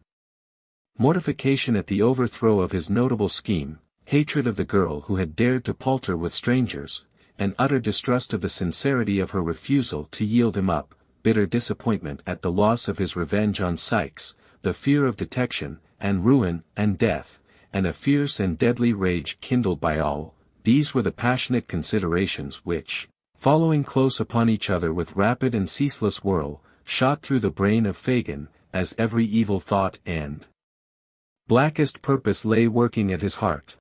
Mortification at the overthrow of his notable scheme, hatred of the girl who had dared to palter with strangers, and utter distrust of the sincerity of her refusal to yield him up, bitter disappointment at the loss of his revenge on Sikes, the fear of detection, and ruin, and death, and a fierce and deadly rage kindled by all, these were the passionate considerations which, following close upon each other with rapid and ceaseless whirl, shot through the brain of Fagin, as every evil thought and blackest purpose lay working at his heart.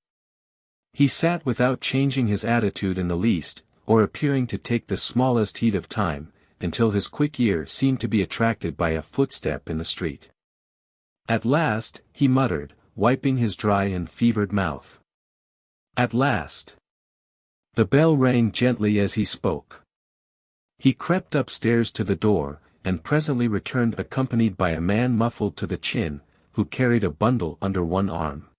He sat without changing his attitude in the least, or appearing to take the smallest heed of time, until his quick ear seemed to be attracted by a footstep in the street. At last, he muttered, wiping his dry and fevered mouth. At last. The bell rang gently as he spoke. He crept upstairs to the door, and presently returned accompanied by a man muffled to the chin, who carried a bundle under one arm.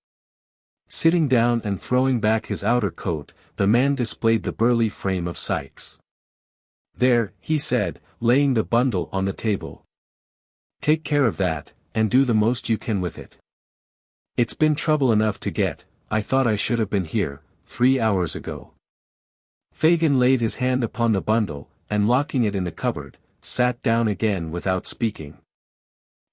Sitting down and throwing back his outer coat, the man displayed the burly frame of Sikes. "There," he said, laying the bundle on the table. "Take care of that, and do the most you can with it. It's been trouble enough to get. I thought I should have been here 3 hours ago." Fagin laid his hand upon the bundle, and locking it in the cupboard, sat down again without speaking.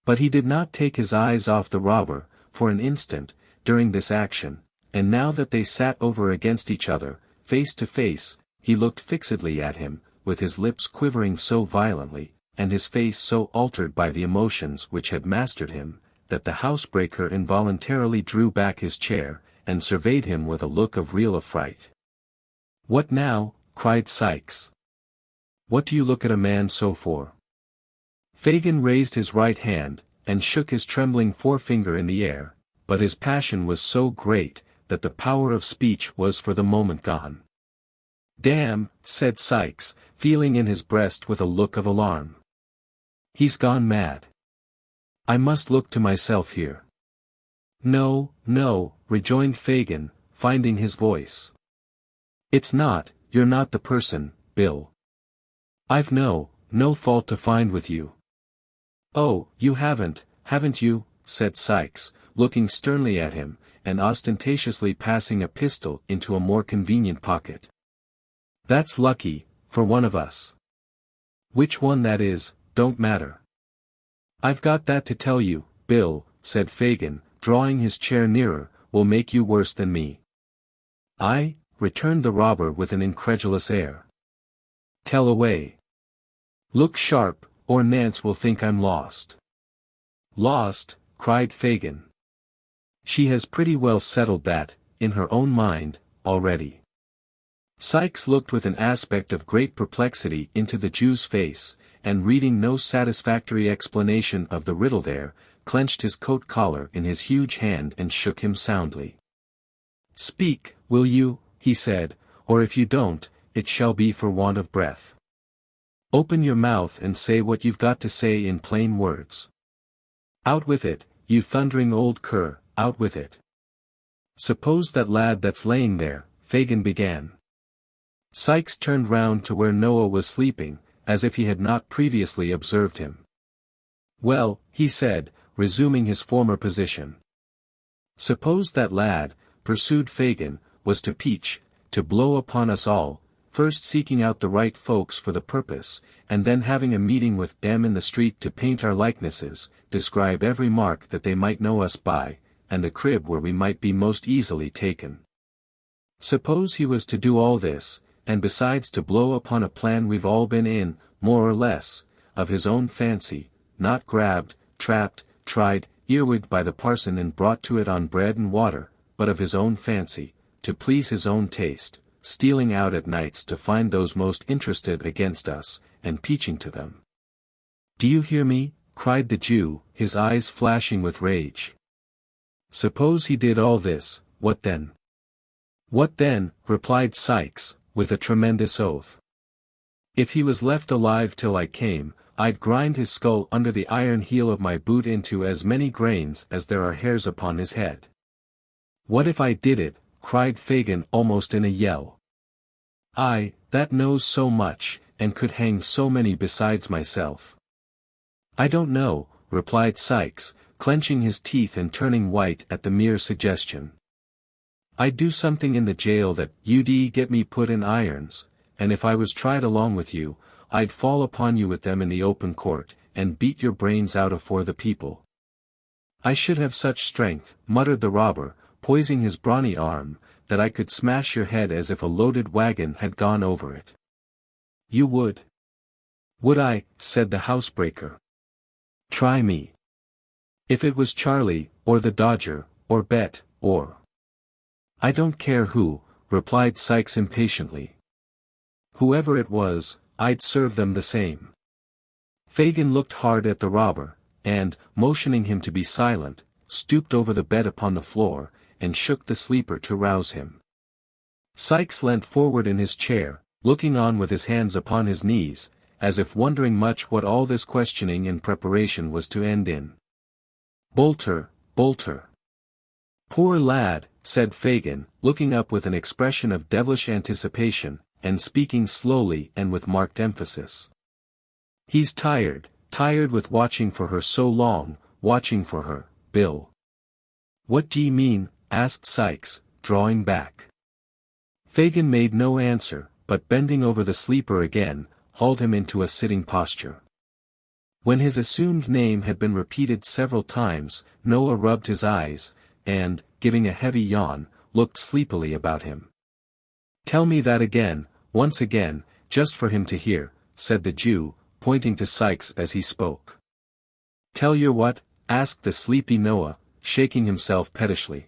But he did not take his eyes off the robber, for an instant, during this action, and now that they sat over against each other, face to face, he looked fixedly at him, with his lips quivering so violently, and his face so altered by the emotions which had mastered him, that the housebreaker involuntarily drew back his chair, and surveyed him with a look of real affright. "What now?" cried Sikes. "What do you look at a man so for?" Fagin raised his right hand, and shook his trembling forefinger in the air, but his passion was so great, that the power of speech was for the moment gone. "Damn," said Sikes, feeling in his breast with a look of alarm. "He's gone mad. I must look to myself here." "No, no," rejoined Fagin, finding his voice. "It's not, you're not the person, Bill. I've no fault to find with you." "Oh, you haven't you?" said Sikes, looking sternly at him, and ostentatiously passing a pistol into a more convenient pocket. "That's lucky, for one of us. Which one that is, don't matter." "I've got that to tell you, Bill," said Fagin, drawing his chair nearer, "will make you worse than me." "I," returned the robber with an incredulous air. "Tell away. Look sharp, or Nance will think I'm lost." "Lost?" cried Fagin. "She has pretty well settled that, in her own mind, already." Sikes looked with an aspect of great perplexity into the Jew's face, and reading no satisfactory explanation of the riddle there, clenched his coat collar in his huge hand and shook him soundly. "Speak, will you?" he said, "or if you don't, it shall be for want of breath. Open your mouth and say what you've got to say in plain words. Out with it, you thundering old cur, out with it." "Suppose that lad that's laying there," Fagin began. Sikes turned round to where Noah was sleeping, as if he had not previously observed him. "Well," he said, resuming his former position. "Suppose that lad," pursued Fagin, "was to peach, to blow upon us all, first seeking out the right folks for the purpose, and then having a meeting with them in the street to paint our likenesses, describe every mark that they might know us by, and the crib where we might be most easily taken. Suppose he was to do all this, and besides to blow upon a plan we've all been in, more or less, of his own fancy, not grabbed, trapped, tried, earwigged by the parson and brought to it on bread and water, but of his own fancy, to please his own taste, stealing out at nights to find those most interested against us, and peaching to them." "Do you hear me?" cried the Jew, his eyes flashing with rage. "Suppose he did all this, what then?" "What then?" replied Sikes, with a tremendous oath. "If he was left alive till I came, I'd grind his skull under the iron heel of my boot into as many grains as there are hairs upon his head." "What if I did it?" cried Fagin almost in a yell. "I, that knows so much, and could hang so many besides myself." "I don't know," replied Sikes, clenching his teeth and turning white at the mere suggestion. "I'd do something in the jail that you'd get me put in irons, and if I was tried along with you, I'd fall upon you with them in the open court, and beat your brains out afore the people." "I should have such strength," muttered the robber, poising his brawny arm, "that I could smash your head as if a loaded wagon had gone over it." "You would?" "Would I?" said the housebreaker. "Try me. If it was Charlie, or the Dodger, or Bet, or—" "I don't care who," replied Sikes impatiently. "Whoever it was, I'd serve them the same." Fagin looked hard at the robber, and, motioning him to be silent, stooped over the bed upon the floor, and shook the sleeper to rouse him. Sikes leant forward in his chair, looking on with his hands upon his knees, as if wondering much what all this questioning and preparation was to end in. "Bolter, Bolter." "Poor lad," said Fagin, looking up with an expression of devilish anticipation, and speaking slowly and with marked emphasis. "He's tired with watching for her so long, watching for her, Bill." "What d'ye mean?" asked Sikes, drawing back. Fagin made no answer, but bending over the sleeper again, hauled him into a sitting posture. When his assumed name had been repeated several times, Noah rubbed his eyes, and, giving a heavy yawn, looked sleepily about him. "Tell me that again, once again, just for him to hear," said the Jew, pointing to Sikes as he spoke. "Tell your what?" asked the sleepy Noah, shaking himself pettishly.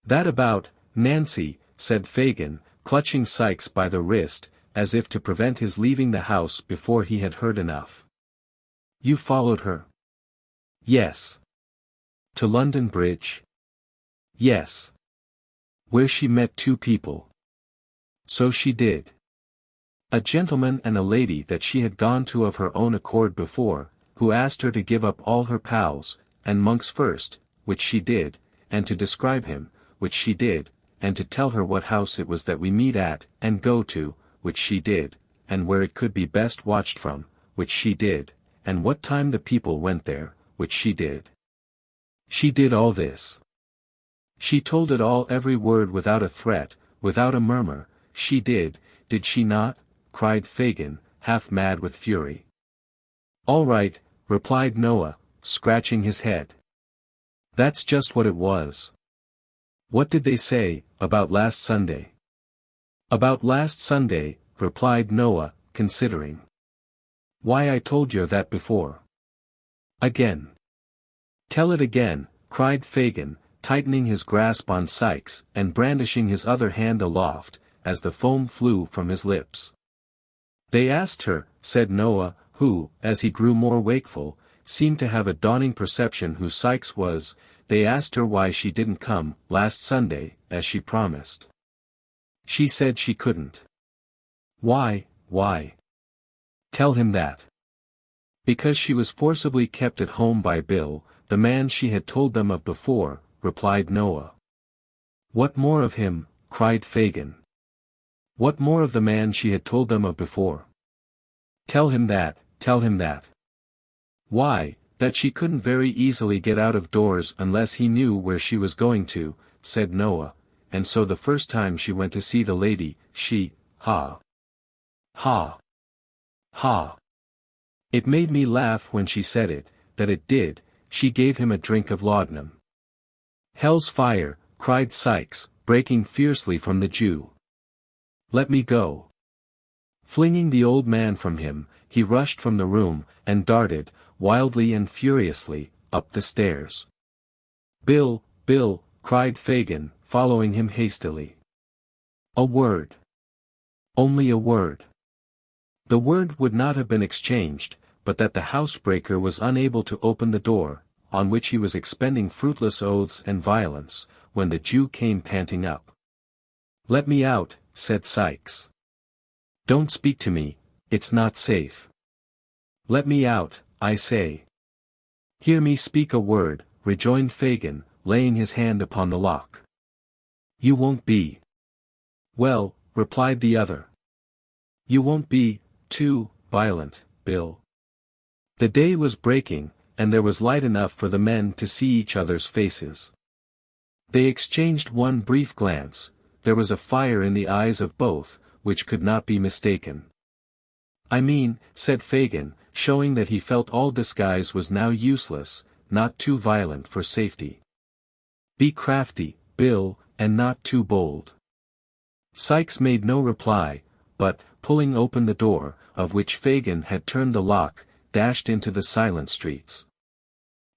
"That about Nancy," said Fagin, clutching Sikes by the wrist, as if to prevent his leaving the house before he had heard enough. "You followed her?" "Yes." "To London Bridge?" "Yes." "Where she met two people?" "So she did. A gentleman and a lady that she had gone to of her own accord before, who asked her to give up all her pals, and Monk's first, which she did, and to describe him, which she did, and to tell her what house it was that we meet at, and go to, which she did, and where it could be best watched from, which she did, and what time the people went there, which she did. She did all this. She told it all, every word, without a threat, without a murmur. She did she not?" cried Fagin, half mad with fury. "All right," replied Noah, scratching his head. "That's just what it was. What did they say, about last Sunday? About last Sunday, replied Noah, considering. Why, I told you that before. Again. Tell it again, cried Fagin, tightening his grasp on Sikes and brandishing his other hand aloft, as the foam flew from his lips. They asked her, said Noah, who, as he grew more wakeful, seemed to have a dawning perception who Sikes was, they asked her why she didn't come, last Sunday, as she promised. She said she couldn't. Why? Tell him that. Because she was forcibly kept at home by Bill, the man she had told them of before, replied Noah. What more of him? Cried Fagin. What more of the man she had told them of before? Tell him that. Why, that she couldn't very easily get out of doors unless he knew where she was going to, said Noah, and so the first time she went to see the lady, she, ha. It made me laugh when she said it, that it did, she gave him a drink of laudanum. Hell's fire, cried Sikes, breaking fiercely from the Jew. Let me go. Flinging the old man from him, he rushed from the room, and darted, wildly and furiously, up the stairs. Bill, cried Fagin, following him hastily. A word. Only a word. The word would not have been exchanged, but that the housebreaker was unable to open the door, on which he was expending fruitless oaths and violence, when the Jew came panting up. Let me out, said Sikes. Don't speak to me, it's not safe. Let me out, I say. Hear me speak a word, rejoined Fagin, laying his hand upon the lock. You won't be. Well, replied the other. You won't be, too, violent, Bill. The day was breaking, and there was light enough for the men to see each other's faces. They exchanged one brief glance, there was a fire in the eyes of both, which could not be mistaken. I mean, said Fagin, showing that he felt all disguise was now useless, not too violent for safety. Be crafty, Bill, and not too bold. Sikes made no reply, but, pulling open the door, of which Fagin had turned the lock, dashed into the silent streets.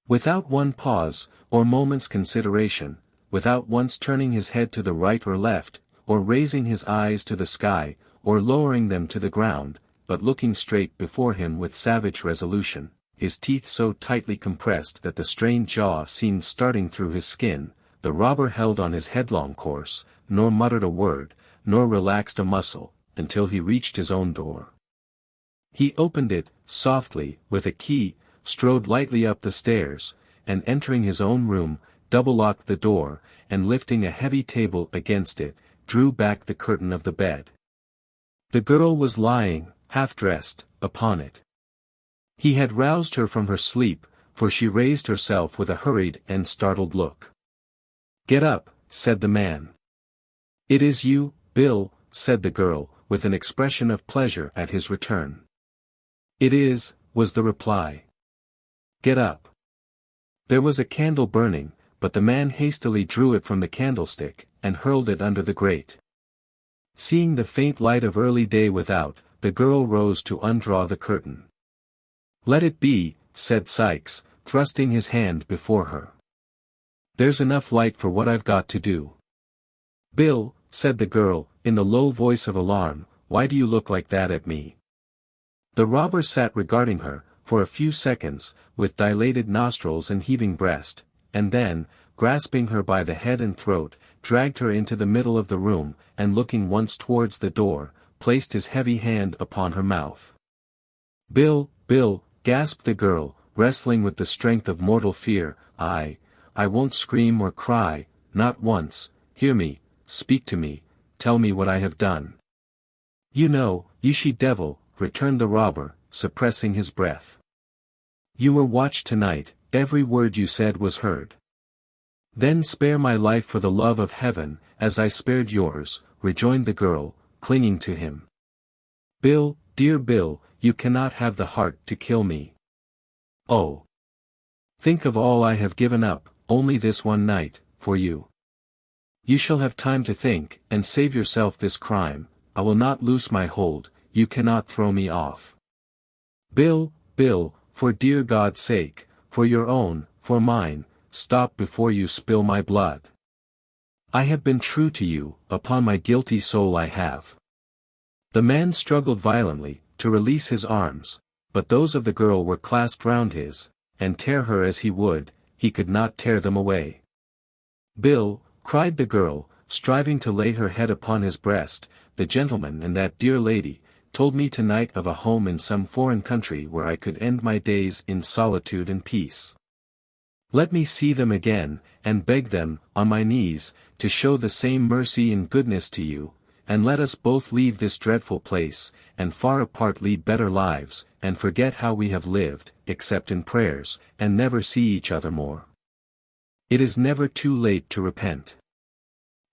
Without one pause, or moment's consideration, without once turning his head to the right or left, or raising his eyes to the sky, or lowering them to the ground, but looking straight before him with savage resolution, his teeth so tightly compressed that the strained jaw seemed starting through his skin, the robber held on his headlong course, nor muttered a word, nor relaxed a muscle, until he reached his own door. He opened it, softly, with a key, strode lightly up the stairs, and entering his own room, double-locked the door, and lifting a heavy table against it, drew back the curtain of the bed. The girl was lying, half-dressed, upon it. He had roused her from her sleep, for she raised herself with a hurried and startled look. Get up, said the man. It is you, Bill, said the girl, with an expression of pleasure at his return. It is, was the reply. Get up. There was a candle burning, but the man hastily drew it from the candlestick, and hurled it under the grate. Seeing the faint light of early day without, the girl rose to undraw the curtain. Let it be, said Sikes, thrusting his hand before her. There's enough light for what I've got to do. Bill, said the girl, in the low voice of alarm, why do you look like that at me? The robber sat regarding her, for a few seconds, with dilated nostrils and heaving breast, and then, grasping her by the head and throat, dragged her into the middle of the room, and looking once towards the door, placed his heavy hand upon her mouth. Bill, gasped the girl, wrestling with the strength of mortal fear, I won't scream or cry, not once, hear me, speak to me, tell me what I have done. You know, you she-devil, returned the robber, suppressing his breath. You were watched tonight, every word you said was heard. Then spare my life for the love of heaven, as I spared yours, rejoined the girl, clinging to him. Bill, dear Bill, you cannot have the heart to kill me. Oh! Think of all I have given up, only this one night, for you. You shall have time to think, and save yourself this crime. I will not loose my hold, you cannot throw me off. Bill, Bill, for dear God's sake, for your own, for mine, stop before you spill my blood. I have been true to you, upon my guilty soul I have. The man struggled violently, to release his arms, but those of the girl were clasped round his, and tear her as he would, he could not tear them away. Bill, cried the girl, striving to lay her head upon his breast, the gentleman and that dear lady, told me tonight of a home in some foreign country where I could end my days in solitude and peace. Let me see them again, and beg them, on my knees, to show the same mercy and goodness to you, and let us both leave this dreadful place, and far apart lead better lives, and forget how we have lived, except in prayers, and never see each other more. It is never too late to repent.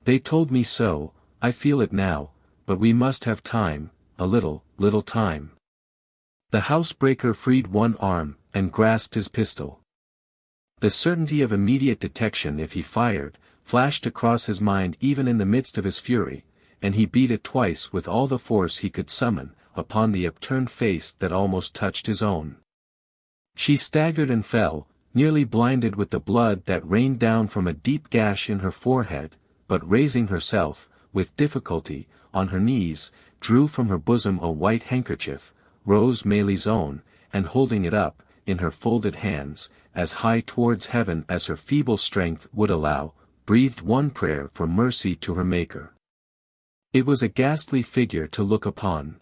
They told me so, I feel it now, but we must have time, a little time. The housebreaker freed one arm, and grasped his pistol. The certainty of immediate detection if he fired, flashed across his mind even in the midst of his fury, and he beat it twice with all the force he could summon, upon the upturned face that almost touched his own. She staggered and fell, nearly blinded with the blood that rained down from a deep gash in her forehead, but raising herself, with difficulty, on her knees, drew from her bosom a white handkerchief, Rose Maylie's own, and holding it up, in her folded hands, as high towards heaven as her feeble strength would allow, breathed one prayer for mercy to her Maker. It was a ghastly figure to look upon.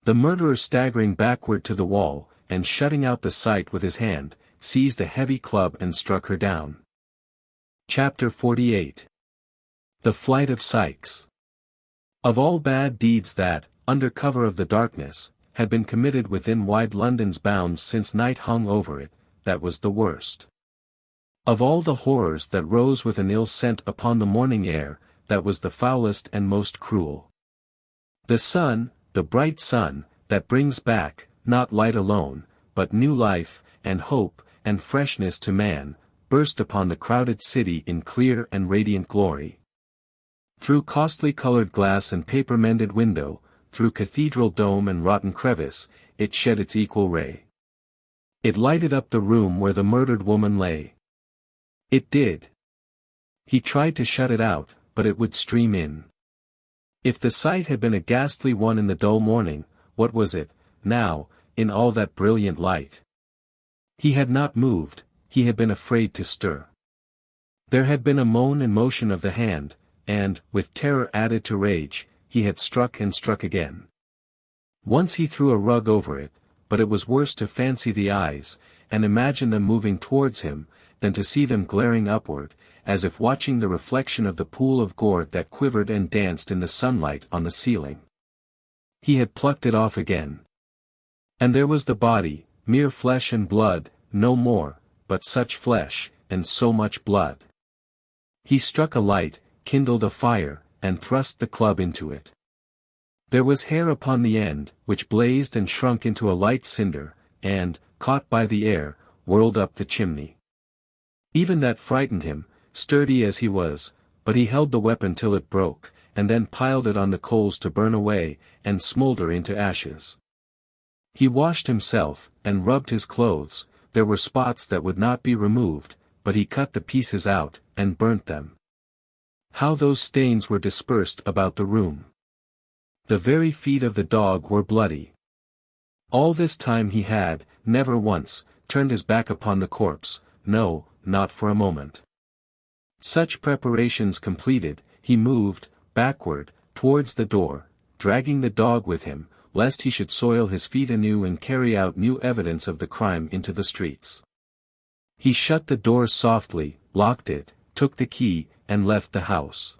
The murderer staggering backward to the wall, and shutting out the sight with his hand, seized a heavy club and struck her down. Chapter 48. The Flight of Sikes. Of all bad deeds that, under cover of the darkness, had been committed within wide London's bounds since night hung over it, that was the worst. Of all the horrors that rose with an ill scent upon the morning air, that was the foulest and most cruel. The sun, the bright sun, that brings back, not light alone, but new life, and hope, and freshness to man, burst upon the crowded city in clear and radiant glory. Through costly colored glass and paper-mended window, through cathedral dome and rotten crevice, it shed its equal ray. It lighted up the room where the murdered woman lay. It did. He tried to shut it out, but it would stream in. If the sight had been a ghastly one in the dull morning, what was it, now, in all that brilliant light? He had not moved, he had been afraid to stir. There had been a moan and motion of the hand, and, with terror added to rage, he had struck and struck again. Once he threw a rug over it, but it was worse to fancy the eyes, and imagine them moving towards him, than to see them glaring upward, as if watching the reflection of the pool of gore that quivered and danced in the sunlight on the ceiling. He had plucked it off again. And there was the body, mere flesh and blood, no more, but such flesh, and so much blood. He struck a light, kindled a fire, and thrust the club into it. There was hair upon the end, which blazed and shrunk into a light cinder, and, caught by the air, whirled up the chimney. Even that frightened him, sturdy as he was, but he held the weapon till it broke, and then piled it on the coals to burn away, and smolder into ashes. He washed himself, and rubbed his clothes, there were spots that would not be removed, but he cut the pieces out, and burnt them. How those stains were dispersed about the room! The very feet of the dog were bloody. All this time he had, never once, turned his back upon the corpse, no, not for a moment. Such preparations completed, he moved, backward, towards the door, dragging the dog with him, lest he should soil his feet anew and carry out new evidence of the crime into the streets. He shut the door softly, locked it, took the key, and left the house.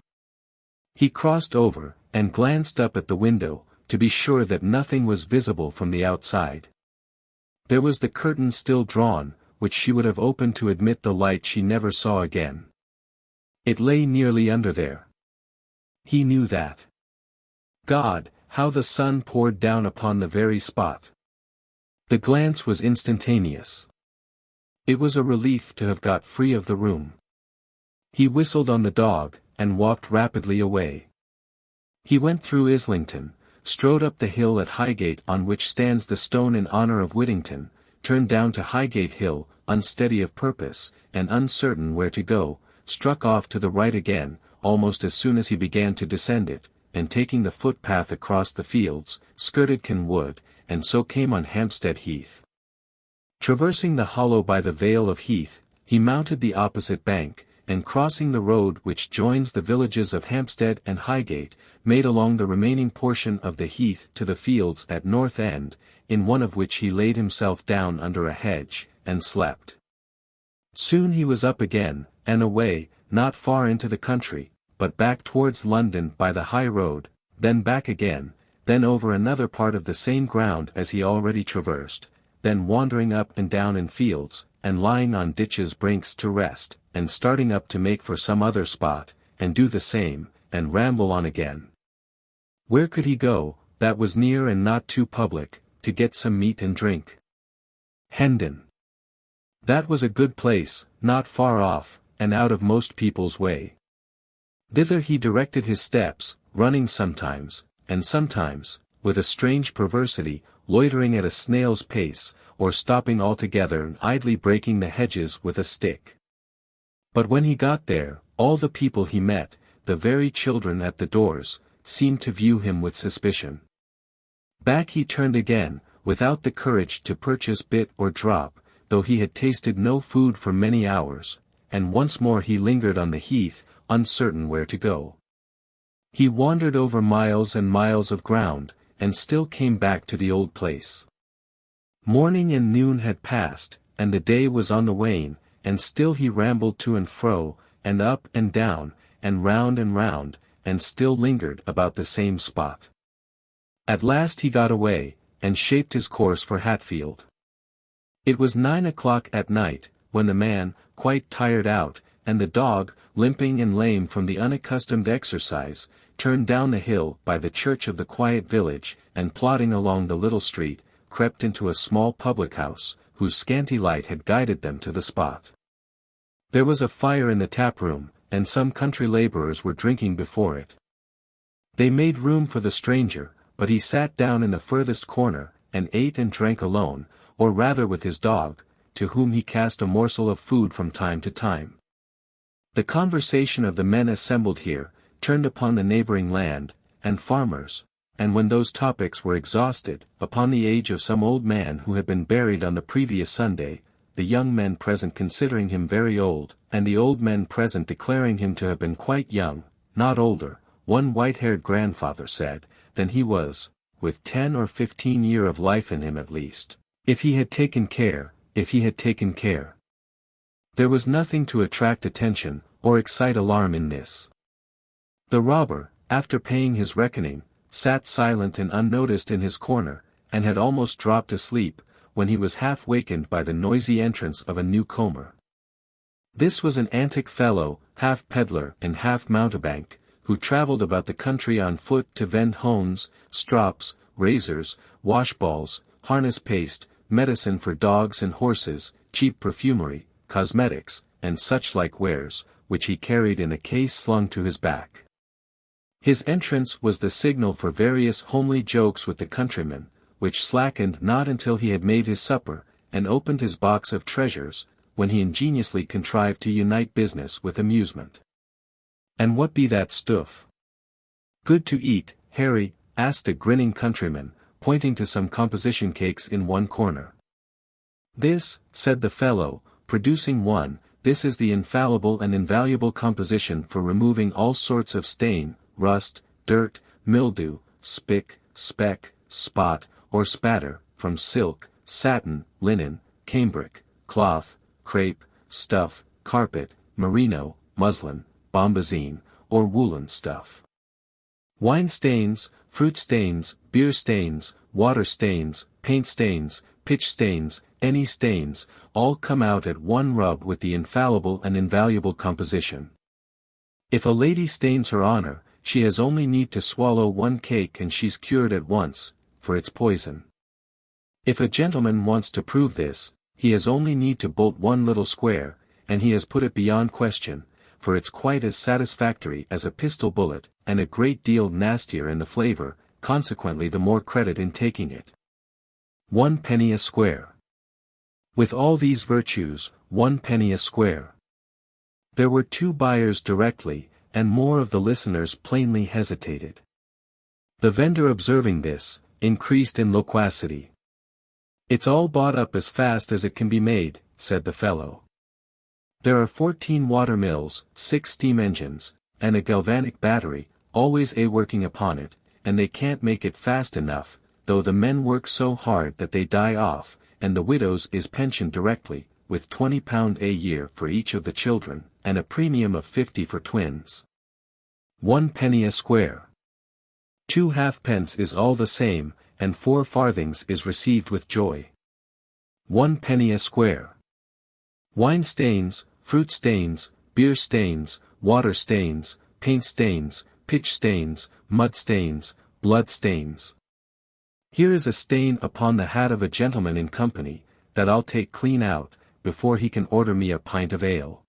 He crossed over, and glanced up at the window, to be sure that nothing was visible from the outside. There was the curtain still drawn, which she would have opened to admit the light she never saw again. It lay nearly under there. He knew that. God, how the sun poured down upon the very spot! The glance was instantaneous. It was a relief to have got free of the room. He whistled on the dog, and walked rapidly away. He went through Islington, strode up the hill at Highgate on which stands the stone in honour of Whittington, turned down to Highgate Hill, unsteady of purpose, and uncertain where to go, struck off to the right again, almost as soon as he began to descend it, and taking the footpath across the fields, skirted Can Wood, and so came on Hampstead Heath. Traversing the hollow by the Vale of Heath, he mounted the opposite bank, and crossing the road which joins the villages of Hampstead and Highgate, made along the remaining portion of the heath to the fields at North End, in one of which he laid himself down under a hedge, and slept. Soon he was up again, and away, not far into the country, but back towards London by the high road, then back again, then over another part of the same ground as he already traversed, then wandering up and down in fields, and lying on ditches' brinks to rest, and starting up to make for some other spot, and do the same, and ramble on again. Where could he go, that was near and not too public, to get some meat and drink? Hendon. That was a good place, not far off, and out of most people's way. Thither he directed his steps, running sometimes, and sometimes, with a strange perversity, loitering at a snail's pace, or stopping altogether and idly breaking the hedges with a stick. But when he got there, all the people he met, the very children at the doors, seemed to view him with suspicion. Back he turned again, without the courage to purchase bit or drop, though he had tasted no food for many hours, and once more he lingered on the heath, uncertain where to go. He wandered over miles and miles of ground, and still came back to the old place. Morning and noon had passed, and the day was on the wane, and still he rambled to and fro, and up and down, and round, and still lingered about the same spot. At last he got away, and shaped his course for Hatfield. It was 9 o'clock at night, when the man, quite tired out, and the dog, limping and lame from the unaccustomed exercise, turned down the hill by the church of the quiet village, and plodding along the little street, crept into a small public-house, whose scanty light had guided them to the spot. There was a fire in the tap-room, and some country labourers were drinking before it. They made room for the stranger, but he sat down in the furthest corner, and ate and drank alone, or rather with his dog, to whom he cast a morsel of food from time to time. The conversation of the men assembled here, turned upon the neighbouring land, and farmers, and when those topics were exhausted, upon the age of some old man who had been buried on the previous Sunday, the young men present considering him very old, and the old men present declaring him to have been quite young, not older, one white-haired grandfather said, than he was, with 10 or 15 years of life in him at least, if he had taken care. There was nothing to attract attention, or excite alarm in this. The robber, after paying his reckoning, sat silent and unnoticed in his corner, and had almost dropped asleep, when he was half wakened by the noisy entrance of a newcomer. This was an antic fellow, half peddler and half mountebank, who travelled about the country on foot to vend hones, strops, razors, washballs, harness paste, medicine for dogs and horses, cheap perfumery, cosmetics, and such like wares, which he carried in a case slung to his back. His entrance was the signal for various homely jokes with the countrymen, which slackened not until he had made his supper, and opened his box of treasures, when he ingeniously contrived to unite business with amusement. "And what be that stuff? Good to eat, Harry?" asked a grinning countryman, pointing to some composition cakes in one corner. "This," said the fellow, producing one, "this is the infallible and invaluable composition for removing all sorts of stain, rust, dirt, mildew, spick, speck, spot, or spatter, from silk, satin, linen, cambric, cloth, crepe, stuff, carpet, merino, muslin, bombazine, or woolen stuff. Wine stains, fruit stains, beer stains, water stains, paint stains, pitch stains, any stains, all come out at one rub with the infallible and invaluable composition. If a lady stains her honor, she has only need to swallow one cake and she's cured at once, for it's poison. If a gentleman wants to prove this, he has only need to bolt one little square, and he has put it beyond question, for it's quite as satisfactory as a pistol bullet, and a great deal nastier in the flavor, consequently the more credit in taking it. 1 penny a square. With all these virtues, 1 penny a square. There were 2 buyers directly, and more of the listeners plainly hesitated. The vendor observing this, increased in loquacity. "It's all bought up as fast as it can be made," said the fellow. "There are 14 water mills, 6 steam engines, and a galvanic battery, always working upon it, and they can't make it fast enough, though the men work so hard that they die off, and the widows is pensioned directly, with £20 a year for each of the children, and a premium of 50 for twins. 1 penny a square. 2 halfpence is all the same, and 4 farthings is received with joy. 1 penny a square. Wine stains, fruit stains, beer stains, water stains, paint stains, pitch stains, mud stains, blood stains. Here is a stain upon the hat of a gentleman in company, that I'll take clean out, before he can order me a pint of ale."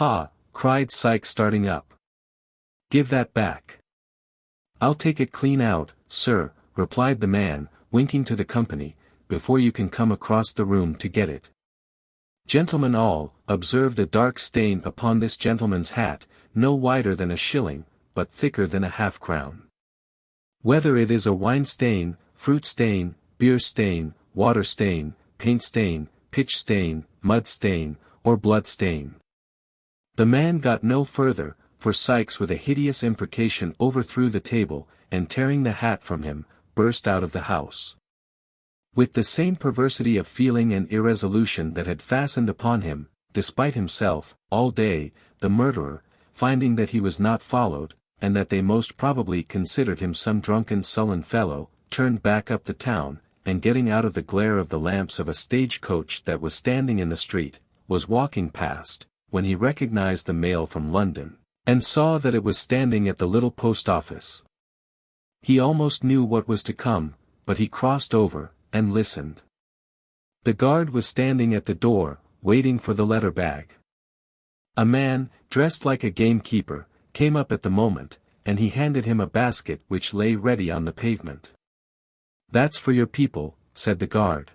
"Ha!" cried Sikes starting up. "Give that back." "I'll take it clean out, sir," replied the man, winking to the company, "before you can come across the room to get it. Gentlemen all, observe the dark stain upon this gentleman's hat, no wider than a shilling, but thicker than a half-crown. Whether it is a wine stain, fruit stain, beer stain, water stain, paint stain, pitch stain, mud stain, or blood stain." The man got no further, for Sikes with a hideous imprecation overthrew the table, and tearing the hat from him, burst out of the house. With the same perversity of feeling and irresolution that had fastened upon him, despite himself, all day, the murderer, finding that he was not followed, and that they most probably considered him some drunken sullen fellow, turned back up the town, and getting out of the glare of the lamps of a stage-coach that was standing in the street, was walking past, when he recognized the mail from London, and saw that it was standing at the little post-office. He almost knew what was to come, but he crossed over, and listened. The guard was standing at the door, waiting for the letter bag. A man, dressed like a gamekeeper, came up at the moment, and he handed him a basket which lay ready on the pavement. "That's for your people," said the guard.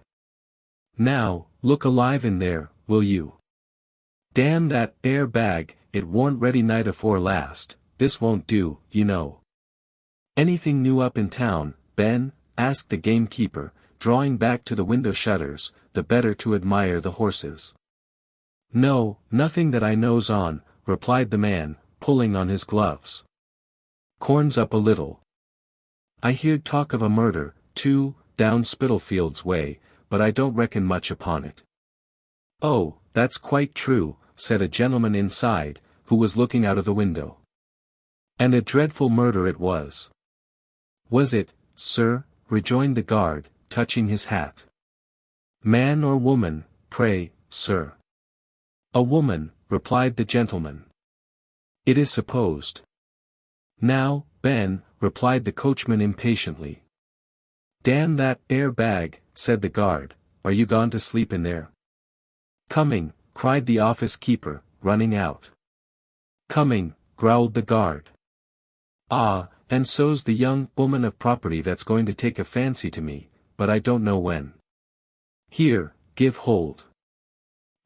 "Now, look alive in there, will you? Damn that bag, it warn't ready night afore last, this won't do, you know." "Anything new up in town, Ben?" asked the gamekeeper, drawing back to the window shutters, the better to admire the horses. "No, nothing that I knows on," replied the man, pulling on his gloves. "Corn's up a little. I heerd talk of a murder, too, down Spitalfields way, but I don't reckon much upon it." "Oh, that's quite true," said a gentleman inside, who was looking out of the window. "And a dreadful murder it was." "Was it, sir?" rejoined the guard, touching his hat. "Man or woman, pray, sir?" "A woman," replied the gentleman. "It is supposed." "Now, Ben," replied the coachman impatiently. "Damn that bag," said the guard, "are you gone to sleep in there?" "Coming," cried the office keeper, running out. "Coming," growled the guard. "Ah, and so's the young woman of property that's going to take a fancy to me, but I don't know when. Here, give hold.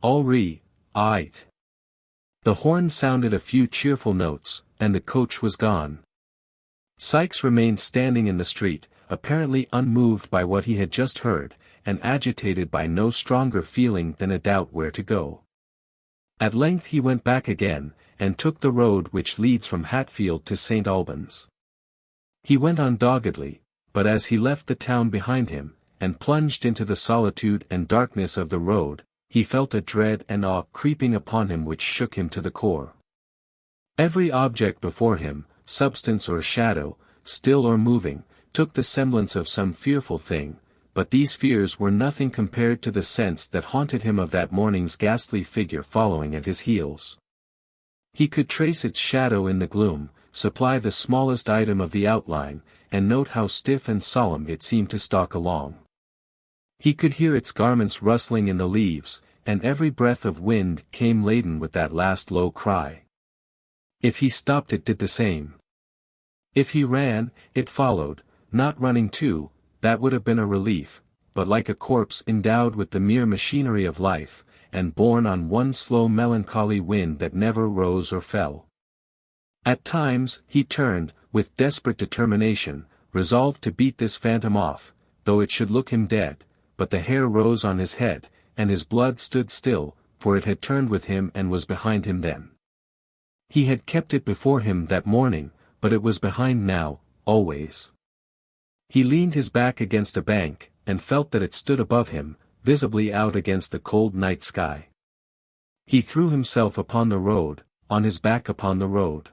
All right." The horn sounded a few cheerful notes, and the coach was gone. Sikes remained standing in the street, apparently unmoved by what he had just heard, and agitated by no stronger feeling than a doubt where to go. At length he went back again, and took the road which leads from Hatfield to St. Albans. He went on doggedly, but as he left the town behind him, and plunged into the solitude and darkness of the road, he felt a dread and awe creeping upon him which shook him to the core. Every object before him, substance or shadow, still or moving, took the semblance of some fearful thing, but these fears were nothing compared to the sense that haunted him of that morning's ghastly figure following at his heels. He could trace its shadow in the gloom, supply the smallest item of the outline, and note how stiff and solemn it seemed to stalk along. He could hear its garments rustling in the leaves, and every breath of wind came laden with that last low cry. If he stopped it did the same. If he ran, it followed, not running too, that would have been a relief, but like a corpse endowed with the mere machinery of life, and borne on one slow melancholy wind that never rose or fell. At times, he turned, with desperate determination, resolved to beat this phantom off, though it should look him dead, but the hair rose on his head, and his blood stood still, for it had turned with him and was behind him then. He had kept it before him that morning, but it was behind now, always. He leaned his back against a bank, and felt that it stood above him, visibly out against the cold night sky. He threw himself upon the road, on his back upon the road.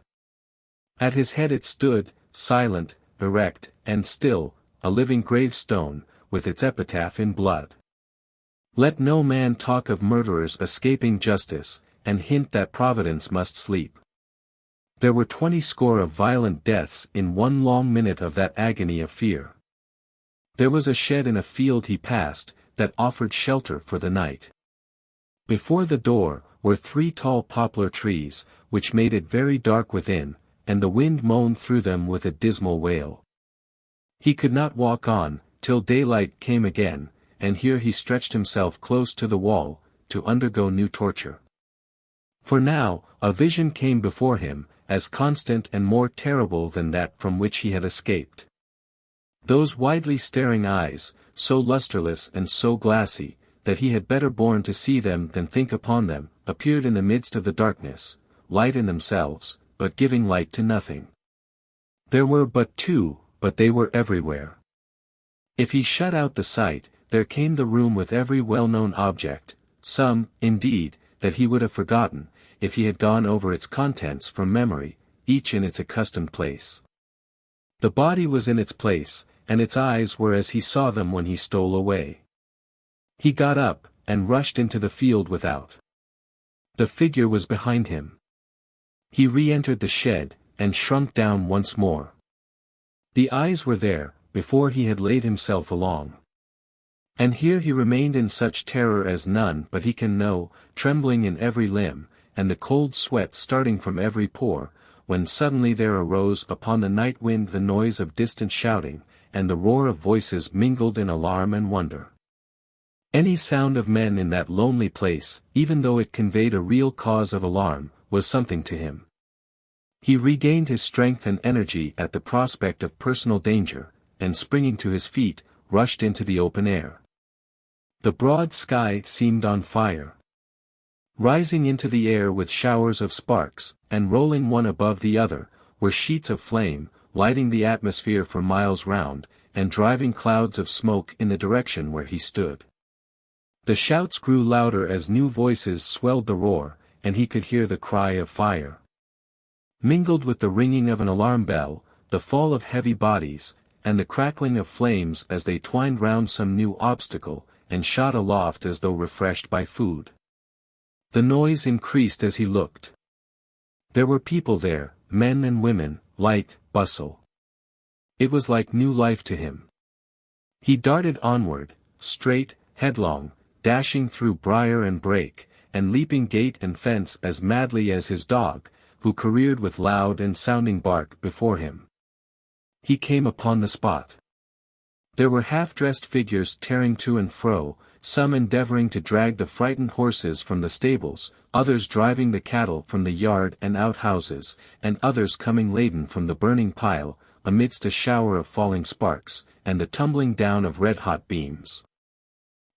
At his head it stood, silent, erect, and still, a living gravestone, with its epitaph in blood. Let no man talk of murderers escaping justice, and hint that Providence must sleep. There were 20 score of violent deaths in one long minute of that agony of fear. There was a shed in a field he passed, that offered shelter for the night. Before the door, were 3 tall poplar trees, which made it very dark within, and the wind moaned through them with a dismal wail. He could not walk on, till daylight came again, and here he stretched himself close to the wall, to undergo new torture. For now, a vision came before him, as constant and more terrible than that from which he had escaped. Those widely staring eyes, so lustreless and so glassy, that he had better borne to see them than think upon them, appeared in the midst of the darkness, light in themselves, but giving light to nothing. There were but 2, but they were everywhere. If he shut out the sight, there came the room with every well-known object, some, indeed, that he would have forgotten, if he had gone over its contents from memory, each in its accustomed place. The body was in its place, and its eyes were as he saw them when he stole away. He got up, and rushed into the field without. The figure was behind him. He re-entered the shed, and shrunk down once more. The eyes were there, before he had laid himself along. And here he remained in such terror as none but he can know, trembling in every limb, and the cold sweat starting from every pore, when suddenly there arose upon the night wind the noise of distant shouting, and the roar of voices mingled in alarm and wonder. Any sound of men in that lonely place, even though it conveyed a real cause of alarm, was something to him. He regained his strength and energy at the prospect of personal danger, and springing to his feet, rushed into the open air. The broad sky seemed on fire. Rising into the air with showers of sparks, and rolling one above the other, were sheets of flame, lighting the atmosphere for miles round, and driving clouds of smoke in the direction where he stood. The shouts grew louder as new voices swelled the roar, and he could hear the cry of fire. Mingled with the ringing of an alarm bell, the fall of heavy bodies, and the crackling of flames as they twined round some new obstacle, and shot aloft as though refreshed by food. The noise increased as he looked. There were people there, men and women, light, bustle. It was like new life to him. He darted onward, straight, headlong, dashing through briar and brake, and leaping gate and fence as madly as his dog, who careered with loud and sounding bark before him. He came upon the spot. There were half-dressed figures tearing to and fro, some endeavoring to drag the frightened horses from the stables, others driving the cattle from the yard and outhouses, and others coming laden from the burning pile, amidst a shower of falling sparks, and the tumbling down of red-hot beams.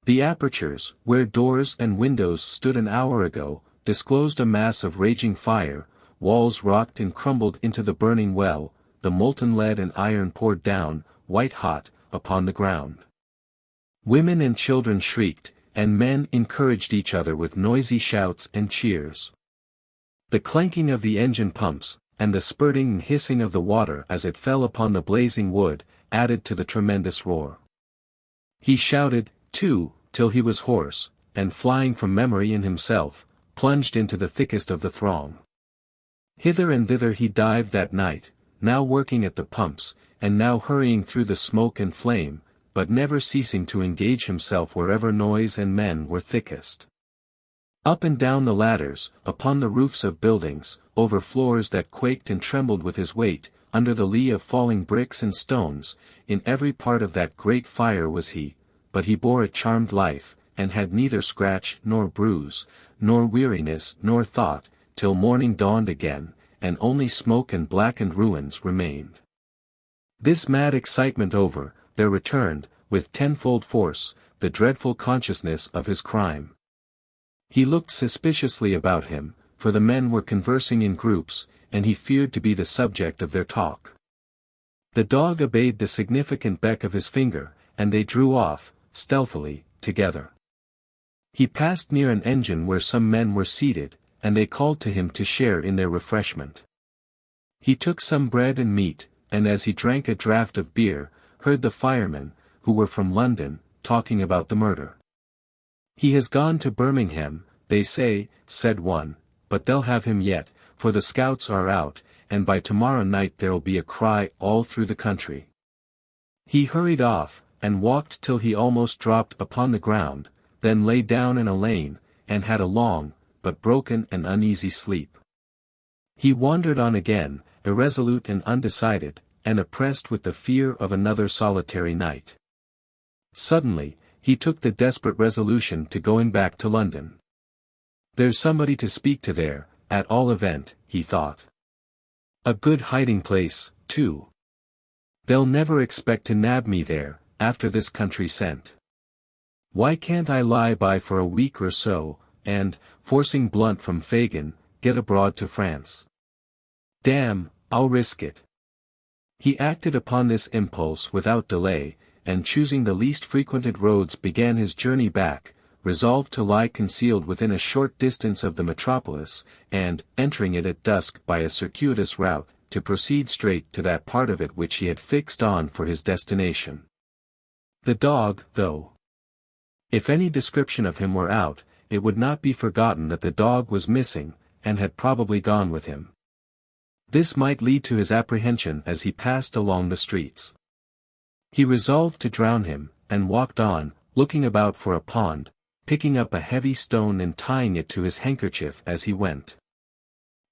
The apertures, where doors and windows stood an hour ago, disclosed a mass of raging fire, walls rocked and crumbled into the burning well, the molten lead and iron poured down, white-hot, upon the ground. Women and children shrieked, and men encouraged each other with noisy shouts and cheers. The clanking of the engine pumps, and the spurting and hissing of the water as it fell upon the blazing wood, added to the tremendous roar. He shouted, too, till he was hoarse, and flying from memory in himself, plunged into the thickest of the throng. Hither and thither he dived that night, now working at the pumps, and now hurrying through the smoke and flame, but never ceasing to engage himself wherever noise and men were thickest. Up and down the ladders, upon the roofs of buildings, over floors that quaked and trembled with his weight, under the lee of falling bricks and stones, in every part of that great fire was he, but he bore a charmed life, and had neither scratch nor bruise, nor weariness nor thought, till morning dawned again, and only smoke and blackened ruins remained. This mad excitement over, there returned, with tenfold force, the dreadful consciousness of his crime. He looked suspiciously about him, for the men were conversing in groups, and he feared to be the subject of their talk. The dog obeyed the significant beck of his finger, and they drew off, stealthily, together. He passed near an engine where some men were seated, and they called to him to share in their refreshment. He took some bread and meat, and as he drank a draught of beer, heard the firemen, who were from London, talking about the murder. "He has gone to Birmingham, they say," said one, "but they'll have him yet, for the scouts are out, and by tomorrow night there'll be a cry all through the country." He hurried off, and walked till he almost dropped upon the ground, then lay down in a lane, and had a long, but broken and uneasy sleep. He wandered on again, irresolute and undecided, and oppressed with the fear of another solitary night. Suddenly, he took the desperate resolution to going back to London. "There's somebody to speak to there, at all event," he thought. "A good hiding place, too. They'll never expect to nab me there, after this country scent. Why can't I lie by for a week or so, and, forcing blunt from Fagin, get abroad to France? Damn, I'll risk it." He acted upon this impulse without delay, and choosing the least frequented roads began his journey back, resolved to lie concealed within a short distance of the metropolis, and, entering it at dusk by a circuitous route, to proceed straight to that part of it which he had fixed on for his destination. The dog, though. If any description of him were out, it would not be forgotten that the dog was missing, and had probably gone with him. This might lead to his apprehension as he passed along the streets. He resolved to drown him, and walked on, looking about for a pond, picking up a heavy stone and tying it to his handkerchief as he went.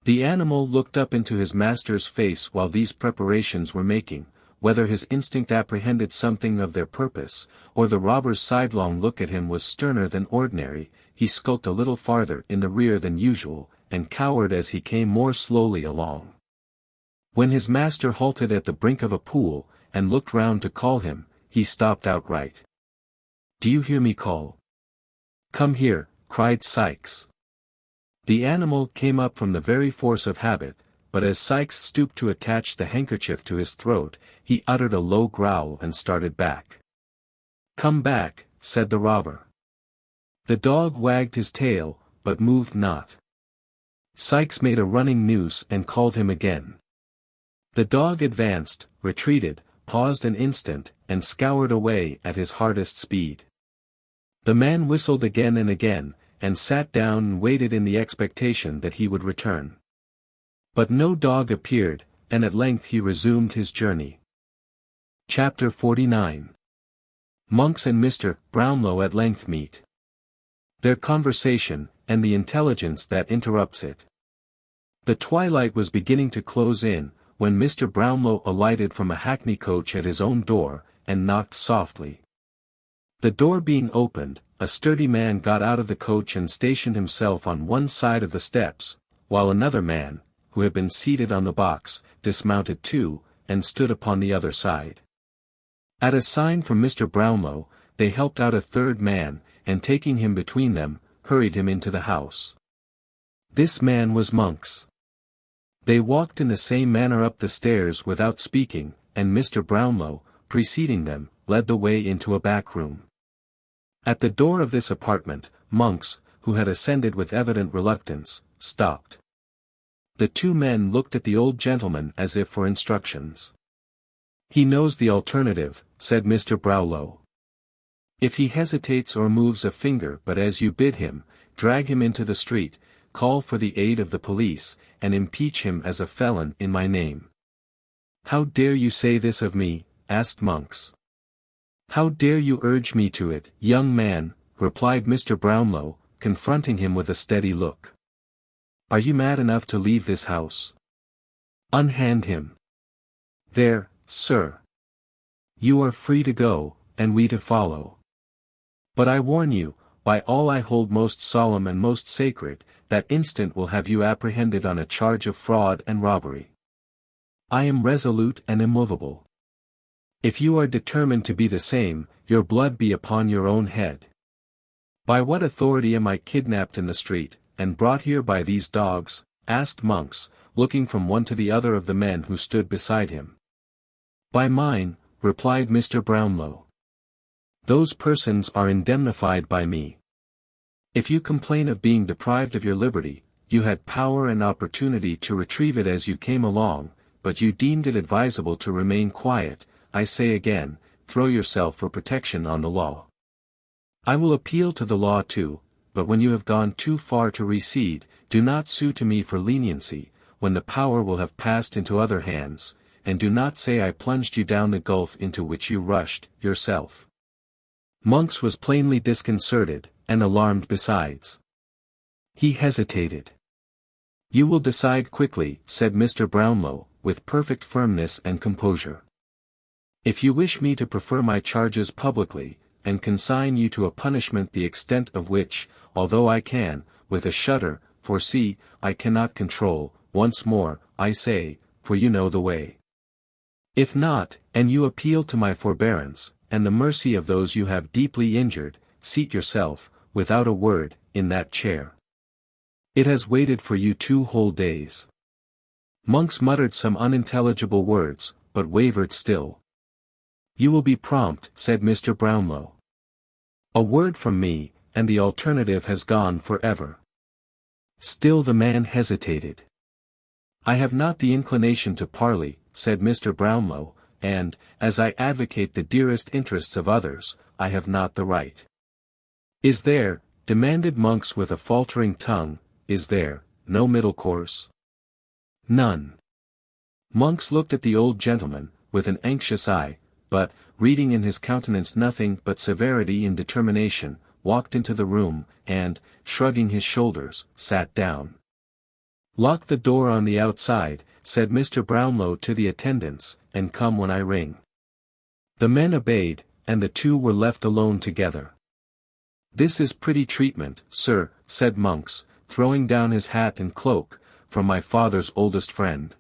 The animal looked up into his master's face while these preparations were making, whether his instinct apprehended something of their purpose, or the robber's sidelong look at him was sterner than ordinary. He skulked a little farther in the rear than usual, and cowered as he came more slowly along. When his master halted at the brink of a pool, and looked round to call him, he stopped outright. "Do you hear me call? Come here," cried Sikes. The animal came up from the very force of habit, but as Sikes stooped to attach the handkerchief to his throat, he uttered a low growl and started back. "Come back," said the robber. The dog wagged his tail, but moved not. Sikes made a running noose and called him again. The dog advanced, retreated, paused an instant, and scoured away at his hardest speed. The man whistled again and again, and sat down and waited in the expectation that he would return. But no dog appeared, and at length he resumed his journey. Chapter 49. Monks and Mr. Brownlow at length meet. Their conversation, and the intelligence that interrupts it. The twilight was beginning to close in, when Mr. Brownlow alighted from a hackney coach at his own door, and knocked softly. The door being opened, a sturdy man got out of the coach and stationed himself on one side of the steps, while another man, who had been seated on the box, dismounted too, and stood upon the other side. At a sign from Mr. Brownlow, they helped out a third man, and taking him between them, hurried him into the house. This man was Monks. They walked in the same manner up the stairs without speaking, and Mr. Brownlow, preceding them, led the way into a back room. At the door of this apartment, Monks, who had ascended with evident reluctance, stopped. The two men looked at the old gentleman as if for instructions. "He knows the alternative," said Mr. Brownlow. "If he hesitates or moves a finger but as you bid him, drag him into the street, call for the aid of the police, and impeach him as a felon in my name." "How dare you say this of me?" asked Monks. "How dare you urge me to it, young man?" replied Mr. Brownlow, confronting him with a steady look. "Are you mad enough to leave this house? Unhand him. There, sir. You are free to go, and we to follow. But I warn you, by all I hold most solemn and most sacred, that instant will have you apprehended on a charge of fraud and robbery. I am resolute and immovable. If you are determined to be the same, your blood be upon your own head. By what authority am I kidnapped in the street, and brought here by these dogs?" asked Monks, looking from one to the other of the men who stood beside him. "By mine," replied Mr. Brownlow. "Those persons are indemnified by me. If you complain of being deprived of your liberty, you had power and opportunity to retrieve it as you came along, but you deemed it advisable to remain quiet. I say again, throw yourself for protection on the law. I will appeal to the law too, but when you have gone too far to recede, do not sue to me for leniency, when the power will have passed into other hands, and do not say I plunged you down the gulf into which you rushed, yourself." Monks was plainly disconcerted, and alarmed besides. He hesitated. "You will decide quickly," said Mr. Brownlow, with perfect firmness and composure. "If you wish me to prefer my charges publicly, and consign you to a punishment the extent of which, although I can, with a shudder, foresee, I cannot control, once more, I say, for you know the way. If not, and you appeal to my forbearance, and the mercy of those you have deeply injured, seat yourself, without a word, in that chair. It has waited for you 2 whole days." Monks muttered some unintelligible words, but wavered still. "You will be prompt," said Mr. Brownlow. "A word from me, and the alternative has gone forever." Still the man hesitated. "I have not the inclination to parley," said Mr. Brownlow, "and, as I advocate the dearest interests of others, I have not the right." "Is there," demanded Monks with a faltering tongue, "is there no middle course?" "None." Monks looked at the old gentleman, with an anxious eye, but, reading in his countenance nothing but severity and determination, walked into the room, and, shrugging his shoulders, sat down. "Lock the door on the outside," said Mr. Brownlow to the attendants, "and come when I ring." The men obeyed, and the two were left alone together. "This is pretty treatment, sir," said Monks, throwing down his hat and cloak, "from my father's oldest friend."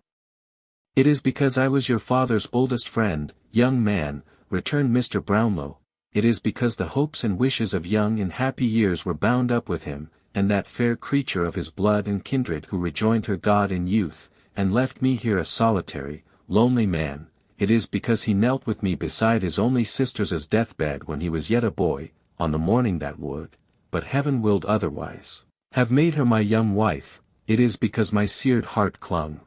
"It is because I was your father's oldest friend, young man," returned Mr. Brownlow. "It is because the hopes and wishes of young and happy years were bound up with him, and that fair creature of his blood and kindred who rejoined her God in youth, and left me here a solitary, lonely man. It is because he knelt with me beside his only sister's deathbed when he was yet a boy, on the morning that would, but heaven willed otherwise, have made her my young wife. It is because my seared heart clung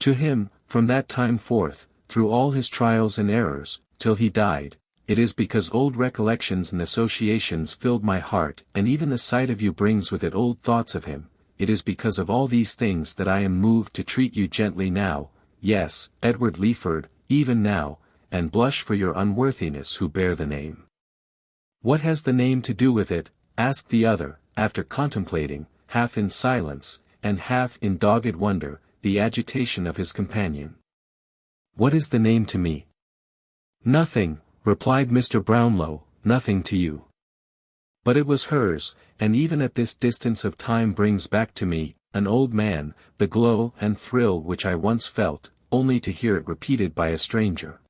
to him, from that time forth, through all his trials and errors, till he died. It is because old recollections and associations filled my heart, and even the sight of you brings with it old thoughts of him. It is because of all these things that I am moved to treat you gently now, yes, Edward Leeford, even now, and blush for your unworthiness who bear the name." "What has the name to do with it?" asked the other, after contemplating, half in silence, and half in dogged wonder, the agitation of his companion. "What is the name to me?" "Nothing," replied Mr. Brownlow, "nothing to you. But it was hers, and even at this distance of time brings back to me, an old man, the glow and thrill which I once felt, only to hear it repeated by a stranger.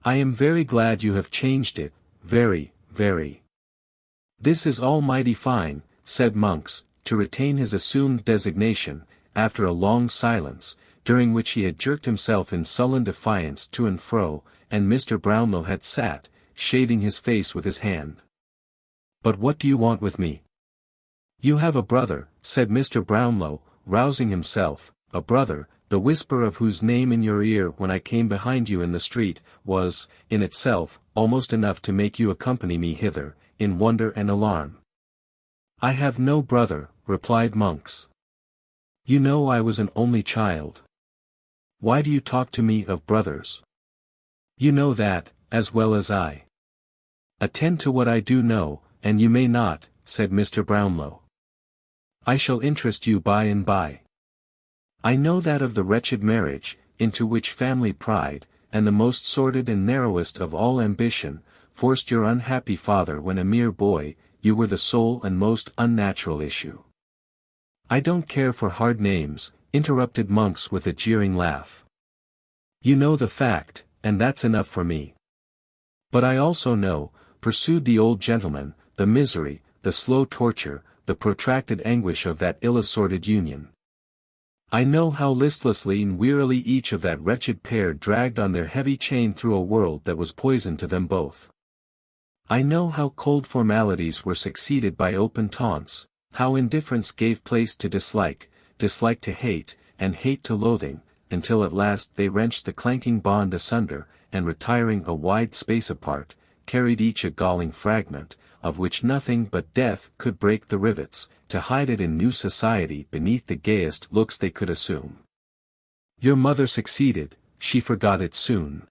I am very glad you have changed it, very, very." "This is almighty fine," said Monks, to retain his assumed designation, after a long silence, during which he had jerked himself in sullen defiance to and fro, and Mr. Brownlow had sat, shading his face with his hand. "But what do you want with me?" "You have a brother," said Mr. Brownlow, rousing himself, "a brother, the whisper of whose name in your ear when I came behind you in the street, was, in itself, almost enough to make you accompany me hither, in wonder and alarm." "I have no brother," replied Monks. "You know I was an only child. Why do you talk to me of brothers? You know that, as well as I. Attend to what I do know, and you may not, said Mr. Brownlow. "I shall interest you by and by. I know that of the wretched marriage, into which family pride, and the most sordid and narrowest of all ambition, forced your unhappy father when a mere boy, you were the sole and most unnatural issue." "I don't care for hard names," interrupted Monks with a jeering laugh. "You know the fact, and that's enough for me." "But I also know," pursued the old gentleman, "the misery, the slow torture, the protracted anguish of that ill-assorted union. I know how listlessly and wearily each of that wretched pair dragged on their heavy chain through a world that was poison to them both. I know how cold formalities were succeeded by open taunts, how indifference gave place to dislike, dislike to hate, and hate to loathing, until at last they wrenched the clanking bond asunder, and retiring a wide space apart, carried each a galling fragment, of which nothing but death could break the rivets, to hide it in new society beneath the gayest looks they could assume. Your mother succeeded, she forgot it soon.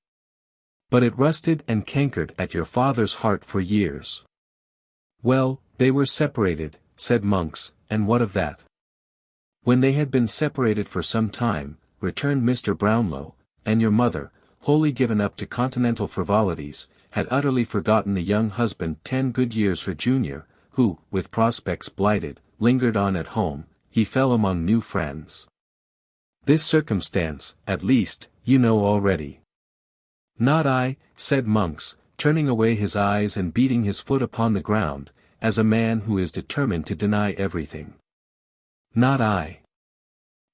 But it rusted and cankered at your father's heart for years." "Well, they were separated," said Monks, "and what of that?" "When they had been separated for some time," returned Mr. Brownlow, "and your mother, wholly given up to continental frivolities, had utterly forgotten the young husband 10 good years her junior, who, with prospects blighted, lingered on at home, he fell among new friends. This circumstance, at least, you know already." "Not I," said Monks, turning away his eyes and beating his foot upon the ground, as a man who is determined to deny everything. "Not I.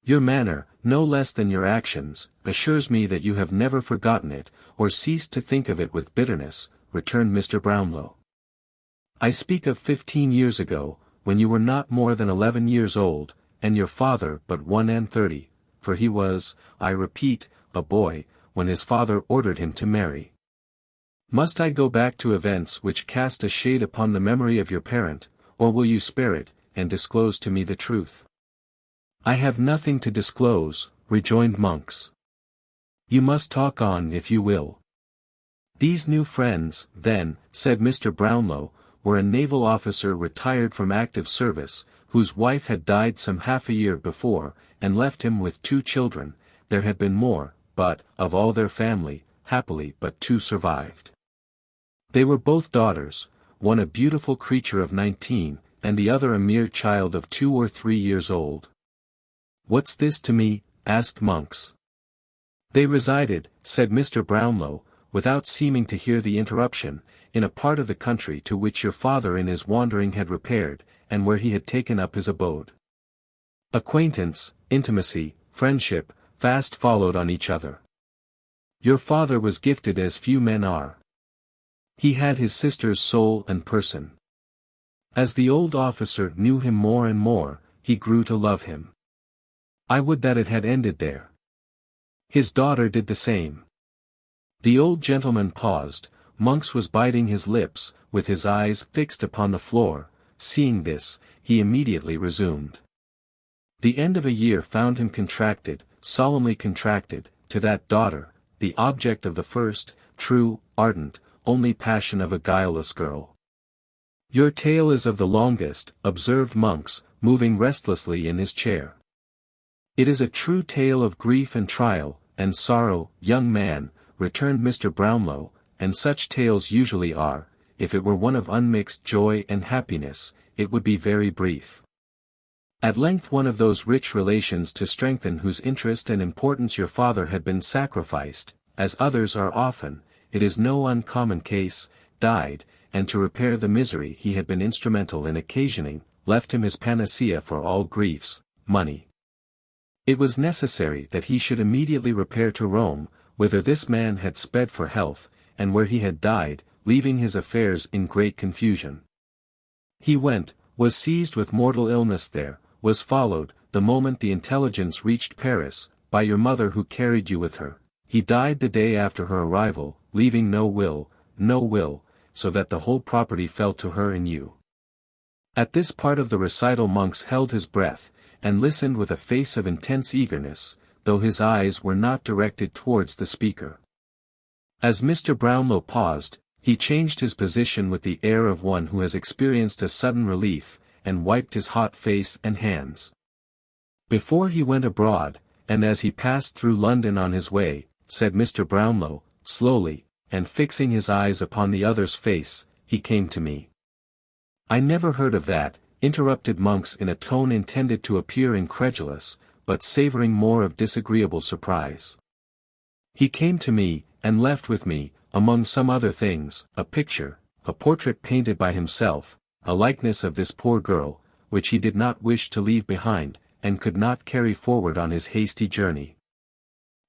Your manner, no less than your actions, assures me that you have never forgotten it, or ceased to think of it with bitterness," returned Mr. Brownlow. "I speak of 15 years ago, when you were not more than 11 years old, and your father but 31, for he was, I repeat, a boy, when his father ordered him to marry. Must I go back to events which cast a shade upon the memory of your parent, or will you spare it, and disclose to me the truth?" "I have nothing to disclose," rejoined Monks. "You must talk on if you will." "These new friends, then," said Mr. Brownlow, "were a naval officer retired from active service, whose wife had died some half a year before, and left him with 2 children. There had been more, but, of all their family, happily but 2 survived. They were both daughters, one a beautiful creature of 19, and the other a mere child of 2 or 3 years old." "What's this to me?" asked Monks. "They resided," said Mr. Brownlow, without seeming to hear the interruption, "in a part of the country to which your father in his wandering had repaired, and where he had taken up his abode. Acquaintance, intimacy, friendship, fast followed on each other. Your father was gifted as few men are. He had his sister's soul and person. As the old officer knew him more and more, he grew to love him. I would that it had ended there. His daughter did the same." The old gentleman paused. Monks was biting his lips, with his eyes fixed upon the floor. Seeing this, he immediately resumed. "The end of a year found him contracted, solemnly contracted, to that daughter, the object of the first, true, ardent, only passion of a guileless girl." "Your tale is of the longest," observed Monks, moving restlessly in his chair. "It is a true tale of grief and trial, and sorrow, young man," returned Mr. Brownlow, "and such tales usually are. If it were one of unmixed joy and happiness, it would be very brief. At length one of those rich relations to strengthen whose interest and importance your father had been sacrificed, as others are often, it is no uncommon case, died, and to repair the misery he had been instrumental in occasioning, left him his panacea for all griefs, money. It was necessary that he should immediately repair to Rome, whither this man had sped for health, and where he had died, leaving his affairs in great confusion. He went, was seized with mortal illness there, was followed, the moment the intelligence reached Paris, by your mother who carried you with her. He died the day after her arrival, leaving no will, so that the whole property fell to her and you." At this part of the recital Monks held his breath, and listened with a face of intense eagerness, though his eyes were not directed towards the speaker. As Mr. Brownlow paused, He changed his position with the air of one who has experienced a sudden relief, and wiped his hot face and hands. Before he went abroad, and as he passed through London on his way, said Mr. Brownlow, slowly, and fixing his eyes upon the other's face, he came to me. I never heard of that, interrupted Monks in a tone intended to appear incredulous, but savoring more of disagreeable surprise. He came to me, and left with me, among some other things, a picture, a portrait painted by himself, a likeness of this poor girl, which he did not wish to leave behind, and could not carry forward on his hasty journey.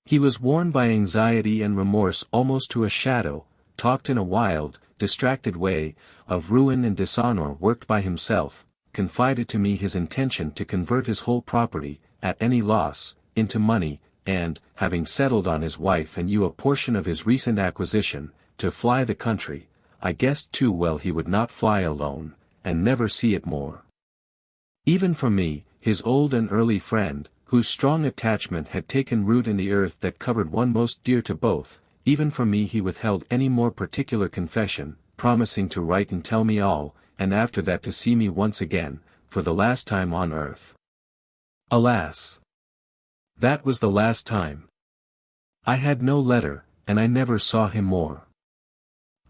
He was worn by anxiety and remorse almost to a shadow, talked in a wild, distracted way, of ruin and dishonor worked by himself, confided to me his intention to convert his whole property, at any loss, into money, and, having settled on his wife and you a portion of his recent acquisition, to fly the country. I guessed too well he would not fly alone, and never see it more. Even from me, his old and early friend, whose strong attachment had taken root in the earth that covered one most dear to both, even from me he withheld any more particular confession, promising to write and tell me all, and after that to see me once again, for the last time on earth. Alas! That was the last time. I had no letter, and I never saw him more.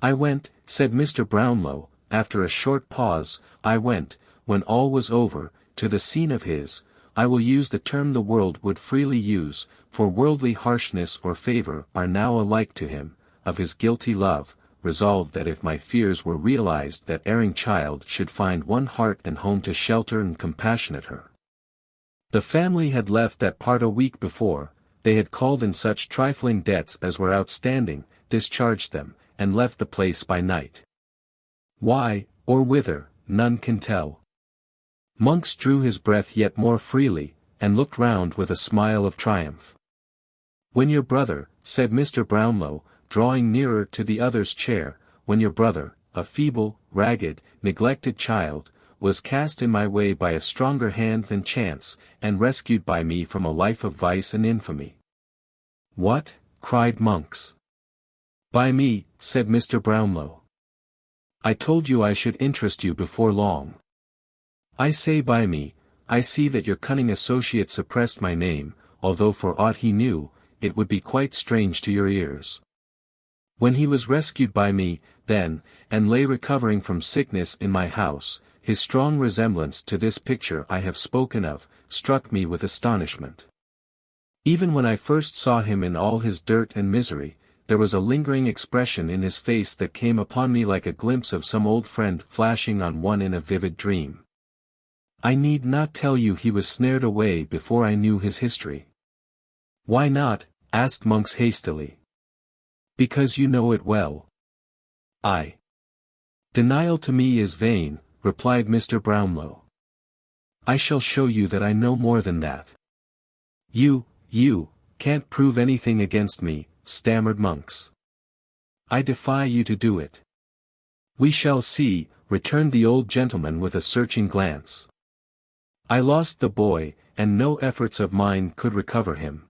I went, said Mr. Brownlow, after a short pause, I went, when all was over, to the scene of his, I will use the term the world would freely use, for worldly harshness or favor are now alike to him, of his guilty love, resolved that if my fears were realized that erring child should find one heart and home to shelter and compassionate her. The family had left that part a week before, they had called in such trifling debts as were outstanding, discharged them, and left the place by night. Why, or whither, none can tell. Monks drew his breath yet more freely, and looked round with a smile of triumph. When your brother, said Mr. Brownlow, drawing nearer to the other's chair, when your brother, a feeble, ragged, neglected child, was cast in my way by a stronger hand than chance, and rescued by me from a life of vice and infamy. What? Cried Monks. By me, said Mr. Brownlow. I told you I should interest you before long. I say by me, I see that your cunning associate suppressed my name, although for aught he knew, it would be quite strange to your ears. When he was rescued by me, then, and lay recovering from sickness in my house, his strong resemblance to this picture I have spoken of, struck me with astonishment. Even when I first saw him in all his dirt and misery, there was a lingering expression in his face that came upon me like a glimpse of some old friend flashing on one in a vivid dream. I need not tell you he was snared away before I knew his history. Why not? Asked Monks hastily. Because you know it well. Denial to me is vain, replied Mr. Brownlow. I shall show you that I know more than that. You can't prove anything against me, stammered Monks. I defy you to do it. We shall see, returned the old gentleman with a searching glance. I lost the boy, and no efforts of mine could recover him.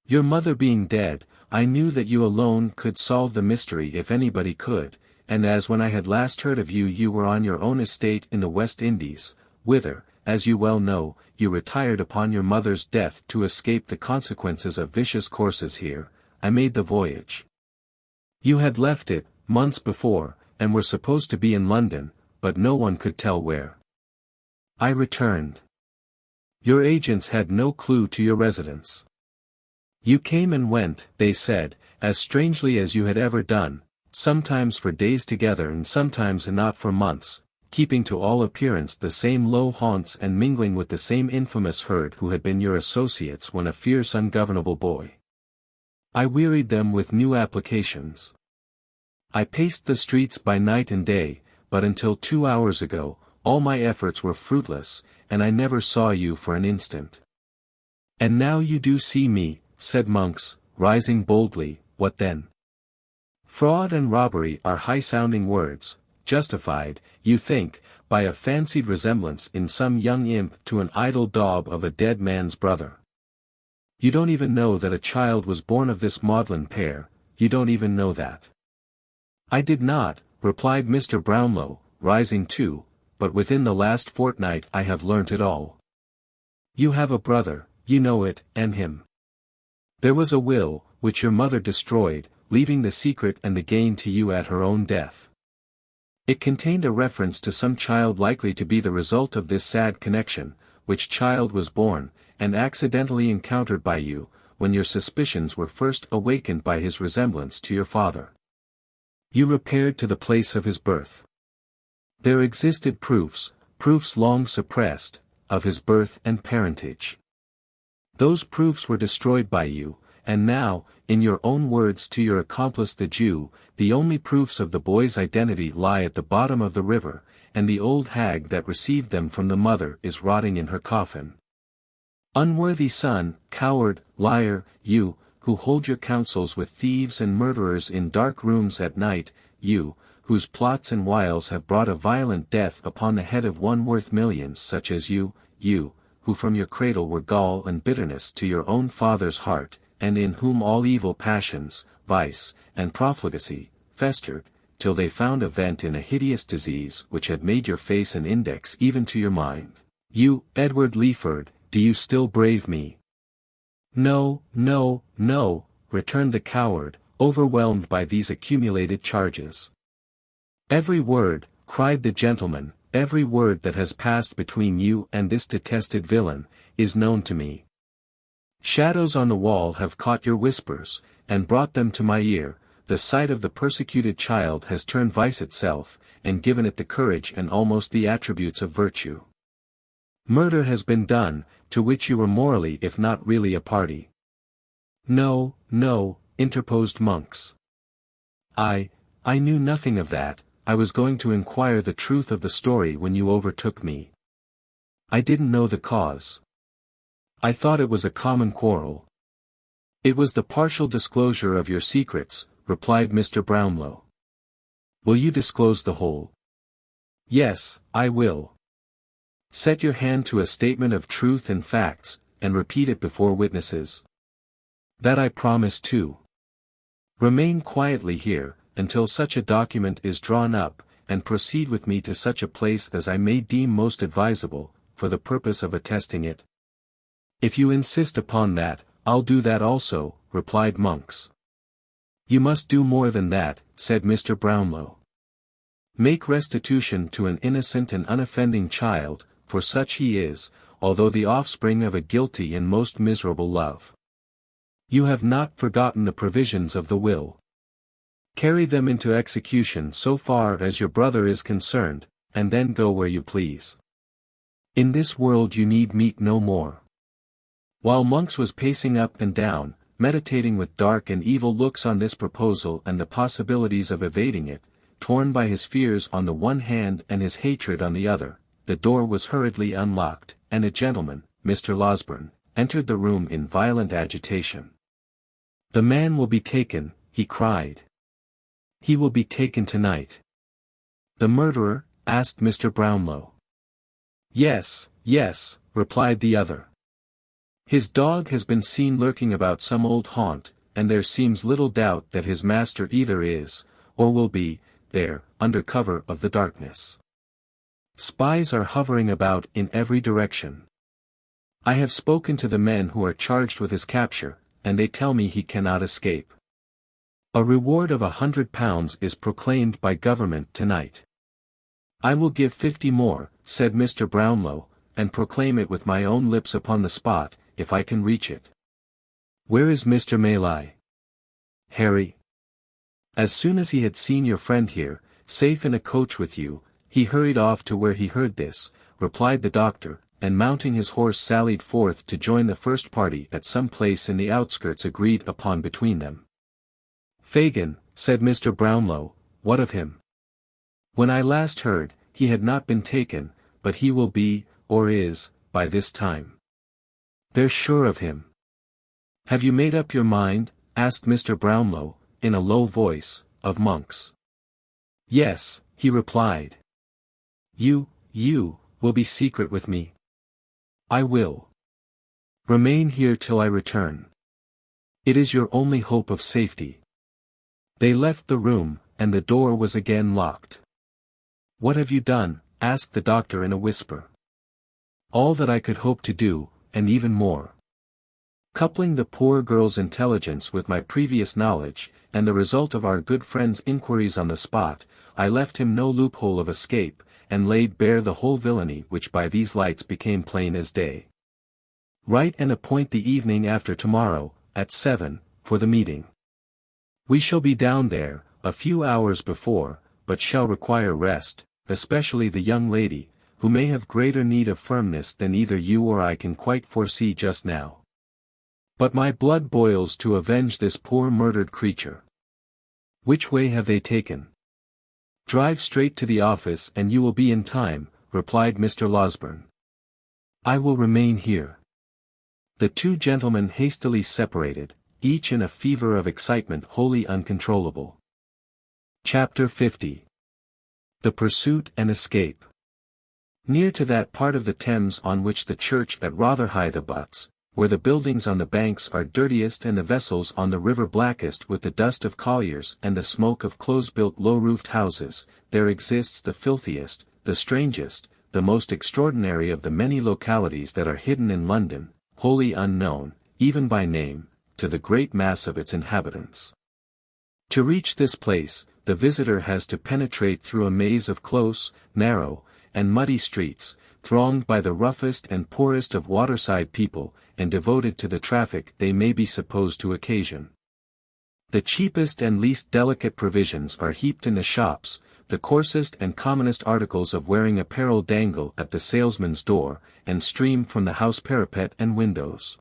Your mother being dead, I knew that you alone could solve the mystery if anybody could, and as when I had last heard of you you were on your own estate in the West Indies, whither, as you well know, you retired upon your mother's death to escape the consequences of vicious courses here, I made the voyage. You had left it, months before, and were supposed to be in London, but no one could tell where. I returned. Your agents had no clue to your residence. You came and went, they said, as strangely as you had ever done, sometimes for days together and sometimes not for months, keeping to all appearance the same low haunts and mingling with the same infamous herd who had been your associates when a fierce ungovernable boy. I wearied them with new applications. I paced the streets by night and day, but until 2 hours ago, all my efforts were fruitless, and I never saw you for an instant. And now you do see me, said Monks, rising boldly, what then? Fraud and robbery are high-sounding words, justified, you think, by a fancied resemblance in some young imp to an idle daub of a dead man's brother. You don't even know that a child was born of this maudlin pair, you don't even know that. I did not, replied Mr. Brownlow, rising too, but within the last fortnight I have learnt it all. You have a brother, you know it, and him. There was a will, which your mother destroyed, leaving the secret and the gain to you at her own death. It contained a reference to some child likely to be the result of this sad connection, which child was born, and accidentally encountered by you, when your suspicions were first awakened by his resemblance to your father. You repaired to the place of his birth. There existed proofs long suppressed, of his birth and parentage. Those proofs were destroyed by you, and now, in your own words to your accomplice the Jew, the only proofs of the boy's identity lie at the bottom of the river, and the old hag that received them from the mother is rotting in her coffin. Unworthy son, coward, liar, you, who hold your counsels with thieves and murderers in dark rooms at night, you, whose plots and wiles have brought a violent death upon the head of one worth millions such as you, who from your cradle were gall and bitterness to your own father's heart, and in whom all evil passions, vice, and profligacy, festered, till they found a vent in a hideous disease which had made your face an index even to your mind. You, Edward Leeford, do you still brave me? No, no, no, returned the coward, overwhelmed by these accumulated charges. Every word, cried the gentleman, every word that has passed between you and this detested villain, is known to me. Shadows on the wall have caught your whispers, and brought them to my ear. The sight of the persecuted child has turned vice itself, and given it the courage and almost the attributes of virtue. Murder has been done, to which you were morally if not really a party. No, no, interposed Monks. I knew nothing of that. I was going to inquire the truth of the story when you overtook me. I didn't know the cause. I thought it was a common quarrel. It was the partial disclosure of your secrets, replied Mr. Brownlow. Will you disclose the whole? Yes, I will. Set your hand to a statement of truth and facts, and repeat it before witnesses. That I promise too. Remain quietly here, until such a document is drawn up, and proceed with me to such a place as I may deem most advisable, for the purpose of attesting it. If you insist upon that, I'll do that also, replied Monks. You must do more than that, said Mr. Brownlow. Make restitution to an innocent and unoffending child, for such he is, although the offspring of a guilty and most miserable love. You have not forgotten the provisions of the will. Carry them into execution so far as your brother is concerned, and then go where you please. In this world you need meet no more. While Monks was pacing up and down, meditating with dark and evil looks on this proposal and the possibilities of evading it, torn by his fears on the one hand and his hatred on the other, the door was hurriedly unlocked, and a gentleman, Mr. Losberne, entered the room in violent agitation. The man will be taken, he cried. He will be taken tonight. The murderer? Asked Mr. Brownlow. Yes, yes, replied the other. His dog has been seen lurking about some old haunt, and there seems little doubt that his master either is, or will be, there, under cover of the darkness. Spies are hovering about in every direction. I have spoken to the men who are charged with his capture, and they tell me he cannot escape. A reward of £100 is proclaimed by government tonight. I will give 50 more, said Mr. Brownlow, and proclaim it with my own lips upon the spot, if I can reach it. Where is Mr. Maylay? Harry. As soon as he had seen your friend here, safe in a coach with you, he hurried off to where he heard this, replied the doctor, and mounting his horse sallied forth to join the first party at some place in the outskirts agreed upon between them. Fagin, said Mr. Brownlow, what of him? When I last heard, he had not been taken, but he will be, or is, by this time. They're sure of him. Have you made up your mind, asked Mr. Brownlow, in a low voice, of Monks. Yes, he replied. You will be secret with me. I will. Remain here till I return. It is your only hope of safety. They left the room, and the door was again locked. "What have you done?" asked the doctor in a whisper. "All that I could hope to do, and even more. Coupling the poor girl's intelligence with my previous knowledge, and the result of our good friend's inquiries on the spot, I left him no loophole of escape, and laid bare the whole villainy which by these lights became plain as day. Write and appoint the evening after tomorrow, at 7, for the meeting. We shall be down there, a few hours before, but shall require rest, especially the young lady, who may have greater need of firmness than either you or I can quite foresee just now. But my blood boils to avenge this poor murdered creature. Which way have they taken?" "Drive straight to the office and you will be in time," replied Mr. Losberne. "I will remain here." The two gentlemen hastily separated, each in a fever of excitement wholly uncontrollable. Chapter 50. The Pursuit and Escape. Near to that part of the Thames on which the church at Rotherhithe abuts, where the buildings on the banks are dirtiest and the vessels on the river blackest with the dust of colliers and the smoke of close-built low-roofed houses, there exists the filthiest, the strangest, the most extraordinary of the many localities that are hidden in London, wholly unknown, even by name, to the great mass of its inhabitants. To reach this place, the visitor has to penetrate through a maze of close, narrow, and muddy streets, thronged by the roughest and poorest of waterside people, and devoted to the traffic they may be supposed to occasion. The cheapest and least delicate provisions are heaped in the shops, the coarsest and commonest articles of wearing apparel dangle at the salesman's door, and stream from the house parapet and windows.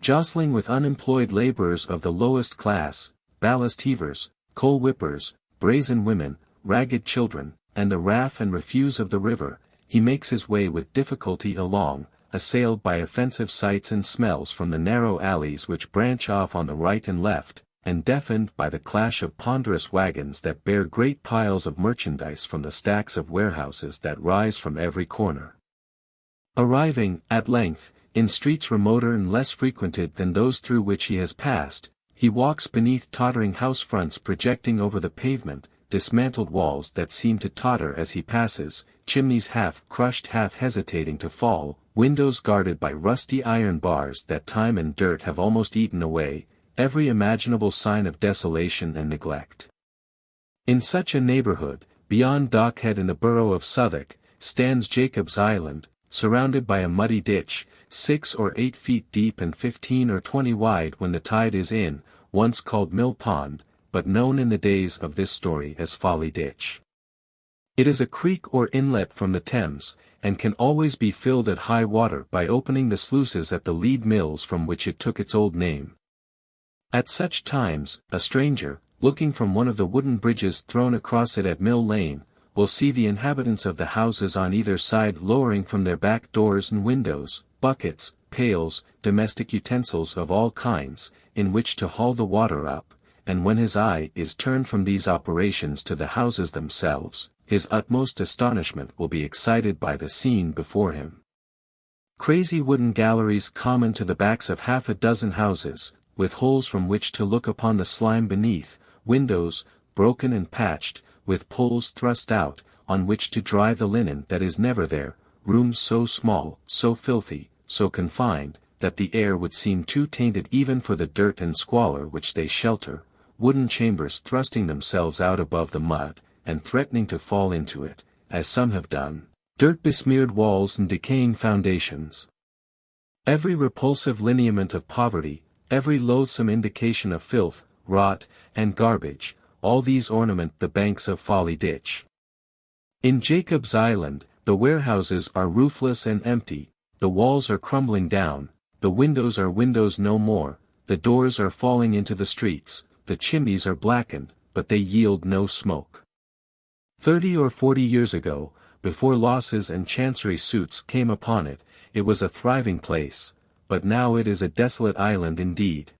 Jostling with unemployed laborers of the lowest class, ballast heavers, coal whippers, brazen women, ragged children, and the raff and refuse of the river, he makes his way with difficulty along, assailed by offensive sights and smells from the narrow alleys which branch off on the right and left, and deafened by the clash of ponderous wagons that bear great piles of merchandise from the stacks of warehouses that rise from every corner. Arriving, at length, in streets remoter and less frequented than those through which he has passed, he walks beneath tottering house fronts projecting over the pavement, dismantled walls that seem to totter as he passes, chimneys half crushed, half hesitating to fall, windows guarded by rusty iron bars that time and dirt have almost eaten away, every imaginable sign of desolation and neglect. In such a neighborhood, beyond Dockhead in the borough of Southwark, stands Jacob's Island, surrounded by a muddy ditch, 6 or 8 feet deep and 15 or 20 wide when the tide is in, once called Mill Pond, but known in the days of this story as Folly Ditch. It is a creek or inlet from the Thames, and can always be filled at high water by opening the sluices at the lead mills from which it took its old name. At such times, a stranger, looking from one of the wooden bridges thrown across it at Mill Lane, will see the inhabitants of the houses on either side lowering from their back doors and windows, buckets, pails, domestic utensils of all kinds, in which to haul the water up, and when his eye is turned from these operations to the houses themselves, his utmost astonishment will be excited by the scene before him. Crazy wooden galleries common to the backs of half a dozen houses, with holes from which to look upon the slime beneath, windows, broken and patched, with poles thrust out, on which to dry the linen that is never there, rooms so small, so filthy, so confined, that the air would seem too tainted even for the dirt and squalor which they shelter, wooden chambers thrusting themselves out above the mud, and threatening to fall into it, as some have done, dirt-besmeared walls and decaying foundations. Every repulsive lineament of poverty, every loathsome indication of filth, rot, and garbage, all these ornament the banks of Folly Ditch. In Jacob's Island, the warehouses are roofless and empty, the walls are crumbling down, the windows are windows no more, the doors are falling into the streets, the chimneys are blackened, but they yield no smoke. 30 or 40 years ago, before losses and chancery suits came upon it, it was a thriving place, but now it is a desolate island indeed.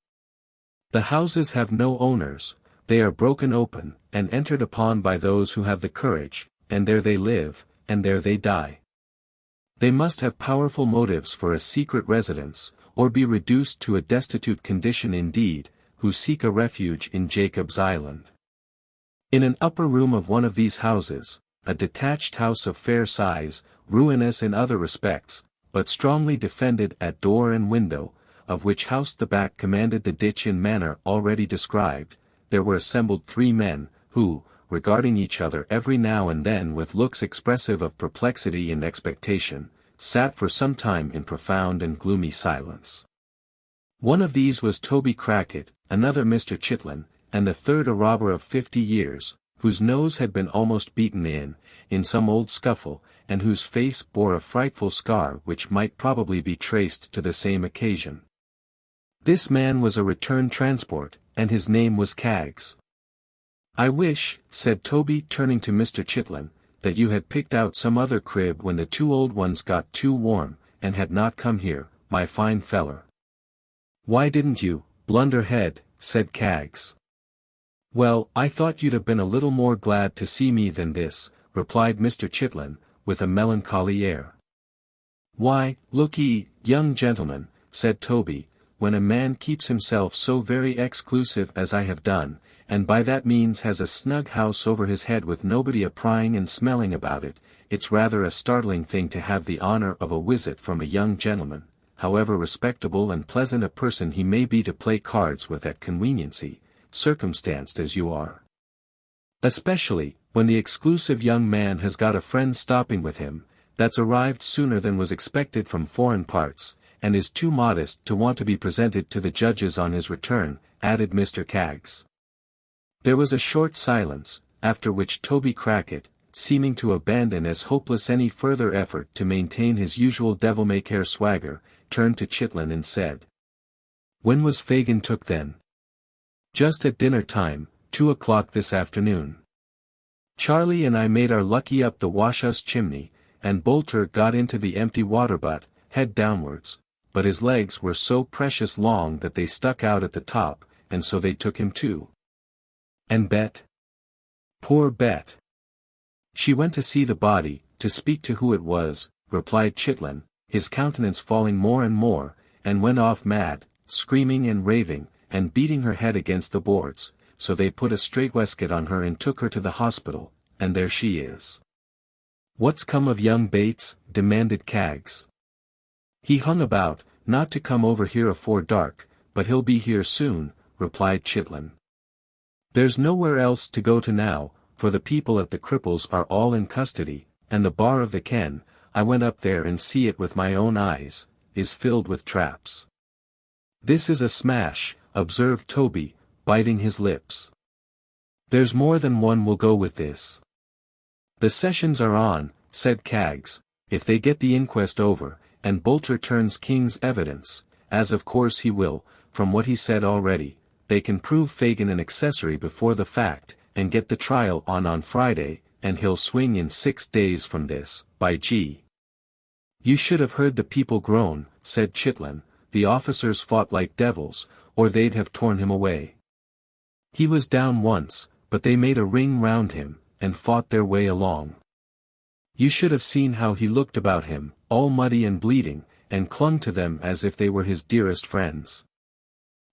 The houses have no owners, they are broken open, and entered upon by those who have the courage, and there they live, and there they die. They must have powerful motives for a secret residence, or be reduced to a destitute condition indeed, who seek a refuge in Jacob's Island. In an upper room of one of these houses, a detached house of fair size, ruinous in other respects, but strongly defended at door and window, of which house the back commanded the ditch in manner already described, there were assembled 3 men, who, regarding each other every now and then with looks expressive of perplexity and expectation, sat for some time in profound and gloomy silence. One of these was Toby Crackit, another Mr. Chitlin, and the third a robber of 50 years, whose nose had been almost beaten in some old scuffle, and whose face bore a frightful scar which might probably be traced to the same occasion. This man was a return transport, and his name was Caggs. "I wish," said Toby turning to Mr. Chitlin, "that you had picked out some other crib when the 2 old ones got too warm, and had not come here, my fine feller." "Why didn't you, blunderhead?" said Caggs. "Well, I thought you'd have been a little more glad to see me than this," replied Mr. Chitlin, with a melancholy air. "Why, look ye, young gentleman," said Toby, "when a man keeps himself so very exclusive as I have done, and by that means has a snug house over his head with nobody a-prying and smelling about it, it's rather a startling thing to have the honor of a visit from a young gentleman, however respectable and pleasant a person he may be to play cards with at conveniency, circumstanced as you are. Especially, when the exclusive young man has got a friend stopping with him, that's arrived sooner than was expected from foreign parts, and is too modest to want to be presented to the judges on his return," added Mr. Caggs. There was a short silence, after which Toby Crackit, seeming to abandon as hopeless any further effort to maintain his usual devil-may-care swagger, turned to Chitlin and said, "When was Fagin took then?" "Just at dinner time, 2 o'clock this afternoon. Charlie and I made our lucky up the wash-house chimney, and Bolter got into the empty water butt, head downwards, but his legs were so precious long that they stuck out at the top, and so they took him too." "And Bet?" "Poor Bet. She went to see the body, to speak to who it was," replied Chitlin, his countenance falling more and more, "and went off mad, screaming and raving, and beating her head against the boards, so they put a straitwaistcoat on her and took her to the hospital, and there she is." "What's come of young Bates?" demanded Caggs. "He hung about, not to come over here afore dark, but he'll be here soon," replied Chitlin. "There's nowhere else to go to now, for the people at the Cripples are all in custody, and the bar of the Ken, I went up there and see it with my own eyes, is filled with traps." "This is a smash," observed Toby, biting his lips. "There's more than one will go with this." "The sessions are on," said Caggs, "if they get the inquest over, and Bolter turns King's evidence, as of course he will, from what he said already, they can prove Fagin an accessory before the fact, and get the trial on Friday, and he'll swing in 6 days from this, by G. "You should have heard the people groan," said Chitlin, "the officers fought like devils, or they'd have torn him away. He was down once, but they made a ring round him, and fought their way along. You should have seen how he looked about him, all muddy and bleeding, and clung to them as if they were his dearest friends.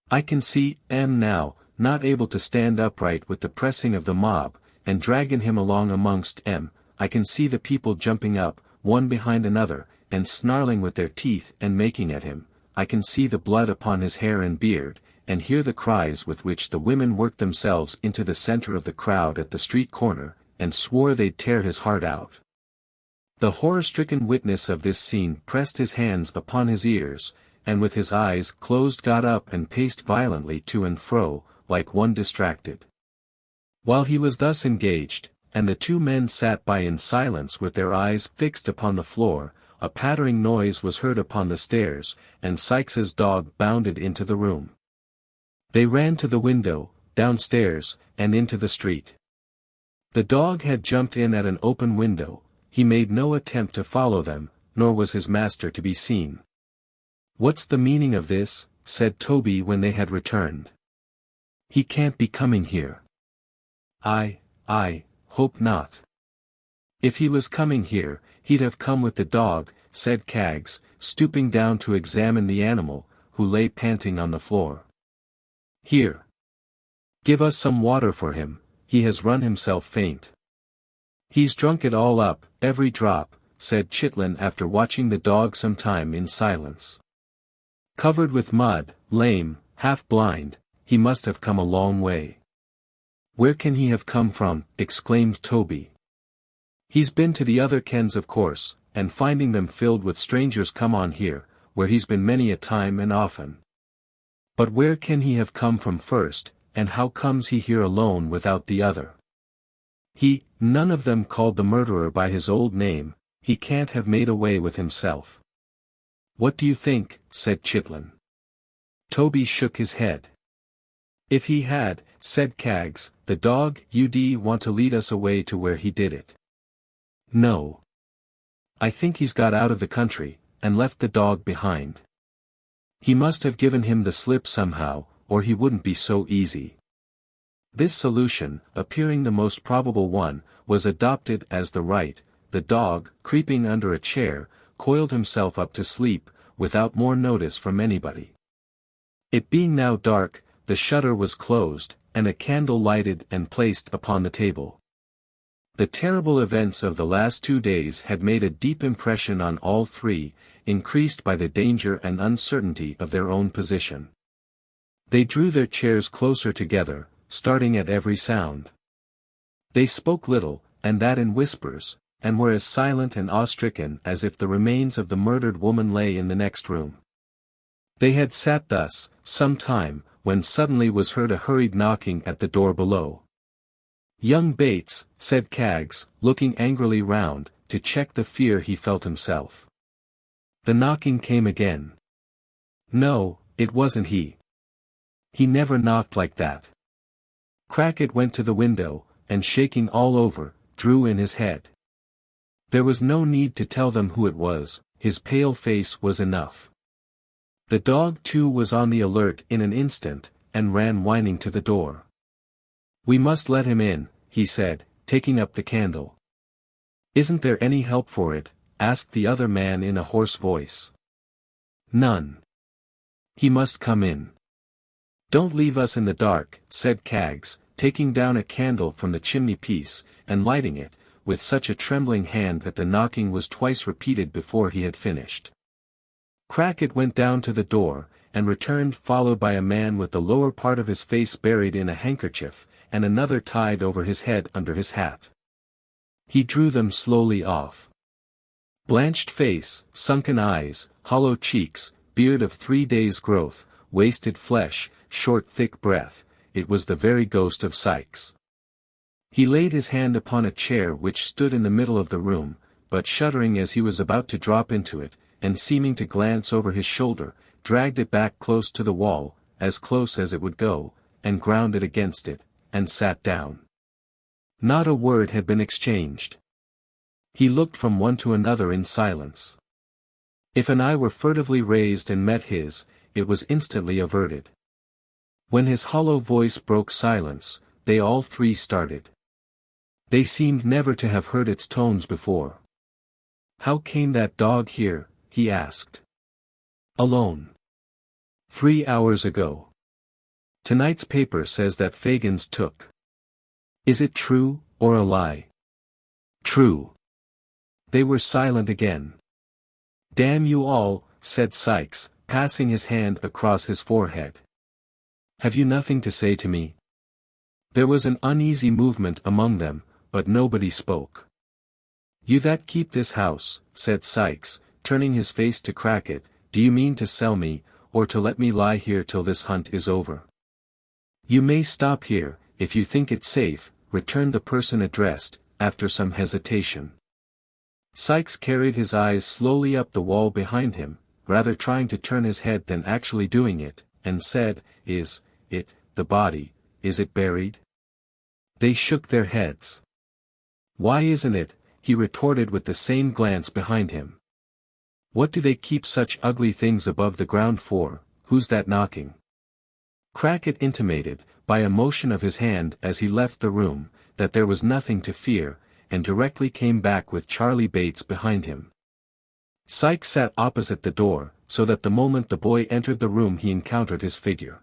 I can see M now, not able to stand upright with the pressing of the mob, and dragging him along amongst M. I can see the people jumping up, one behind another, and snarling with their teeth and making at him. I can see the blood upon his hair and beard, and hear the cries with which the women worked themselves into the center of the crowd at the street corner, and swore they'd tear his heart out." The horror-stricken witness of this scene pressed his hands upon his ears, and with his eyes closed got up and paced violently to and fro, like one distracted. While he was thus engaged, and the 2 men sat by in silence with their eyes fixed upon the floor, a pattering noise was heard upon the stairs, and Sykes's dog bounded into the room. They ran to the window, downstairs, and into the street. The dog had jumped in at an open window. He made no attempt to follow them, nor was his master to be seen. "What's the meaning of this?" said Toby when they had returned. "He can't be coming here." I hope not. "If he was coming here, he'd have come with the dog," said Caggs, stooping down to examine the animal, who lay panting on the floor. "Here. Give us some water for him," he has run himself faint. He's drunk it all up, every drop, said Chitlin after watching the dog some time in silence. Covered with mud, lame, half-blind, he must have come a long way. Where can he have come from? Exclaimed Toby. He's been to the other kens of course, and finding them filled with strangers come on here, where he's been many a time and often. But where can he have come from first, and how comes he here alone without the other? None of them called the murderer by his old name, he can't have made away with himself. What do you think? Said Chitlin. Toby shook his head. If he had, said Kaggs, the dog, you'd want to lead us away to where he did it. No. I think he's got out of the country, and left the dog behind. He must have given him the slip somehow, or he wouldn't be so easy. This solution, appearing the most probable one, was adopted as the right. The dog, creeping under a chair, coiled himself up to sleep, without more notice from anybody. It being now dark, the shutter was closed, and a candle lighted and placed upon the table. The terrible events of the last 2 days had made a deep impression on all three, increased by the danger and uncertainty of their own position. They drew their chairs closer together, starting at every sound. They spoke little, and that in whispers, and were as silent and awe-stricken as if the remains of the murdered woman lay in the next room. They had sat thus, some time, when suddenly was heard a hurried knocking at the door below. Young Bates, said Kaggs, looking angrily round, to check the fear he felt himself. The knocking came again. No, it wasn't he. He never knocked like that. Crackit went to the window, and shaking all over, drew in his head. There was no need to tell them who it was, his pale face was enough. The dog too was on the alert in an instant, and ran whining to the door. We must let him in, he said, taking up the candle. Isn't there any help for it? Asked the other man in a hoarse voice. None. He must come in. Don't leave us in the dark, said Kaggs, taking down a candle from the chimney-piece, and lighting it, with such a trembling hand that the knocking was twice repeated before he had finished. Crackit went down to the door, and returned followed by a man with the lower part of his face buried in a handkerchief, and another tied over his head under his hat. He drew them slowly off. Blanched face, sunken eyes, hollow cheeks, beard of 3 days' growth, wasted flesh, short thick breath, it was the very ghost of Sikes. He laid his hand upon a chair which stood in the middle of the room, but shuddering as he was about to drop into it, and seeming to glance over his shoulder, dragged it back close to the wall, as close as it would go, and ground it against it, and sat down. Not a word had been exchanged. He looked from one to another in silence. If an eye were furtively raised and met his, it was instantly averted. When his hollow voice broke silence, they all three started. They seemed never to have heard its tones before. How came that dog here? He asked. Alone. 3 hours ago. Tonight's paper says that Fagans took. Is it true, or a lie? True. They were silent again. Damn you all, said Sikes, passing his hand across his forehead. Have you nothing to say to me? There was an uneasy movement among them, but nobody spoke. You that keep this house, said Sikes, turning his face to Crackit, do you mean to sell me, or to let me lie here till this hunt is over? You may stop here, if you think it safe, returned the person addressed, after some hesitation. Sikes carried his eyes slowly up the wall behind him, rather trying to turn his head than actually doing it, and said, Is it, the body, is it buried? They shook their heads. Why isn't it? He retorted with the same glance behind him. What do they keep such ugly things above the ground for? Who's that knocking? Crackit intimated, by a motion of his hand as he left the room, that there was nothing to fear, and directly came back with Charlie Bates behind him. Sikes sat opposite the door, so that the moment the boy entered the room he encountered his figure.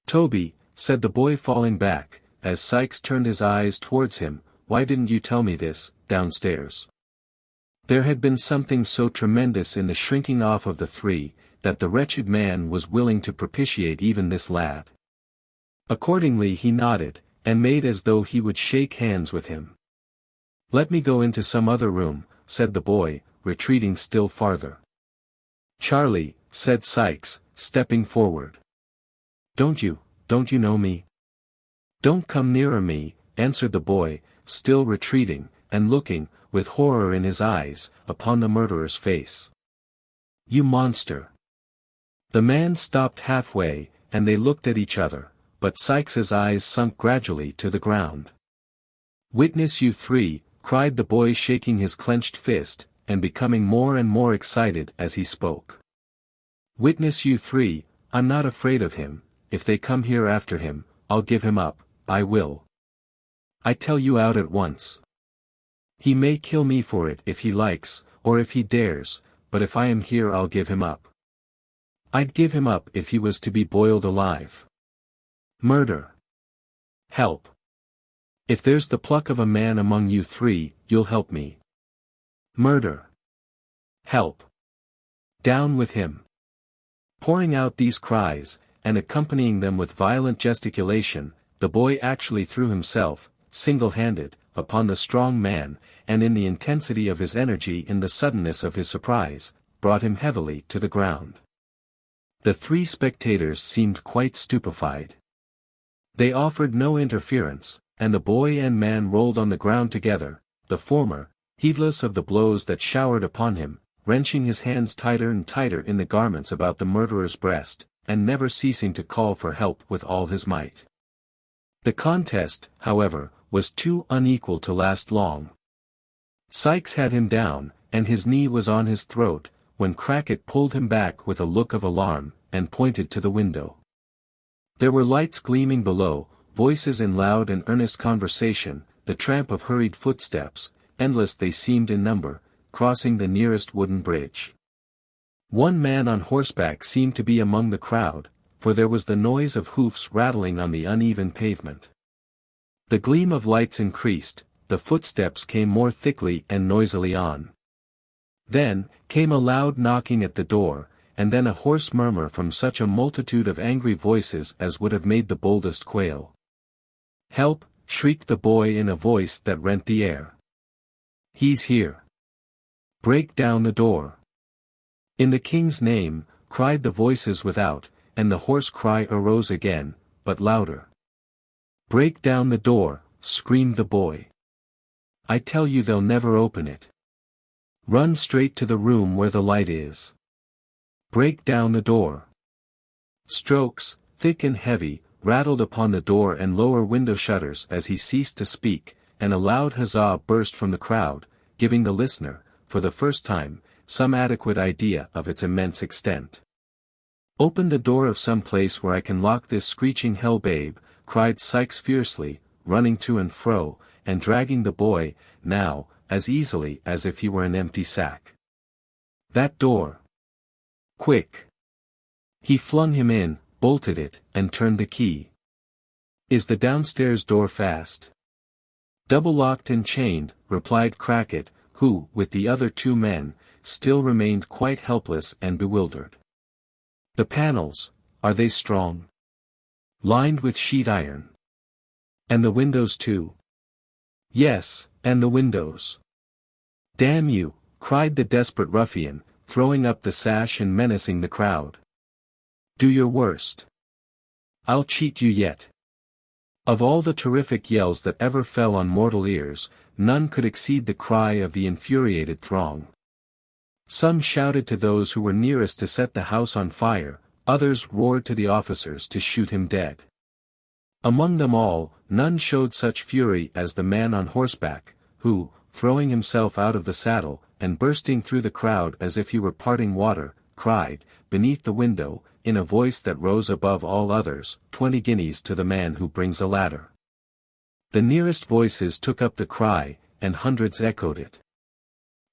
Toby, said the boy falling back, as Sikes turned his eyes towards him, "Why didn't you tell me this, downstairs?" There had been something so tremendous in the shrinking off of the three, that the wretched man was willing to propitiate even this lad. Accordingly he nodded, and made as though he would shake hands with him. "Let me go into some other room," said the boy, retreating still farther. "Charlie," said Sikes, stepping forward. Don't you know me?" "Don't come nearer me," answered the boy, still retreating, and looking, with horror in his eyes, upon the murderer's face. "You monster!" The man stopped halfway, and they looked at each other, but Sikes's eyes sunk gradually to the ground. "Witness you three," cried the boy, shaking his clenched fist, and becoming more and more excited as he spoke. "Witness you three, I'm not afraid of him. If they come here after him, I'll give him up, I will. I tell you out at once. He may kill me for it if he likes, or if he dares, but if I am here I'll give him up. I'd give him up if he was to be boiled alive. Murder. Help. If there's the pluck of a man among you three, you'll help me. Murder. Help. Down with him." Pouring out these cries, and accompanying them with violent gesticulation, the boy actually threw himself, single-handed, upon the strong man, and in the intensity of his energy, in the suddenness of his surprise, brought him heavily to the ground. The three spectators seemed quite stupefied. They offered no interference, and the boy and man rolled on the ground together, the former, heedless of the blows that showered upon him, wrenching his hands tighter and tighter in the garments about the murderer's breast, and never ceasing to call for help with all his might. The contest, however, was too unequal to last long. Sikes had him down, and his knee was on his throat, when Crackit pulled him back with a look of alarm, and pointed to the window. There were lights gleaming below, voices in loud and earnest conversation, the tramp of hurried footsteps, endless they seemed in number, crossing the nearest wooden bridge. One man on horseback seemed to be among the crowd, for there was the noise of hoofs rattling on the uneven pavement. The gleam of lights increased, the footsteps came more thickly and noisily on. Then, came a loud knocking at the door, and then a hoarse murmur from such a multitude of angry voices as would have made the boldest quail. "Help!" shrieked the boy in a voice that rent the air. "He's here! Break down the door!" "In the king's name," cried the voices without, and the hoarse cry arose again, but louder. "Break down the door," screamed the boy. "I tell you they'll never open it. Run straight to the room where the light is. Break down the door." Strokes, thick and heavy, rattled upon the door and lower window shutters as he ceased to speak, and a loud huzzah burst from the crowd, giving the listener, for the first time, some adequate idea of its immense extent. "Open the door of some place where I can lock this screeching hell babe," cried Sikes fiercely, running to and fro, and dragging the boy, now, as easily as if he were an empty sack. "That door! Quick!" He flung him in, bolted it, and turned the key. "Is the downstairs door fast?" "Double locked and chained," replied Crackit, who, with the other two men, still remained quite helpless and bewildered. "The panels, are they strong?" "Lined with sheet iron." "And the windows too?" "Yes, and the windows." "Damn you," cried the desperate ruffian, throwing up the sash and menacing the crowd. "Do your worst. I'll cheat you yet." Of all the terrific yells that ever fell on mortal ears, none could exceed the cry of the infuriated throng. Some shouted to those who were nearest to set the house on fire, others roared to the officers to shoot him dead. Among them all, none showed such fury as the man on horseback, who, throwing himself out of the saddle, and bursting through the crowd as if he were parting water, cried, beneath the window, in a voice that rose above all others, 20 guineas to the man who brings a ladder. The nearest voices took up the cry, and hundreds echoed it.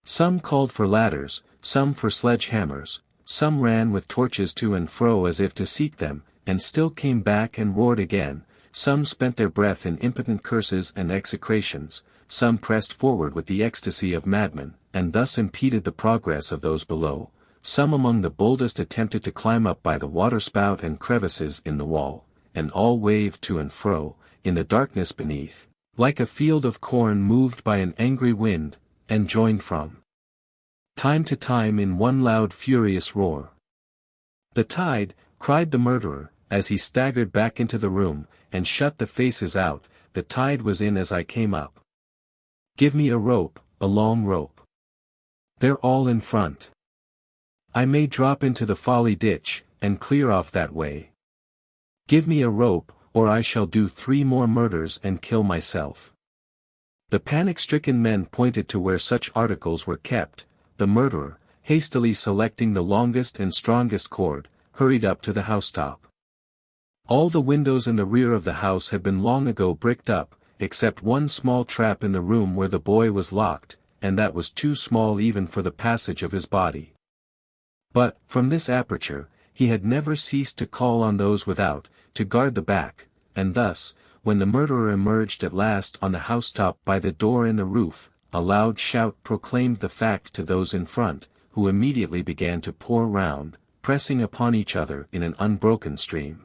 Some called for ladders, some for sledge-hammers, some ran with torches to and fro as if to seek them, and still came back and roared again, some spent their breath in impotent curses and execrations, some pressed forward with the ecstasy of madmen, and thus impeded the progress of those below, some among the boldest attempted to climb up by the waterspout and crevices in the wall, and all waved to and fro, in the darkness beneath, like a field of corn moved by an angry wind, and joined from time to time in one loud furious roar. "The tide," cried the murderer, as he staggered back into the room, and shut the faces out, "the tide was in as I came up. Give me a rope, a long rope. They're all in front. I may drop into the folly ditch, and clear off that way. Give me a rope, or I shall do 3 more murders and kill myself." The panic-stricken men pointed to where such articles were kept. The murderer, hastily selecting the longest and strongest cord, hurried up to the housetop. All the windows in the rear of the house had been long ago bricked up, except one small trap in the room where the boy was locked, and that was too small even for the passage of his body. But, from this aperture, he had never ceased to call on those without, to guard the back, and thus, when the murderer emerged at last on the housetop by the door in the roof, a loud shout proclaimed the fact to those in front, who immediately began to pour round, pressing upon each other in an unbroken stream.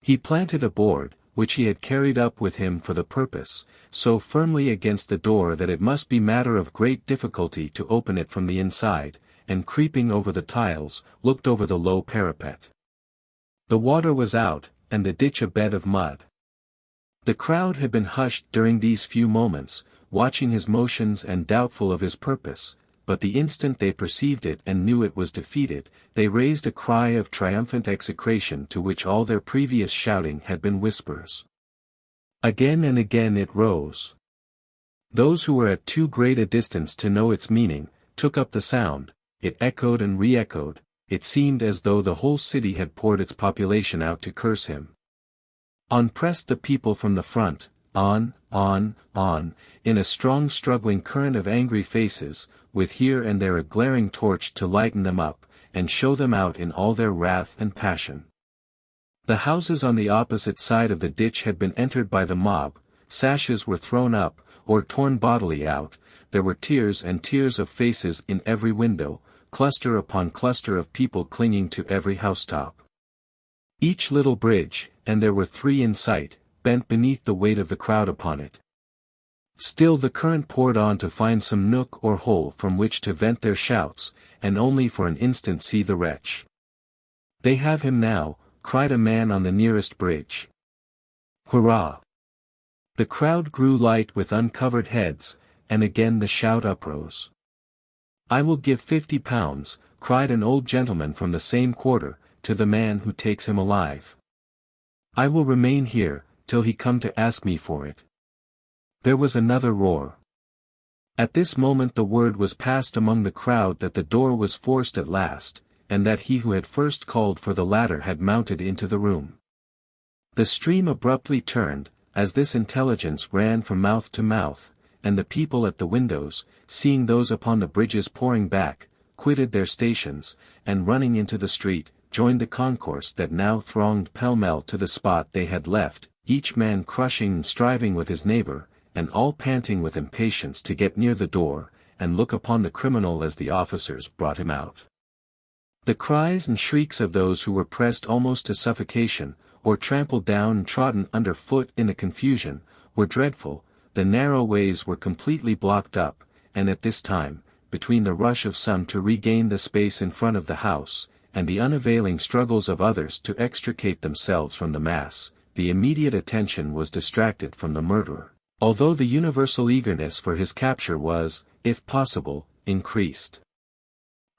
He planted a board, which he had carried up with him for the purpose, so firmly against the door that it must be matter of great difficulty to open it from the inside, and creeping over the tiles, looked over the low parapet. The water was out, and the ditch a bed of mud. The crowd had been hushed during these few moments, watching his motions and doubtful of his purpose, but the instant they perceived it and knew it was defeated, they raised a cry of triumphant execration to which all their previous shouting had been whispers. Again and again it rose. Those who were at too great a distance to know its meaning, took up the sound, it echoed and re-echoed, it seemed as though the whole city had poured its population out to curse him. On pressed the people from the front, on, in a strong struggling current of angry faces, with here and there a glaring torch to lighten them up, and show them out in all their wrath and passion. The houses on the opposite side of the ditch had been entered by the mob, sashes were thrown up, or torn bodily out, there were tiers and tiers of faces in every window, cluster upon cluster of people clinging to every housetop. Each little bridge, and there were 3 in sight, bent beneath the weight of the crowd upon it. Still the current poured on to find some nook or hole from which to vent their shouts, and only for an instant see the wretch. "They have him now," cried a man on the nearest bridge. "Hurrah!" The crowd grew light with uncovered heads, and again the shout uprose. "I will give £50, cried an old gentleman from the same quarter, to the man who takes him alive. "I will remain here, till he come to ask me for it." There was another roar. At this moment the word was passed among the crowd that the door was forced at last, and that he who had first called for the ladder had mounted into the room. The stream abruptly turned, as this intelligence ran from mouth to mouth, and the people at the windows, seeing those upon the bridges pouring back, quitted their stations, and running into the street, joined the concourse that now thronged pell-mell to the spot they had left, each man crushing and striving with his neighbor, and all panting with impatience to get near the door, and look upon the criminal as the officers brought him out. The cries and shrieks of those who were pressed almost to suffocation, or trampled down and trodden under foot in the confusion, were dreadful. The narrow ways were completely blocked up, and at this time, between the rush of some to regain the space in front of the house, and the unavailing struggles of others to extricate themselves from the mass, the immediate attention was distracted from the murderer, although the universal eagerness for his capture was, if possible, increased.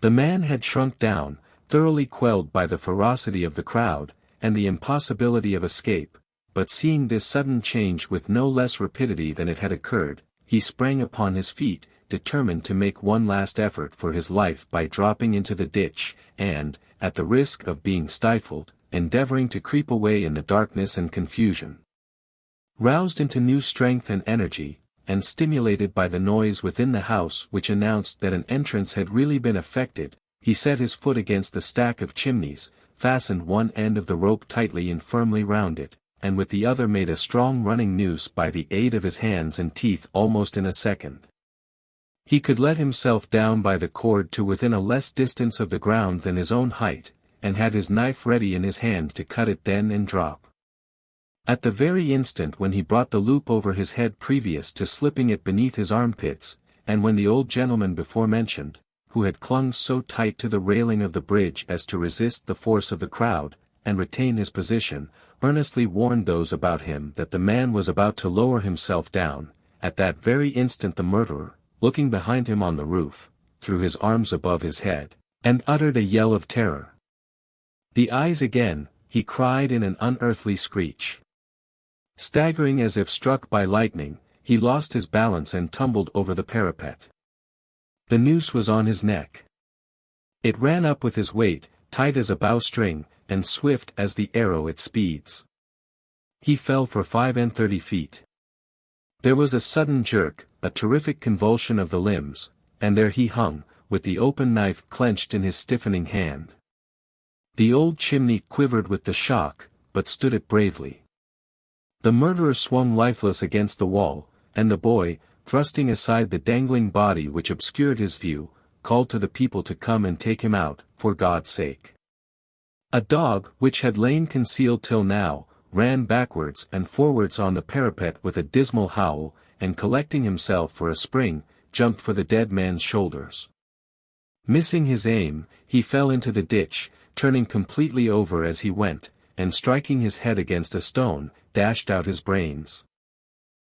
The man had shrunk down, thoroughly quelled by the ferocity of the crowd, and the impossibility of escape, but seeing this sudden change with no less rapidity than it had occurred, he sprang upon his feet, determined to make one last effort for his life by dropping into the ditch, and, at the risk of being stifled, endeavoring to creep away in the darkness and confusion. Roused into new strength and energy, and stimulated by the noise within the house which announced that an entrance had really been effected, he set his foot against the stack of chimneys, fastened one end of the rope tightly and firmly round it, and with the other made a strong running noose by the aid of his hands and teeth almost in a second. He could let himself down by the cord to within a less distance of the ground than his own height, and had his knife ready in his hand to cut it then and drop. At the very instant when he brought the loop over his head previous to slipping it beneath his armpits, and when the old gentleman before mentioned, who had clung so tight to the railing of the bridge as to resist the force of the crowd, and retain his position, earnestly warned those about him that the man was about to lower himself down, at that very instant the murderer, looking behind him on the roof, threw his arms above his head, and uttered a yell of terror. "The eyes again," he cried in an unearthly screech. Staggering as if struck by lightning, he lost his balance and tumbled over the parapet. The noose was on his neck. It ran up with his weight, tight as a bowstring, and swift as the arrow it speeds. He fell for 35 feet. There was a sudden jerk, a terrific convulsion of the limbs, and there he hung, with the open knife clenched in his stiffening hand. The old chimney quivered with the shock, but stood it bravely. The murderer swung lifeless against the wall, and the boy, thrusting aside the dangling body which obscured his view, called to the people to come and take him out, for God's sake. A dog, which had lain concealed till now, ran backwards and forwards on the parapet with a dismal howl, and collecting himself for a spring, jumped for the dead man's shoulders. Missing his aim, he fell into the ditch, turning completely over as he went, and striking his head against a stone, dashed out his brains.